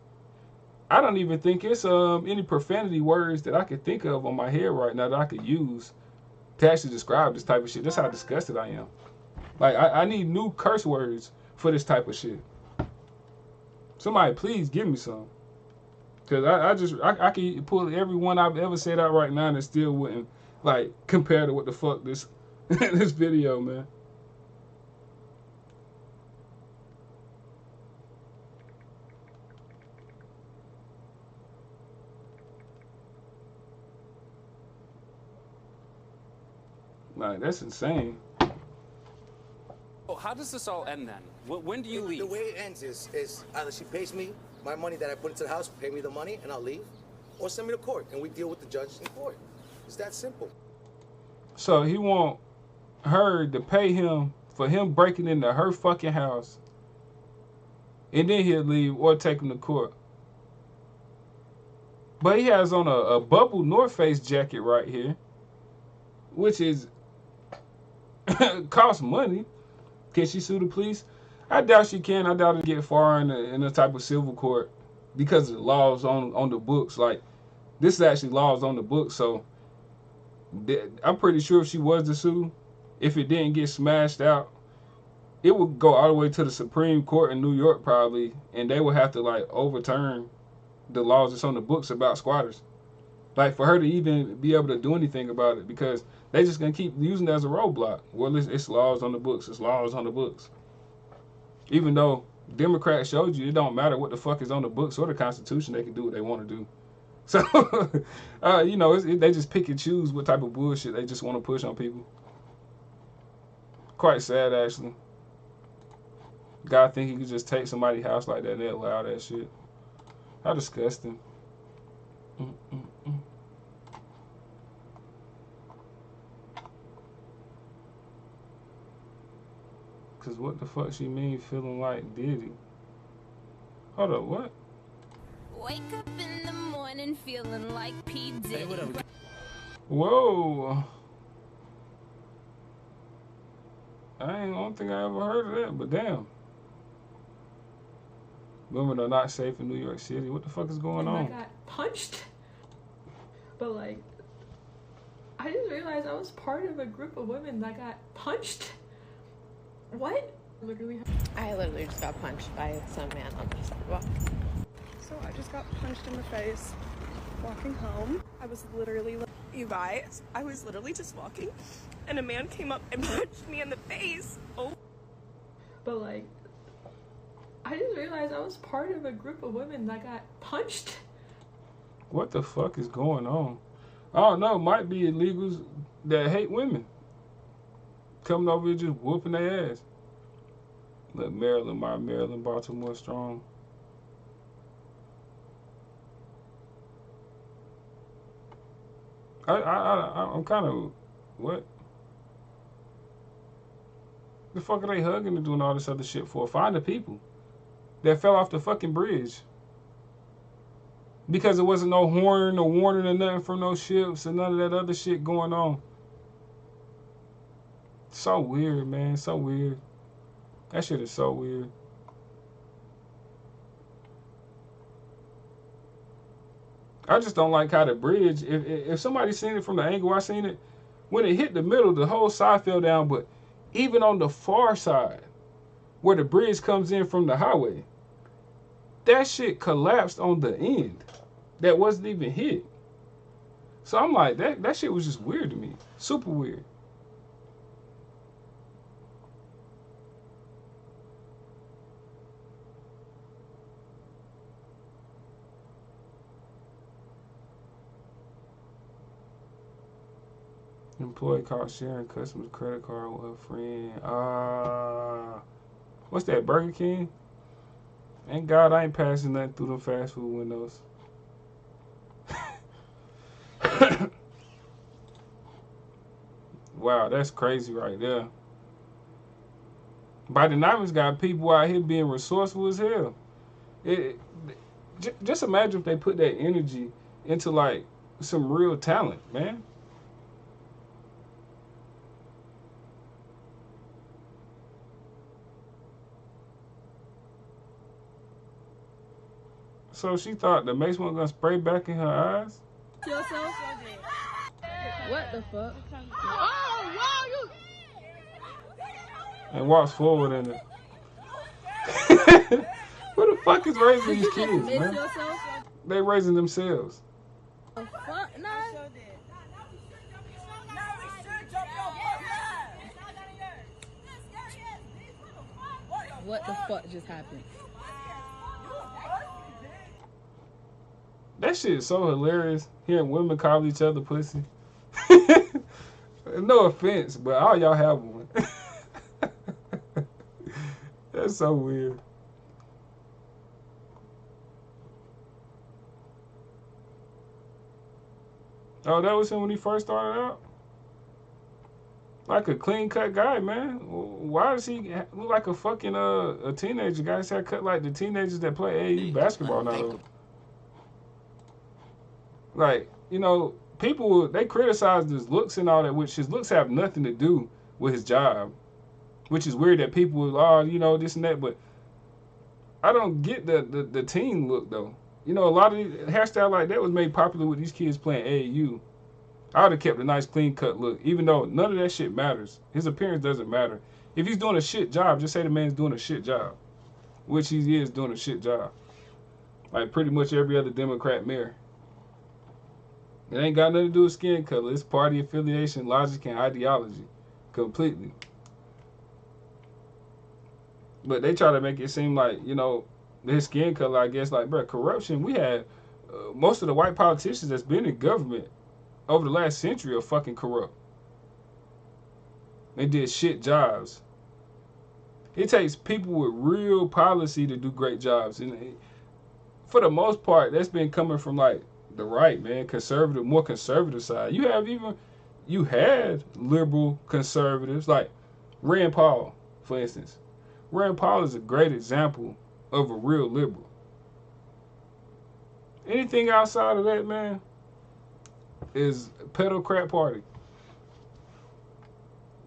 I don't even think it's any profanity words that I could think of on my head right now that I could use to actually describe this type of shit. That's how disgusted I am. Like I need new curse words for this type of shit. Somebody please give me some. Cause I can pull every one I've ever said out right now and it still wouldn't like compare to what the fuck this this video, man. Like that's insane. Well, how does this all end then? When do you leave? The way it ends is either she pays me my money that I put into the house, pay me the money, and I'll leave, or send me to court, and we deal with the judge in court. It's that simple. So he want her to pay him for him breaking into her fucking house, and then he'll leave or take him to court. But he has on a bubble North Face jacket right here, which is costs money. Can she sue the police? I doubt she can. I doubt it get far in a type of civil court because of the laws on the books. Like this is actually laws on the books, so I'm pretty sure if she was to sue, if it didn't get smashed out, it would go all the way to the Supreme Court in New York probably, and they would have to like overturn the laws that's on the books about squatters. Like for her to even be able to do anything about it, because they just gonna keep using it as a roadblock. Well, it's laws on the books. It's laws on the books. Even though Democrats showed you it don't matter what the fuck is on the books or the Constitution, they can do what they want to do. So, you know, they just pick and choose what type of bullshit they just want to push on people. Quite sad, actually. God think he could just take somebody's house like that and they allow that shit. How disgusting. Cause what the fuck she mean feeling like Diddy? Hold up, what? Wake up in the morning feeling like P. Diddy. Whoa. don't think I ever heard of that, but damn. Women are not safe in New York City. What the fuck is going on? I got punched. But like, I just realized I was part of a group of women that got punched. What? I literally just got punched by some man on the sidewalk. So I just got punched in the face walking home. I was literally, you guys, I was literally just walking and a man came up and punched me in the face. Oh. But like, I just realized I was part of a group of women that got punched. What the fuck is going on? I don't know. Might be illegals that hate women coming over here just whooping their ass. Let Maryland, my Maryland, Baltimore strong. I'm kind of, what? The fuck are they hugging and doing all this other shit for? Find the people that fell off the fucking bridge. Because there wasn't no horn or warning or nothing from no ships and none of that other shit going on. So weird, man. So weird. That shit is so weird. I just don't like how the bridge, if somebody seen it from the angle I seen it, when it hit the middle, the whole side fell down, but even on the far side, where the bridge comes in from the highway, that shit collapsed on the end. That wasn't even hit. So I'm like, that shit was just weird to me. Super weird. Employee caught sharing customer's credit card with a friend. What's that, Burger King? Thank God I ain't passing nothing through them fast food windows. Wow, that's crazy right there. Bidenomics got people out here being resourceful as hell. Just imagine if they put that energy into like some real talent, man. So she thought the mace wasn't gonna spray back in her eyes? What the fuck? Oh, wow, you. And walks forward in it. Who the fuck is raising these kids, man? They raising themselves. The fuck, nah. What the fuck just happened? That shit is so hilarious. Hearing women call each other pussy. No offense, but all y'all have one. That's so weird. Oh, that was him when he first started out? Like a clean-cut guy, man. Why does he look like a fucking a teenager guy? His hair cut like the teenagers that play AAU basketball now. Like, you know, people, they criticize his looks and all that, which his looks have nothing to do with his job. Which is weird that people, you know, this and that, but I don't get the teen look, though. You know, a lot of these hairstyle like that was made popular with these kids playing AAU. I would have kept a nice clean-cut look, even though none of that shit matters. His appearance doesn't matter. If he's doing a shit job, just say the man's doing a shit job. Which he is doing a shit job. Like pretty much every other Democrat mayor. It ain't got nothing to do with skin color. It's party affiliation, logic, and ideology. Completely. But they try to make it seem like, you know, his skin color, I guess, like, bro, corruption. We had most of the white politicians that's been in government over the last century are fucking corrupt. They did shit jobs. It takes people with real policy to do great jobs. And for the most part, that's been coming from, like, the right, man, conservative, more conservative side. You had liberal conservatives, like Rand Paul, for instance. Rand Paul is a great example of a real liberal. Anything outside of that, man, is pedo crap party.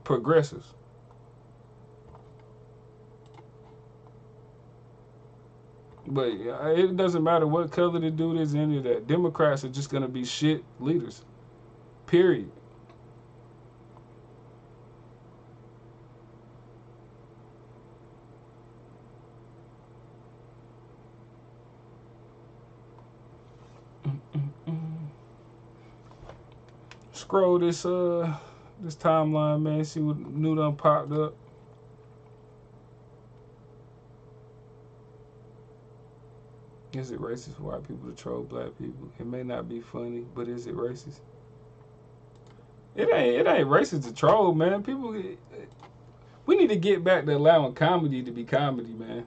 Progressives. But it doesn't matter what color the dude is, any of that. Democrats are just going to be shit leaders. Period. Scroll this timeline, man. See what new done popped up. Is it racist for white people to troll black people? It may not be funny, but is it racist? It ain't racist to troll, man. We need to get back to allowing comedy to be comedy, man.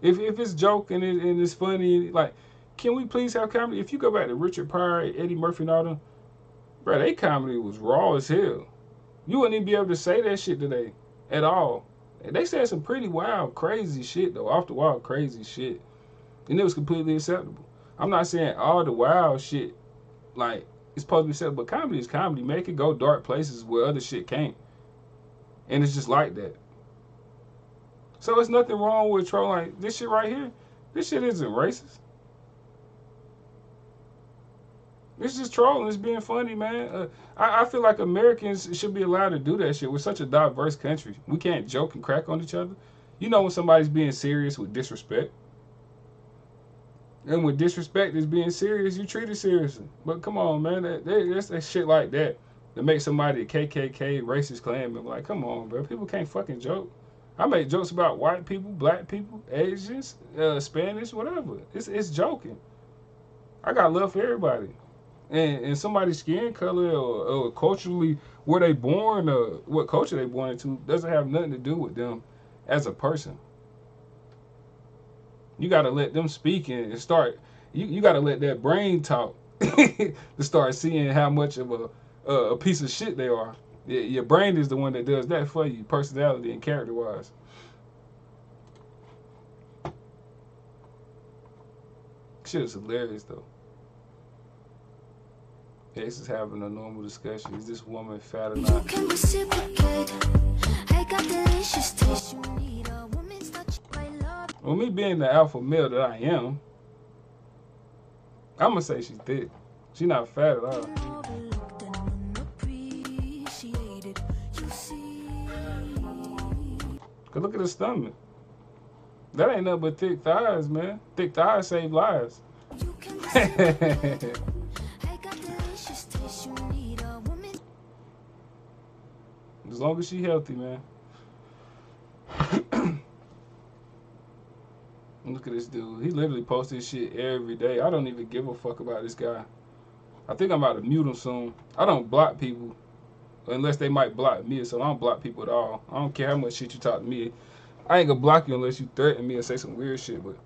If it's joke and it's funny, like, can we please have comedy? If you go back to Richard Pryor, Eddie Murphy and all them, bro, they comedy was raw as hell. You wouldn't even be able to say that shit today at all. And they said some pretty wild, crazy shit, though. Off the wall, crazy shit. And it was completely acceptable. I'm not saying all the wild shit, like, it's supposed to be said, but comedy is comedy. Make it go dark places where other shit can't. And it's just like that. So it's nothing wrong with trolling. Like, this shit right here, this shit isn't racist. It's just trolling. It's being funny, man. I feel like Americans should be allowed to do that shit. We're such a diverse country. We can't joke and crack on each other. You know when somebody's being serious with disrespect. And when disrespect is being serious, you treat it seriously. But come on, man. That's that shit like that make somebody a KKK racist Klanman. Like, come on, bro. People can't fucking joke. I make jokes about white people, black people, Asians, Spanish, whatever. It's joking. I got love for everybody. And somebody's skin color or culturally where they born or what culture they born into doesn't have nothing to do with them as a person. You got to let them speak and start. You got to let that brain talk to start seeing how much of a piece of shit they are. Your brain is the one that does that for you, personality and character-wise. Shit is hilarious, though. Ace is having a normal discussion. Is this woman fat or not? Well, me being the alpha male that I am, I'm gonna say she's thick. She's not fat at all. Cause look at her stomach. That ain't nothing but thick thighs, man. Thick thighs save lives. As long as she healthy, man. Look at this dude. He literally posts this shit every day. I don't even give a fuck about this guy. I think I'm about to mute him soon. I don't block people unless they might block me, so I don't block people at all. I don't care how much shit you talk to me. I ain't gonna block you unless you threaten me and say some weird shit, but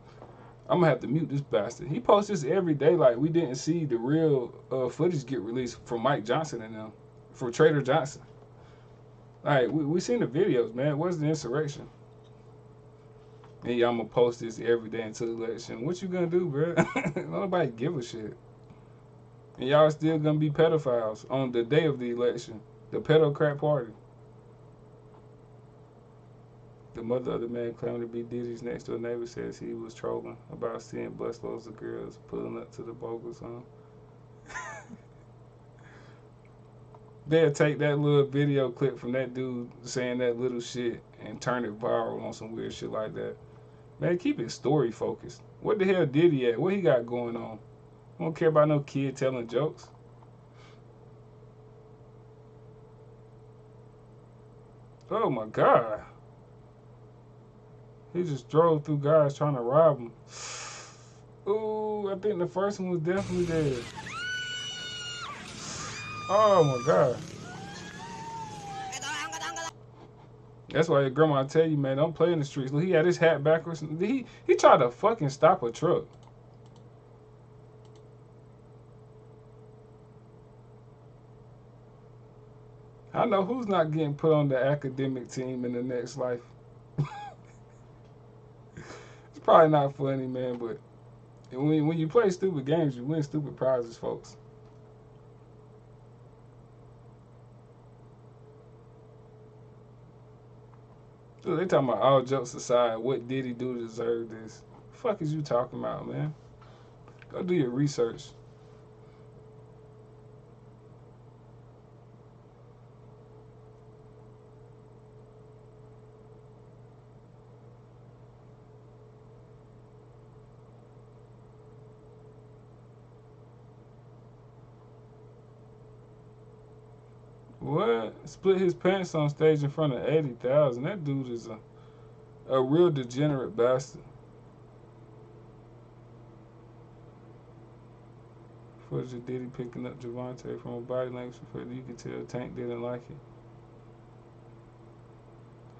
I'm gonna have to mute this bastard. He posts this every day like we didn't see the real footage get released from Mike Johnson and them, from Trader Johnson. Alright, we seen the videos, man. What's the insurrection? And y'all gonna post this every day until the election. What you gonna do, bro? Nobody give a shit. And y'all still gonna be pedophiles on the day of the election. The pedocrat party. The mother of the man claiming to be Diddy's next door neighbor says he was trolling about seeing busloads of girls pulling up to the bogus home. They'll take that little video clip from that dude saying that little shit and turn it viral on some weird shit like that. Man, keep it story focused. What the hell did he at? What he got going on? I don't care about no kid telling jokes. Oh my God. He just drove through guys trying to rob him. Ooh, I think the first one was definitely dead. Oh my God. That's why your grandma tell you, man, don't play in the streets. Look, he had his hat backwards. He tried to fucking stop a truck. I know who's not getting put on the academic team in the next life. It's probably not funny, man, but when you play stupid games, you win stupid prizes, folks. Dude, they talking about all jokes aside, what did he do to deserve this? The fuck is you talking about, man? Go do your research. What? Split his pants on stage in front of 80,000. That dude is a real degenerate bastard. Footage of Diddy picking up Javante from a body language perspective, you can tell Tank didn't like it.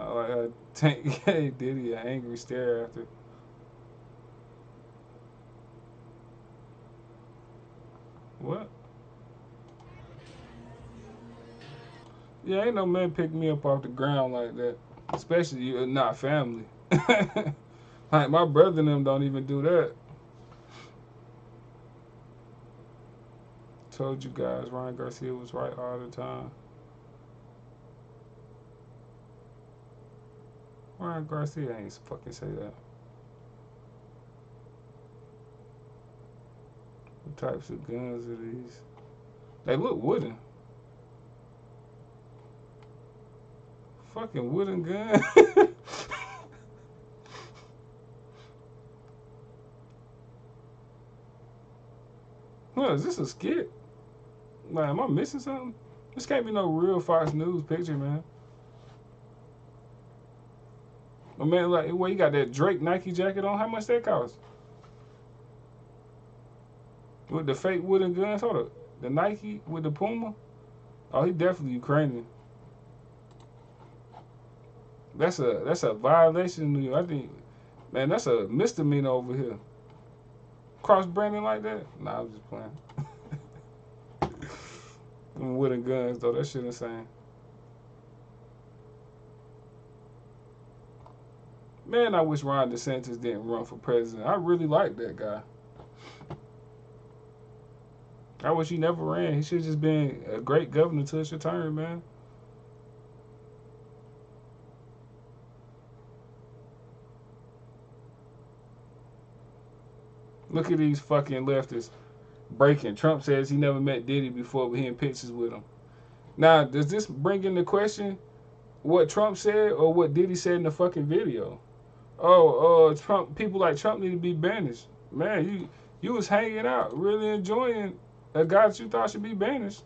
I like how Tank gave Diddy an angry stare after. What? Yeah, ain't no man pick me up off the ground like that. Especially you're not family. Like my brother and them don't even do that. Told you guys Ryan Garcia was right all the time. Ryan Garcia ain't fucking say that. What types of guns are these? They look wooden. Fucking wooden gun. What, is this a skit? Like, am I missing something? This can't be no real Fox News picture, man. But man, like, well, you got that Drake Nike jacket on. How much that cost? With the fake wooden guns, hold up. The Nike with the Puma. Oh, he definitely Ukrainian. That's a violation. I think, man, that's a misdemeanor over here. Cross branding like that? Nah, I'm just playing. Them wooden guns though, that shit insane. Man, I wish Ron DeSantis didn't run for president. I really like that guy. I wish he never ran. He should have just been a great governor till his return, man. Look at these fucking leftists breaking. Trump says he never met Diddy before, but he in pictures with him. Now, does this bring into question what Trump said or what Diddy said in the fucking video? Oh, Trump, people like Trump need to be banished. Man, you was hanging out, really enjoying a guy that you thought should be banished.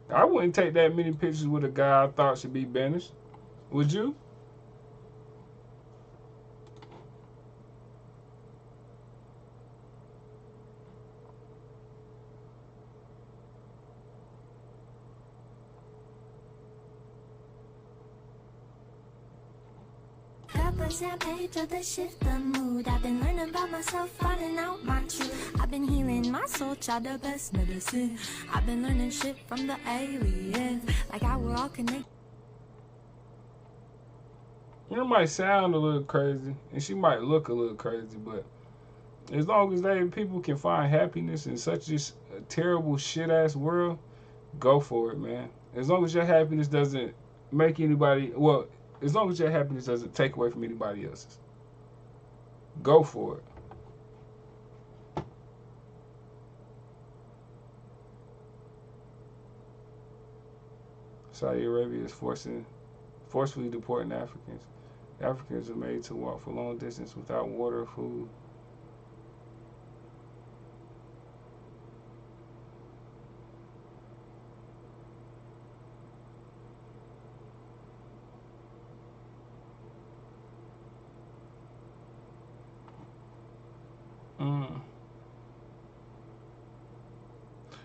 I wouldn't take that many pictures with a guy I thought should be banished. Would you? Page of the shift the mood. I've been learning about myself, finding out my truth. I've been healing my soul, child, the best medicine. I've been learning shit from the aliens, like how we're all connected. It might sound a little crazy, and she might look a little crazy, but as long as people can find happiness in such a terrible shit-ass world, go for it, man. As long as your happiness doesn't make anybody, well, as long as your happiness doesn't take away from anybody else's, go for it. Saudi Arabia is forcefully deporting Africans. Africans are made to walk for long distance without water or food.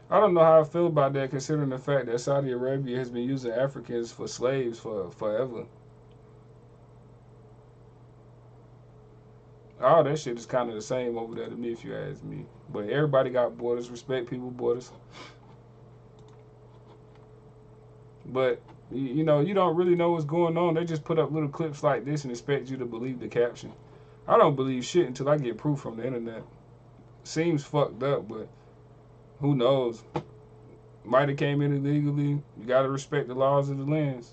I don't know how I feel about that, considering the fact that Saudi Arabia has been using Africans for slaves for forever. All that shit is kind of the same over there to me, if you ask me. But everybody got borders. Respect people's borders. But, you know, you don't really know what's going on. They just put up little clips like this and expect you to believe the caption. I don't believe shit until I get proof from the internet. Seems fucked up, but who knows? Might have came in illegally. You gotta respect the laws of the lands.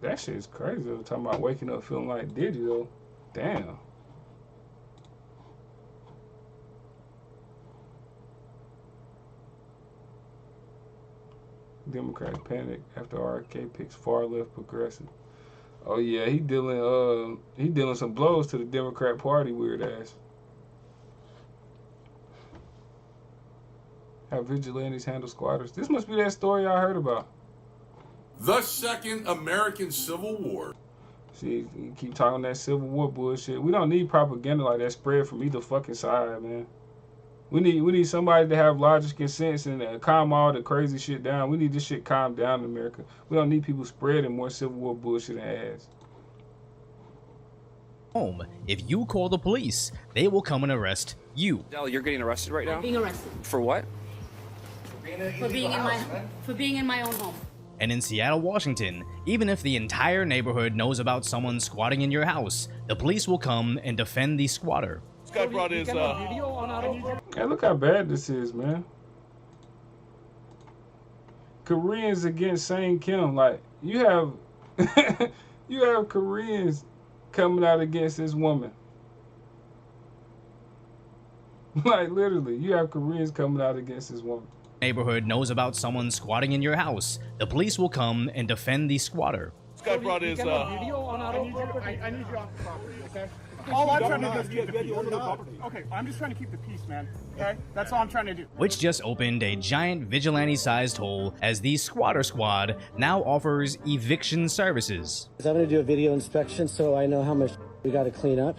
That shit's crazy. I'm talking about waking up feeling like Diddy though. Damn. Democrats panic after RFK picks far left progressive. Oh yeah, he dealing some blows to the Democrat Party, weird ass. How vigilantes handle squatters. This must be that story I heard about. The Second American Civil War. See, you keep talking that Civil War bullshit. We don't need propaganda like that spread from either fucking side, man. We need somebody to have logic and sense and calm all the crazy shit down. We need this shit calmed down in America. We don't need people spreading more Civil War bullshit and ass. home. If you call the police, they will come and arrest you. Dell, you're getting arrested right now? I'm being arrested. For what? For being in my own home. And in Seattle, Washington, even if the entire neighborhood knows about someone squatting in your house, the police will come and defend the squatter. This guy brought his Hey, look how bad this is, man. Koreans against Sang Kim. Like, you have you have Koreans coming out against this woman. Like, literally, you have Koreans coming out against this woman. Neighborhood knows about someone squatting in your house, the police will come and defend the squatter. This guy brought his I need you off the property, okay? All I'm trying to do is keep the peace. Okay, I'm just trying to keep the peace, man. Okay? That's all I'm trying to do. Which just opened a giant vigilante-sized hole as the Squatter Squad now offers eviction services. I'm going to do a video inspection so I know how much we got to clean up.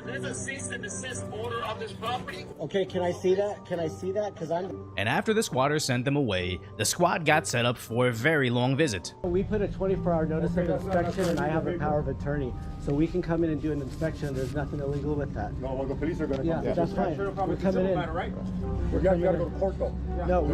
There's a cease and desist order on this property. Okay, can I see that? Can I see that? Because I'm... And after the squatters sent them away, the squad got set up for a very long visit. We put a 24-hour notice of inspection, and I have the power of attorney. So we can come in and do an inspection. There's nothing illegal with that. No, well, the police are going to come. Yeah, that's fine. We're coming in. Right? You got to go to court, though. No,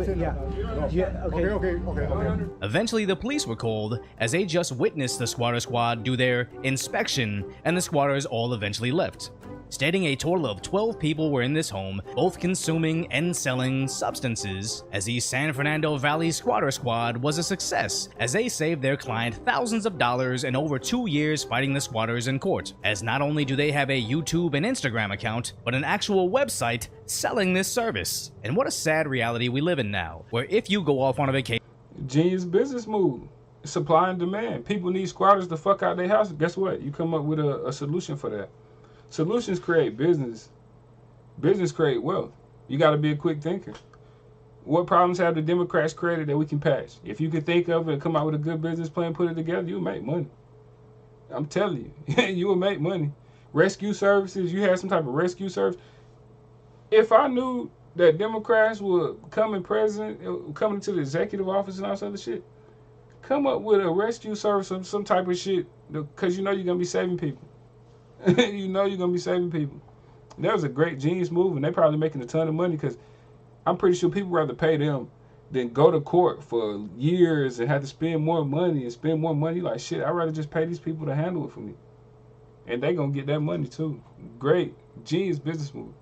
okay. Eventually, the police were called as they just witnessed the Squatter Squad do their inspection, and the squatters all eventually left, stating a total of 12 people were in this home, both consuming and selling substances, as the San Fernando Valley Squatter Squad was a success, as they saved their client thousands of dollars and over 2 years fighting the squatters in court, as not only do they have a YouTube and Instagram account, but an actual website selling this service. And what a sad reality we live in now, where if you go off on a vacation... Genius business move. Supply and demand. People need squatters to fuck out their house. Guess what? You come up with a solution for that. Solutions create business. Business create wealth. You got to be a quick thinker. What problems have the Democrats created that we can patch? If you could think of it and come out with a good business plan, put it together, you'll make money. I'm telling you, you will make money. Rescue services, you have some type of rescue service. If I knew that Democrats would come in come into the executive office and all this other shit, come up with a rescue service, some type of shit, because you know you're going to be saving people. You know you're going to be saving people. That was a great genius move, and they're probably making a ton of money because I'm pretty sure people rather pay them than go to court for years and have to spend more money. Like, shit, I'd rather just pay these people to handle it for me. And they going to get that money, too. Great. Genius business move.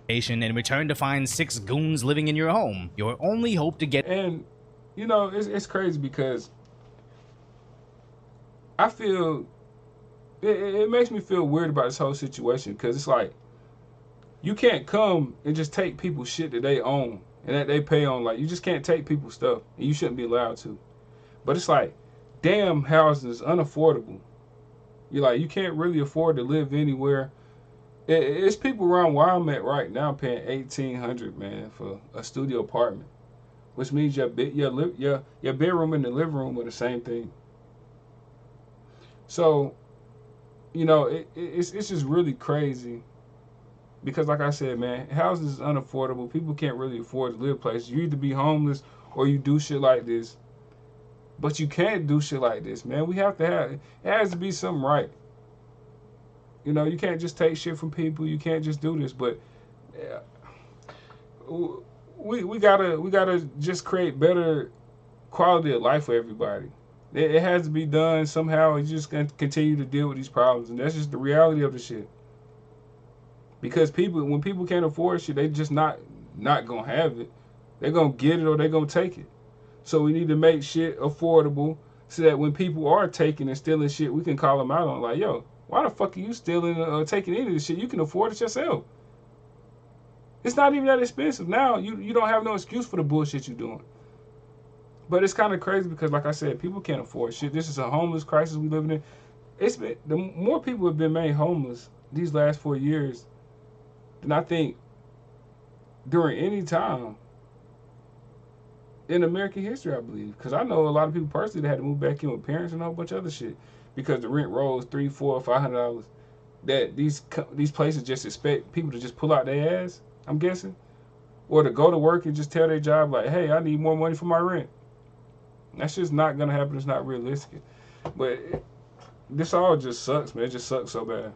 And return to find 6 goons living in your home. Your only hope to get... And, you know, it's crazy because I feel... It makes me feel weird about this whole situation because it's like you can't come and just take people's shit that they own and that they pay on. Like, you just can't take people's stuff, and you shouldn't be allowed to. But it's like, damn, housing is unaffordable. You're like, you can't really afford to live anywhere. It's people around where I'm at right now paying $1,800, man, for a studio apartment, which means your bedroom and the living room are the same thing. So, you know, it's just really crazy because, like I said, man, housing is unaffordable. People can't really afford to live places. You either be homeless or you do shit like this. But you can't do shit like this, man. We have to have, it has to be something right. You know, you can't just take shit from people. You can't just do this. But we gotta just create better quality of life for everybody. It has to be done somehow. You just gonna continue to deal with these problems, and that's just the reality of the shit. Because when people can't afford shit, they just not gonna have it. They're gonna get it or they're gonna take it. So we need to make shit affordable so that when people are taking and stealing shit, we can call them out on, like, yo, why the fuck are you stealing or taking any of this shit? You can afford it yourself. It's not even that expensive. Now you don't have no excuse for the bullshit you're doing. But it's kind of crazy because, like I said, people can't afford shit. This is a homeless crisis we living in. The more people have been made homeless these last 4 years than I think during any time in American history, I believe. Because I know a lot of people personally that had to move back in with parents and a whole bunch of other shit because the rent rose $300, $400, $500. That these places just expect people to just pull out their ass, I'm guessing, or to go to work and just tell their job like, hey, I need more money for my rent. That's just not gonna happen. It's not realistic. But this all just sucks, man. It just sucks so bad.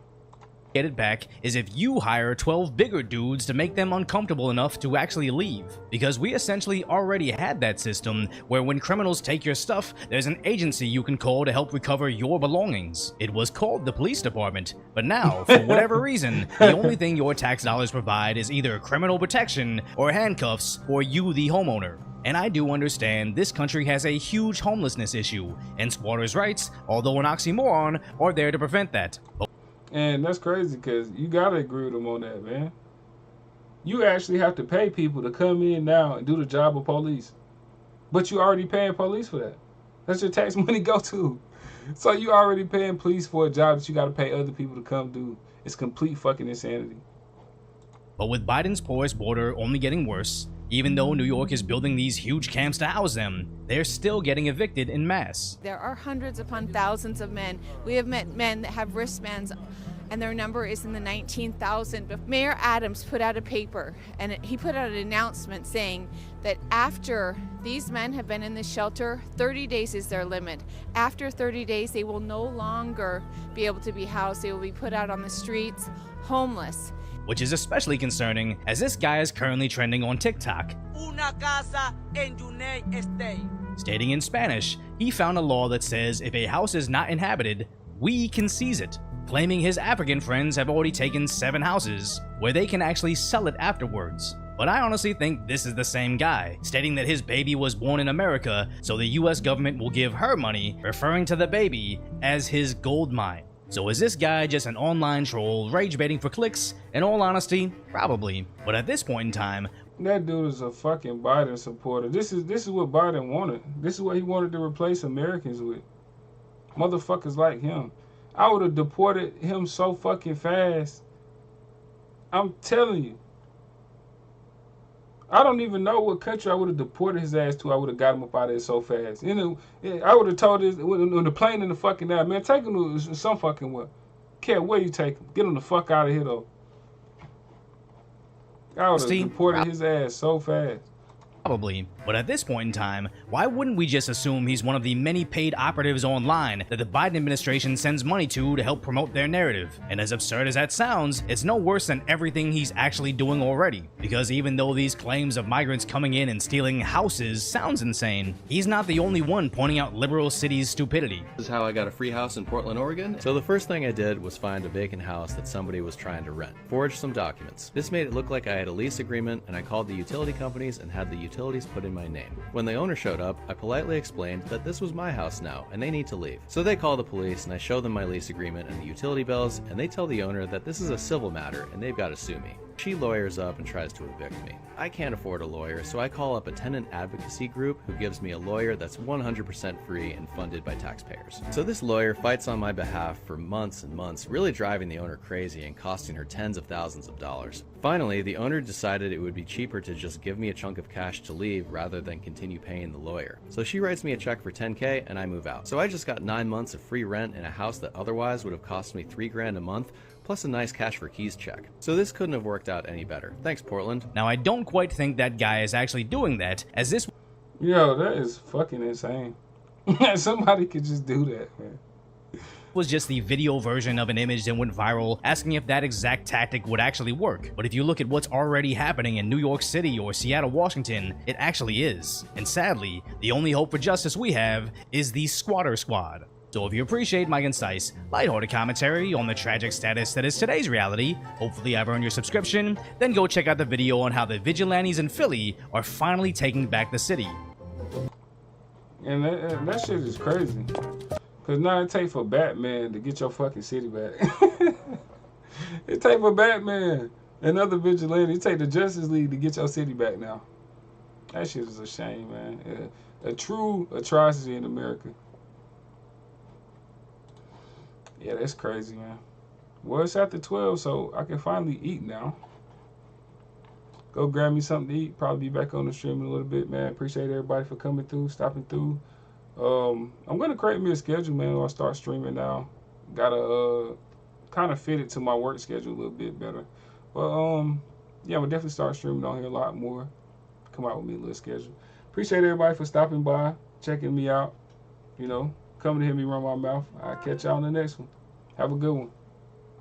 get it back is if you hire 12 bigger dudes to make them uncomfortable enough to actually leave. Because we essentially already had that system where when criminals take your stuff, there's an agency you can call to help recover your belongings. It was called the police department, but now, for whatever reason, the only thing your tax dollars provide is either criminal protection or handcuffs for you, the homeowner. And I do understand this country has a huge homelessness issue, and squatters' rights, although an oxymoron, are there to prevent that. And that's crazy because you gotta agree with them on that, man. You actually have to pay people to come in now and do the job of police. But you already paying police for that. That's your tax money go to. So you already paying police for a job that you gotta pay other people to come do. It's complete fucking insanity. But with Biden's porous border only getting worse, even though New York is building these huge camps to house them, they're still getting evicted en masse. There are hundreds upon thousands of men. We have met men that have wristbands, and their number is in the 19,000. But Mayor Adams put out a paper, and he put out an announcement saying that after these men have been in the shelter, 30 days is their limit. After 30 days, they will no longer be able to be housed. They will be put out on the streets, homeless. Which is especially concerning as this guy is currently trending on TikTok. Una casa en United States. Stating in Spanish, he found a law that says if a house is not inhabited, we can seize it. Claiming his African friends have already taken 7 houses, where they can actually sell it afterwards. But I honestly think this is the same guy, stating that his baby was born in America, so the US government will give her money, referring to the baby as his gold mine. So is this guy just an online troll rage baiting for clicks? In all honesty, probably. But at this point in time, that dude is a fucking Biden supporter. This is what Biden wanted. This is what he wanted to replace Americans with. Motherfuckers like him. I would have deported him so fucking fast. I'm telling you. I don't even know what country I would have deported his ass to. I would have got him up out of there so fast. You know, I would have told this when the plane in the fucking air, man, take him to some fucking where. Care where you take him. Get him the fuck out of here though. I would have deported his ass so fast. Probably. But at this point in time, why wouldn't we just assume he's one of the many paid operatives online that the Biden administration sends money to help promote their narrative? And as absurd as that sounds, it's no worse than everything he's actually doing already. Because even though these claims of migrants coming in and stealing houses sounds insane, he's not the only one pointing out liberal cities' stupidity. This is how I got a free house in Portland, Oregon. So the first thing I did was find a vacant house that somebody was trying to rent. Forged some documents. This made it look like I had a lease agreement, and I called the utility companies and had the utilities put in my name. When the owner showed up, I politely explained that this was my house now and they need to leave. So they call the police and I show them my lease agreement and the utility bills, and they tell the owner that this is a civil matter and they've got to sue me. She lawyers up and tries to evict me. I can't afford a lawyer, so I call up a tenant advocacy group who gives me a lawyer that's 100% free and funded by taxpayers. So this lawyer fights on my behalf for months and months, really driving the owner crazy and costing her tens of thousands of dollars. Finally, the owner decided it would be cheaper to just give me a chunk of cash to leave rather than continue paying the lawyer. So she writes me a check for $10K and I move out. So I just got 9 months of free rent in a house that otherwise would have cost me $3 grand a month, plus a nice cash for keys check. So this couldn't have worked out any better. Thanks, Portland. Now I don't quite think that guy is actually doing that, as this— Yo, that is fucking insane. Somebody could just do that, man. Was just the video version of an image that went viral, asking if that exact tactic would actually work. But if you look at what's already happening in New York City or Seattle, Washington, it actually is. And sadly, the only hope for justice we have is the Squatter Squad. So if you appreciate my concise, lighthearted commentary on the tragic status that is today's reality, hopefully I've earned your subscription, then go check out the video on how the vigilantes in Philly are finally taking back the city. And that shit is crazy. Cause now it take for Batman to get your fucking city back. It take for Batman and other vigilantes. It take the Justice League to get your city back now. That shit is a shame, man. A true atrocity in America. Yeah, that's crazy, man. Well, it's after 12, so I can finally eat now. Go grab me something to eat. Probably be back on the stream in a little bit, man. Appreciate everybody for coming through, stopping through. I'm gonna create me a schedule, man, when I start streaming now. Gotta kind of fit it to my work schedule a little bit better. But yeah, we'll definitely start streaming on here a lot more. Come out with me a little schedule. Appreciate everybody for stopping by, checking me out. You know, coming to hear me run my mouth. I'll catch y'all on the next one. Have a good one.